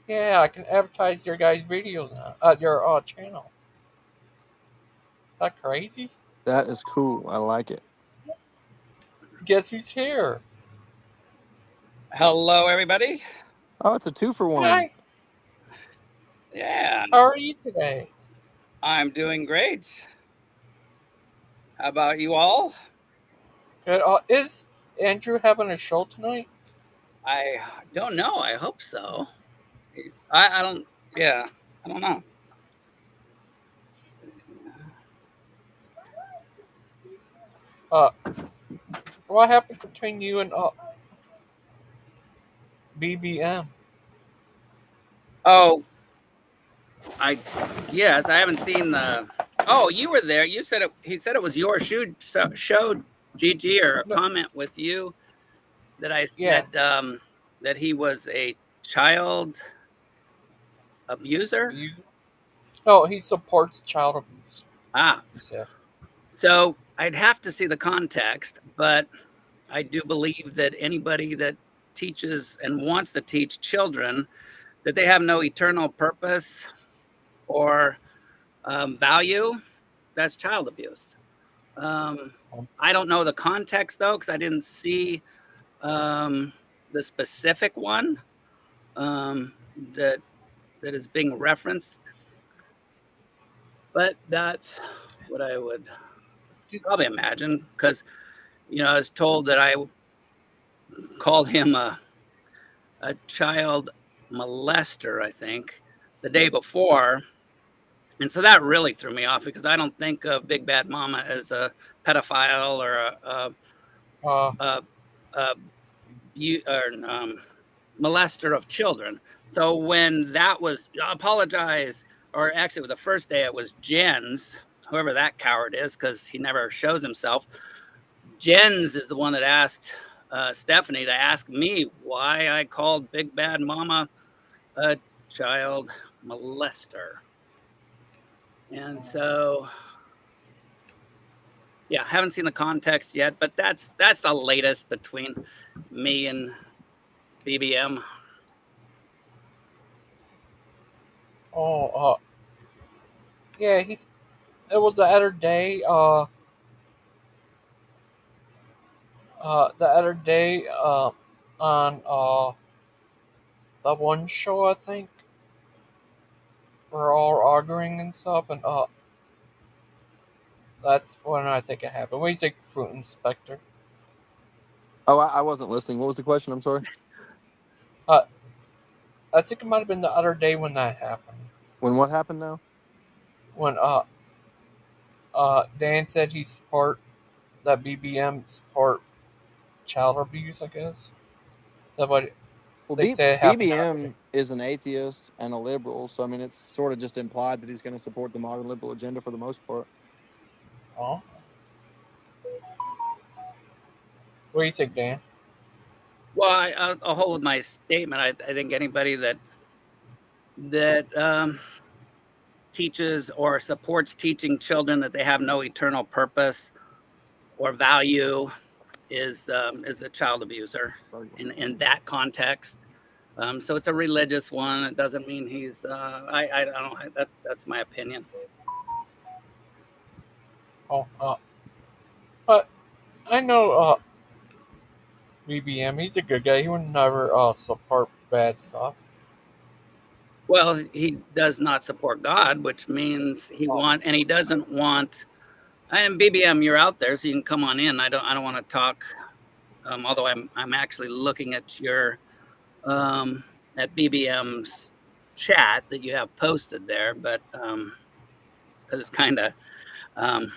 Yeah, I can advertise your guys' videos now. Your channel. Is that crazy? That is cool. I like it. Guess who's here? Hello, everybody. Oh, it's a 2 for 1. Hi. Yeah. How are you today? I'm doing great. How about you all? Good. Is Andrew having a show tonight? I don't know. I hope so. I don't. Yeah, I don't know. What happened between you and BBM? Oh, yes. I haven't seen the. Oh, you were there. You said it. He said it was your show, GG, or a comment with you that I said that he was a child abuser. No, he supports child abuse. He said. So I'd have to see the context, but I do believe that anybody that teaches and wants to teach children that they have no eternal purpose or value, that's child abuse. I don't know the context, though, because I didn't see the specific one that is being referenced. But that's what I would probably imagine, because, I was told that I called him a child molester, I think, the day before. And so that really threw me off, because I don't think of Big Bad Mama as a pedophile or a molester of children. So when that was, I apologize, or actually the first day it was Jen's, whoever that coward is, because he never shows himself. Jen's is the one that asked Stephanie to ask me why I called Big Bad Mama a child molester. And so, yeah, haven't seen the context yet, but that's the latest between me and BBM. Oh, yeah, it was the other day, on, the one show, I think, we're all arguing and stuff, and, that's when I think it happened. What do you think, Fruit Inspector? Oh, I wasn't listening. What was the question? I'm sorry. I think it might have been the other day when that happened. When what happened now? When, Dan said that BBM support child abuse, I guess. That what Well, they say happened. BBM is an atheist and a liberal, so I mean, it's sort of just implied that he's going to support the modern liberal agenda for the most part. Oh. What do you think, Dan? Well, I'll hold my statement. I think anybody that teaches or supports teaching children that they have no eternal purpose or value is a child abuser in that context. So it's a religious one. It doesn't mean he's. I don't know. That's my opinion. Oh, but I know BBM. He's a good guy. He would never support bad stuff. Well, he does not support God, which means he doesn't want. And BBM, you're out there, so you can come on in. I don't want to talk. Although I'm actually looking at your at BBM's chat that you have posted there, but it's kind of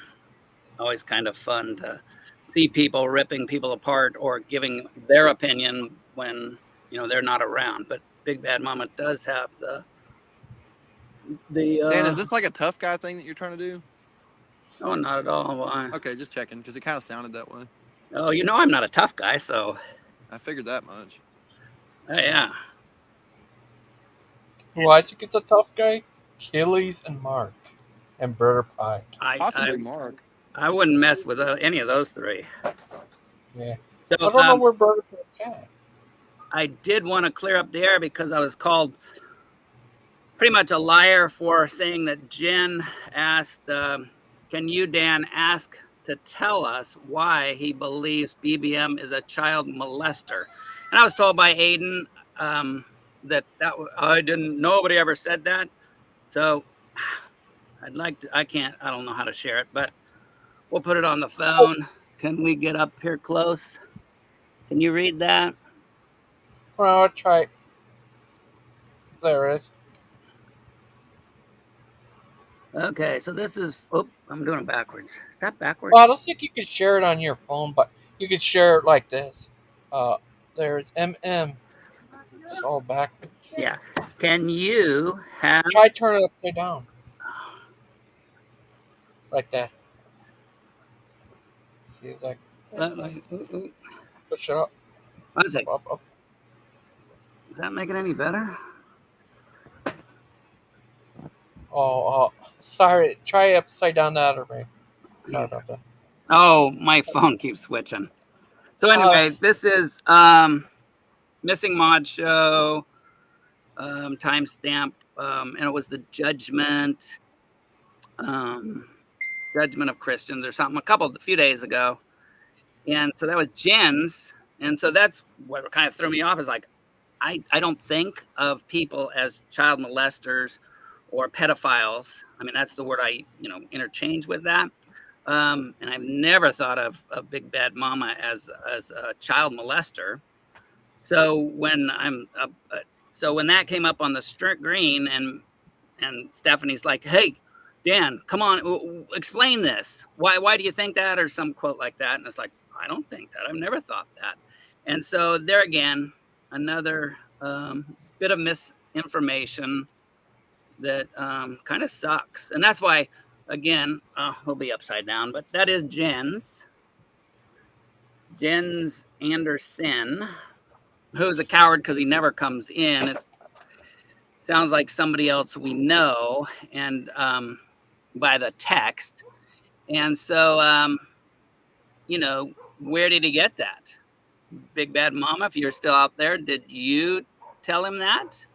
always kind of fun to see people ripping people apart or giving their opinion when they're not around. But Big Bad Mama does have the Dan, is this like a tough guy thing that you're trying to do? Oh, not at all. Why? Okay, just checking because it kind of sounded that way. Oh, I'm not a tough guy, so I figured that much. Yeah. Who I think it's a tough guy? Achilles and Mark and Brother Pike. Possibly Mark. I wouldn't mess with any of those three. Yeah. So I don't know where Brother Pike's at. I did want to clear up the air because I was called pretty much a liar for saying that Jen asked, can you, Dan, ask to tell us why he believes BBM is a child molester? And I was told by Aiden that I didn't, nobody ever said that. So I'd like to, I don't know how to share it, but we'll put it on the phone. Can we get up here close? Can you read that? Well, I'll try. There it is. Okay, so this is, I'm doing it backwards. Is that backwards? Well, I don't think you could share it on your phone, but you could share it like this. There's MM. It's all backwards. Yeah. Can you have... Try turn it upside down. Like that. See, it's like... Push it up. One second. Up. Does that make it any better? Oh, sorry. Try upside down the other way. Sorry about that. Oh, my phone keeps switching. So anyway, this is Missing Mod Show, timestamp, and it was the judgment of Christians or something, a few days ago. And so that was Jen's. And so that's what kind of threw me off is like, I don't think of people as child molesters or pedophiles. I mean, that's the word I, interchange with that. And I've never thought of Big Bad Mama as a child molester. So when when that came up on the screen and Stephanie's like, "Hey, Dan, come on, explain this. Why do you think that?" Or some quote like that. And it's like, I don't think that. I've never thought that. And so there again, another bit of misinformation that kind of sucks. And that's why, again, we'll be upside down, but that is Jens Anderson, who's a coward because he never comes in. sounds like somebody else we know, and by the text. And so, you know, where did he get that? Big Bad Mama, if you're still out there, did you tell him that?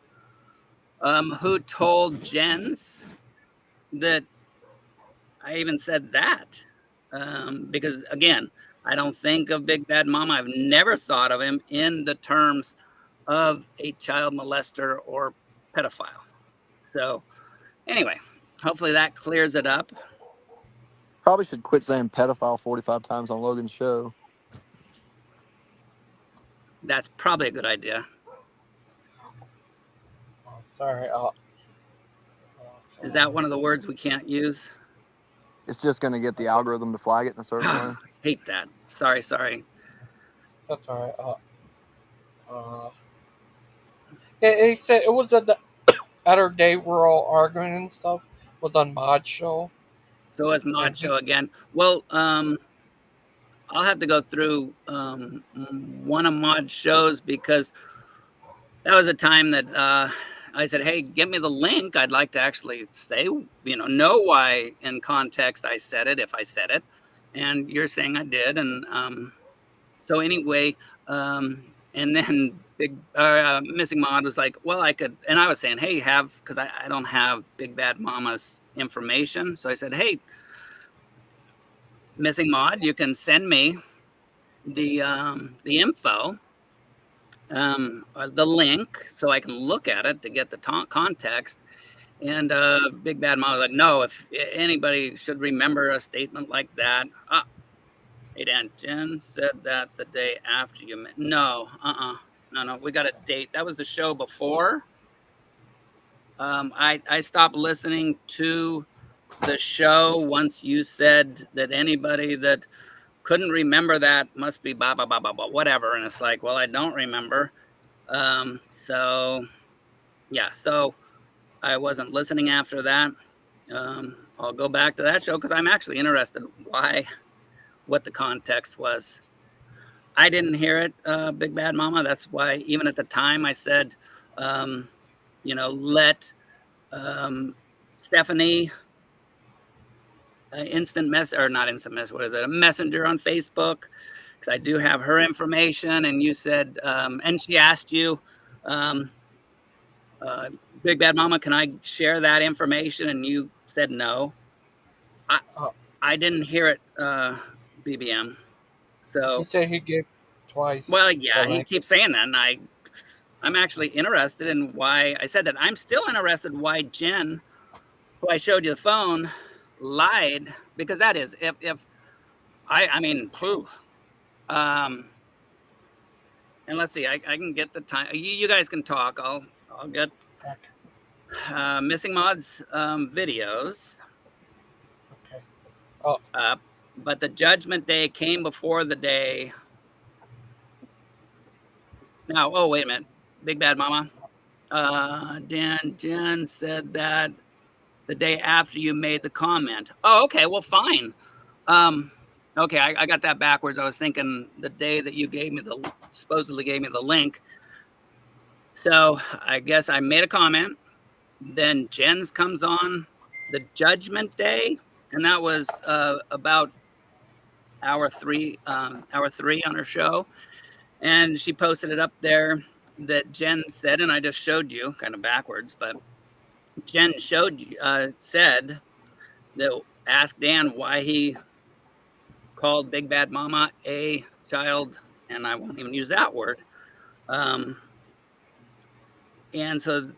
Who told Jens that I even said that? Because again, I don't think of Big Bad Mama. I've never thought of him in the terms of a child molester or pedophile. So anyway, hopefully that clears it up. Probably should quit saying pedophile 45 times on Logan's show. That's probably a good idea. Sorry. Is that one of the words we can't use? It's just going to get the algorithm to flag it in a certain way. I hate that. Sorry. That's all right. He said it was the other day we're all arguing and stuff. Was on Mod's show. So it's Mod's show again. Well, I'll have to go through one of Mod's shows because that was a time that I said, hey, give me the link. I'd like to actually say, know why in context I said it, if I said it. And you're saying I did. And so anyway, and then Missing Mod was like, well, I could. And I was saying, hey, because I don't have Big Bad Mama's information. So I said, hey, Missing Mod, you can send me the info, the link, so I can look at it to get the context. And Big Bad Mom was like, no, if anybody should remember a statement like that. Hey, Dan, Jen said that the day after you met. No, no, we got a date. That was the show before. I stopped listening to the show once you said that anybody that couldn't remember that must be blah, blah, blah, blah, blah, whatever. And it's like, well, I don't remember. So I wasn't listening after that. I'll go back to that show because I'm actually interested what the context was. I didn't hear it, Big Bad Mama. That's why even at the time I said, let Stephanie instant mess or not instant mess. What is it? A messenger on Facebook. Because I do have her information. And you said, and she asked you, Big Bad Mama, can I share that information? And you said no. I didn't hear it, BBM. So he said he gave twice. Well, yeah, he keeps saying that, and I'm actually interested in why I said that. I'm still interested why Jen, who I showed you the phone, lied, because that is if I mean, and let's see, I can get the time. You guys can talk. I'll get Missing Mod's videos. Okay. But the judgment day came before the day. Now, oh, wait a minute. Big Bad Mama. Jen said that the day after you made the comment. Oh, okay. Well, fine. Okay, I got that backwards. I was thinking the day that you supposedly gave me the link. So I guess I made a comment. Then Jen's comes on the judgment day. And that was about hour three on her show. And she posted it up there that Jen said, and I just showed you kind of backwards, but Jen said that asked Dan why he called Big Bad Mama a child, and I won't even use that word. And so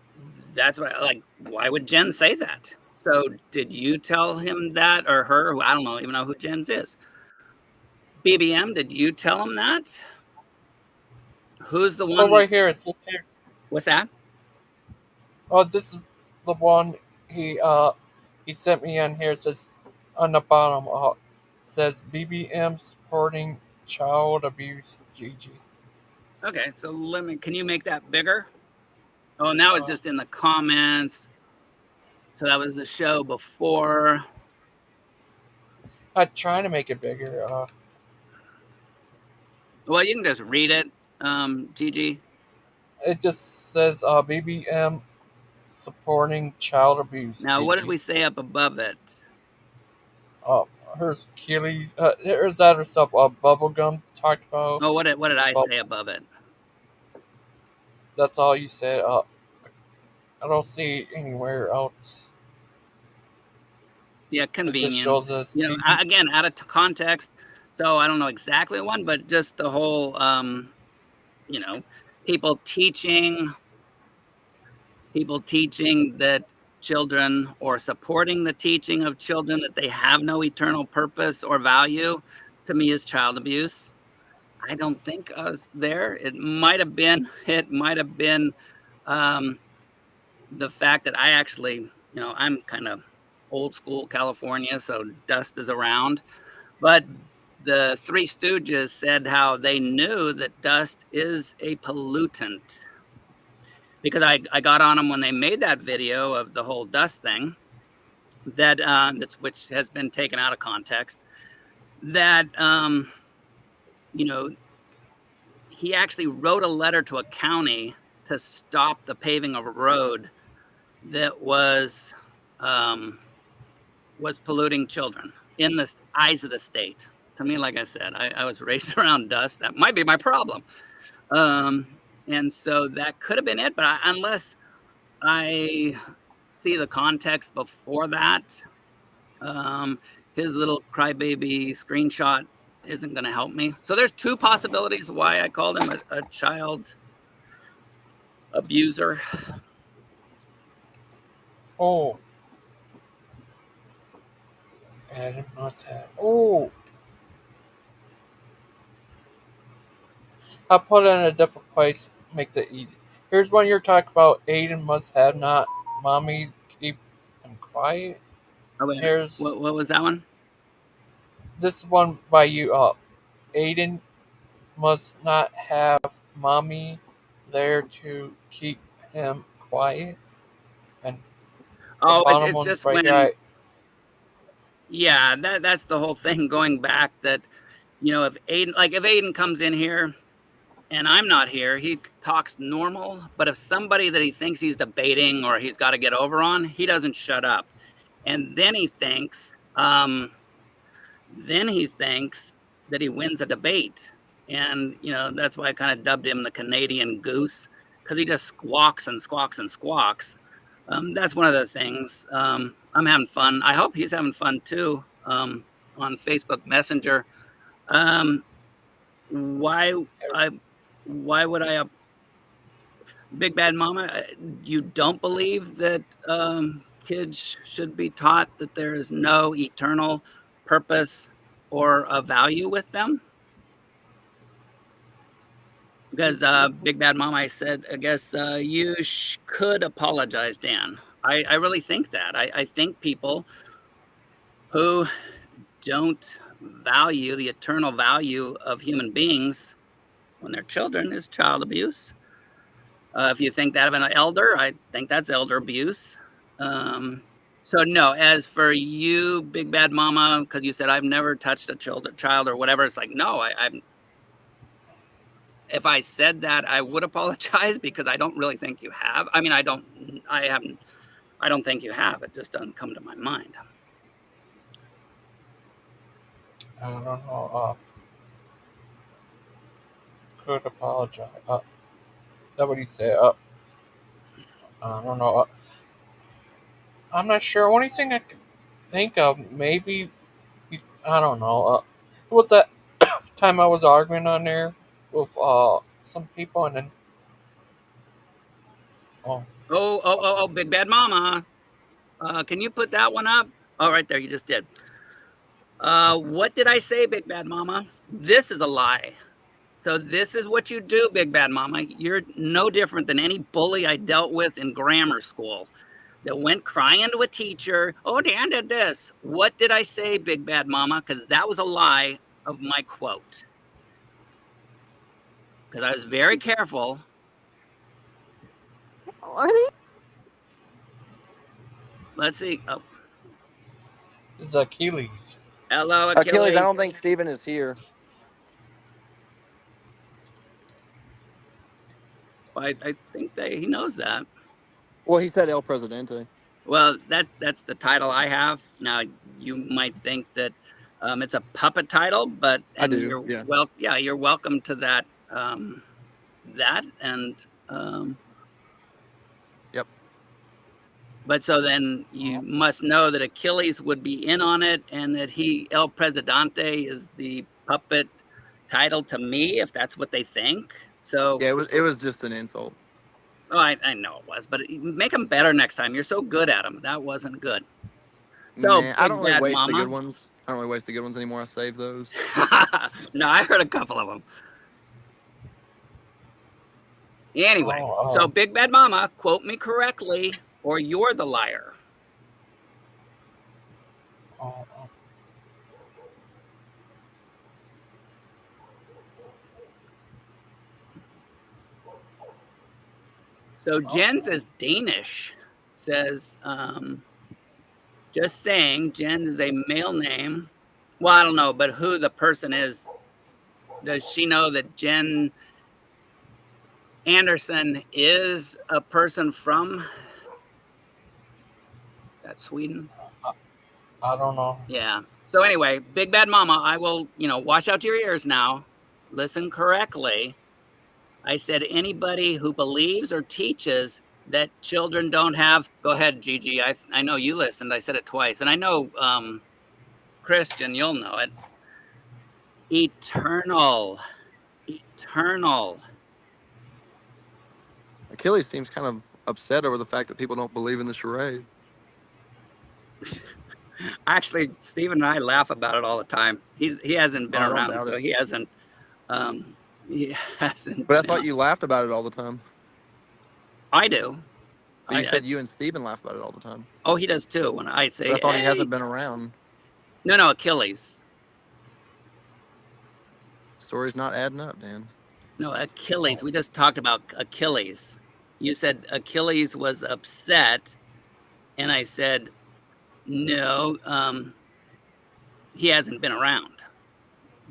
that's why, why would Jen say that? So did you tell him that, or her? I don't even know who Jen's is. BBM, did you tell him that? Who's the one? Oh, right here. It says here. What's that? Oh, this is the one he sent me on here. It says on the bottom, says BBM supporting child abuse, GG. Okay, so can you make that bigger? Oh, now it's just in the comments. So that was the show before. I'm trying to make it bigger. Well, you can just read it, GG. It just says BBM supporting child abuse. Now, what did Gigi. we say up above it? Here's Achilles. Here's other stuff. Bubblegum talked about. Oh, what did I say above it? That's all you said. I don't see anywhere else. Yeah, It convenient. just shows us. You know, again, out of context. So I don't know exactly one, but just the whole, you know, people teaching that children, or supporting the teaching of children that they have no eternal purpose or value, to me is child abuse. I don't think I was there. It might have been the fact that I actually, you know, I'm kind of old school California, so dust is around. But the Three Stooges said how they knew that dust is a pollutant, because I got on them when they made that video of the whole dust thing, that's which has been taken out of context. That you know, he actually wrote a letter to a county to stop the paving of a road that was polluting children in the eyes of the state. To me, like I said, I was raised around dust. That might be my problem. And so that could have been it, but unless I see the context before that, his little crybaby screenshot isn't going to help me. So there's two possibilities why I called him a child abuser. Oh. Adam must have. Oh. I'll put it in a different place. Makes it easy. Here's one you're talking about. Aiden must have not. Mommy, keep him quiet. Oh, wait, Here's what was that one? This one by you. Aiden must not have mommy there to keep him quiet. And oh, it's just right when. guy. Yeah, that's the whole thing. Going back, that, you know, if Aiden comes in here and I'm not here, he talks normal. But if somebody that he thinks he's debating or he's got to get over on, he doesn't shut up. And then he thinks that he wins a debate. And, you know, that's why I kind of dubbed him the Canadian goose, because he just squawks and squawks and squawks. That's one of the things. I'm having fun. I hope he's having fun too, on Facebook Messenger. Why would I? Big Bad Mama, you don't believe that kids should be taught that there is no eternal purpose or a value with them? Because Big Bad Mama, I said, I guess you could apologize, Dan. I really think that. I think people who don't value the eternal value of human beings when they're children is child abuse. If you think that of an elder, I think that's elder abuse. So no, as for you, Big Bad Mama, because you said I've never touched a child or whatever, it's like, no, I'm. If I said that, I would apologize, because I don't really think you have. I mean, I don't think you have. It just doesn't come to my mind. I don't know. Could apologize. That what he said. I don't know. I'm not sure. Only thing I can think of, maybe, I don't know. It was that time I was arguing on there with some people, and then Big Bad Mama. Can you put that one up? Oh, right there, you just did. What did I say, Big Bad Mama? This is a lie. So this is what you do, Big Bad Mama. You're no different than any bully I dealt with in grammar school that went crying to a teacher. Oh, Dan did this. What did I say, Big Bad Mama? Because that was a lie of my quote. Because I was very careful. Let's see. Oh. This is Achilles. Hello, Achilles. I don't think Steven is here. I think he knows that. Well, he said El Presidente. Well, that's the title I have. Now, you might think that it's a puppet title, but I do, yeah. You're welcome to that. Yep. But so then you must know that Achilles would be in on it, and that El Presidente is the puppet title to me, if that's what they think. So yeah, it was just an insult. Oh, I know it was, but make them better next time. You're so good at them. That wasn't good. So, nah, I don't really waste Mama. the good ones. I don't really waste the good ones anymore. I save those. No, I heard a couple of them. Anyway, so Big Bad Mama, quote me correctly, or you're the liar. So Jen says Danish. Says, just saying, Jen is a male name. Well, I don't know, but who the person is, does she know that Jen Anderson is a person from Sweden? I don't know. Yeah. So anyway, Big Bad Mama, I will, wash out your ears now. Listen correctly. I said anybody who believes or teaches that children don't have. Go ahead, Gigi. I know you listened. I said it twice, and I know Christian, you'll know it. Eternal. Achilles seems kind of upset over the fact that people don't believe in the charade. Actually, Stephen and I laugh about it all the time. He hasn't been around, so he hasn't. But I thought you laughed about it all the time. I do. But you said you and Stephen laugh about it all the time. Oh, he does too. When I say, but I thought he hasn't been around. No, Achilles. Story's not adding up, Dan. No, Achilles. We just talked about Achilles. You said Achilles was upset, and I said, no, he hasn't been around.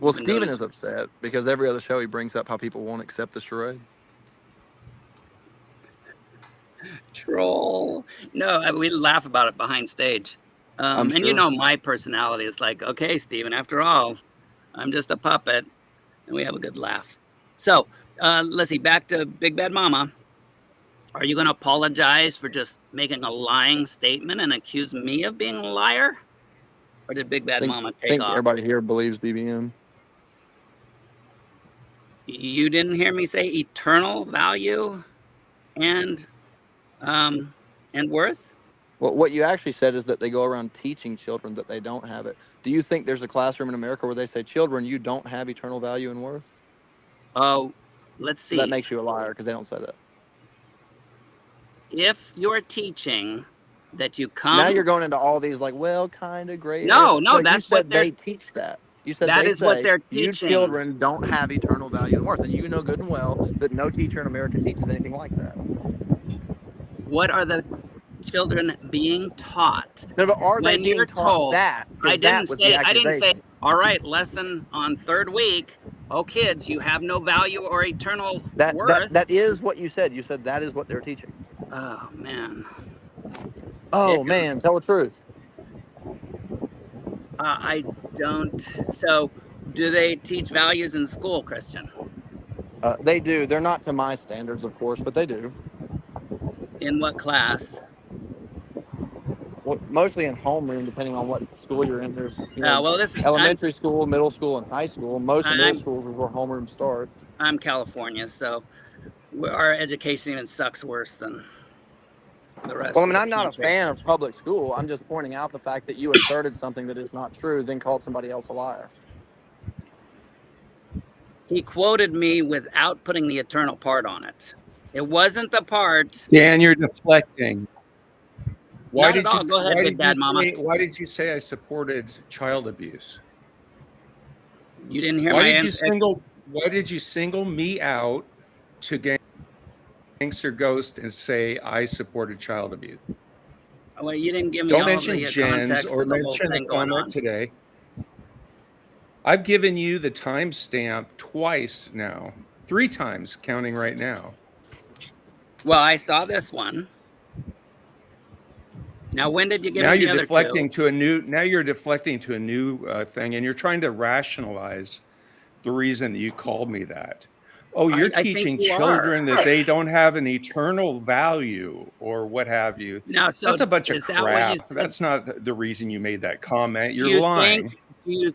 Well, Stephen is upset because every other show he brings up how people won't accept the charade. Troll. No, we laugh about it behind stage. And sure. My personality is like, okay, Stephen, after all, I'm just a puppet. And we have a good laugh. So let's see, back to Big Bad Mama. Are you going to apologize for just making a lying statement and accuse me of being a liar? Or did Big Bad Mama take off? Everybody here believes BBM. You didn't hear me say eternal value and worth? Well, what you actually said is that they go around teaching children that they don't have it. Do you think there's a classroom in America where they say, children, you don't have eternal value and worth? Oh, let's see. So that makes you a liar because they don't say that. If you're teaching that you come... Now you're going into all these kind of gray No, that's what they teach that. You said that is what they're teaching. You children don't have eternal value and worth. And you know good and well that no teacher in America teaches anything like that. What are the children being taught? No, but are they being taught that? I didn't say, all right, lesson on third week. Oh, kids, you have no value or eternal worth. That is what you said. You said that is what they're teaching. Oh, man. Man, tell the truth. I don't. So, do they teach values in school, Christian? They do. They're not to my standards, of course, but they do. In what class? Well, mostly in homeroom, depending on what school you're in. There's this is elementary school, middle school, and high school. Most middle schools is where homeroom starts. I'm California, so our education even sucks worse than the rest. Well, I mean, I'm not a fan of public school. I'm just pointing out the fact that you asserted something that is not true, then called somebody else a liar. He quoted me without putting the eternal part on it. It wasn't the part. Dan, you're deflecting. Why did you say I supported child abuse? You didn't hear my answer. Why did you single me out to Gangster Ghost and say I supported child abuse? Well, you didn't give me Don't mention Jens or mention the comment today. I've given you the timestamp twice now, 3 times counting right now. Well, I saw this one. Now, when did you give Now him the you're other deflecting two? to a new. Now you're deflecting to a new thing, and you're trying to rationalize the reason that you called me that. Oh, you're I think teaching you are. children that they don't have an eternal value or what have you. Now, so That's a bunch of is that what you crap. said? That's not the reason you made that comment. Do You're you think? lying.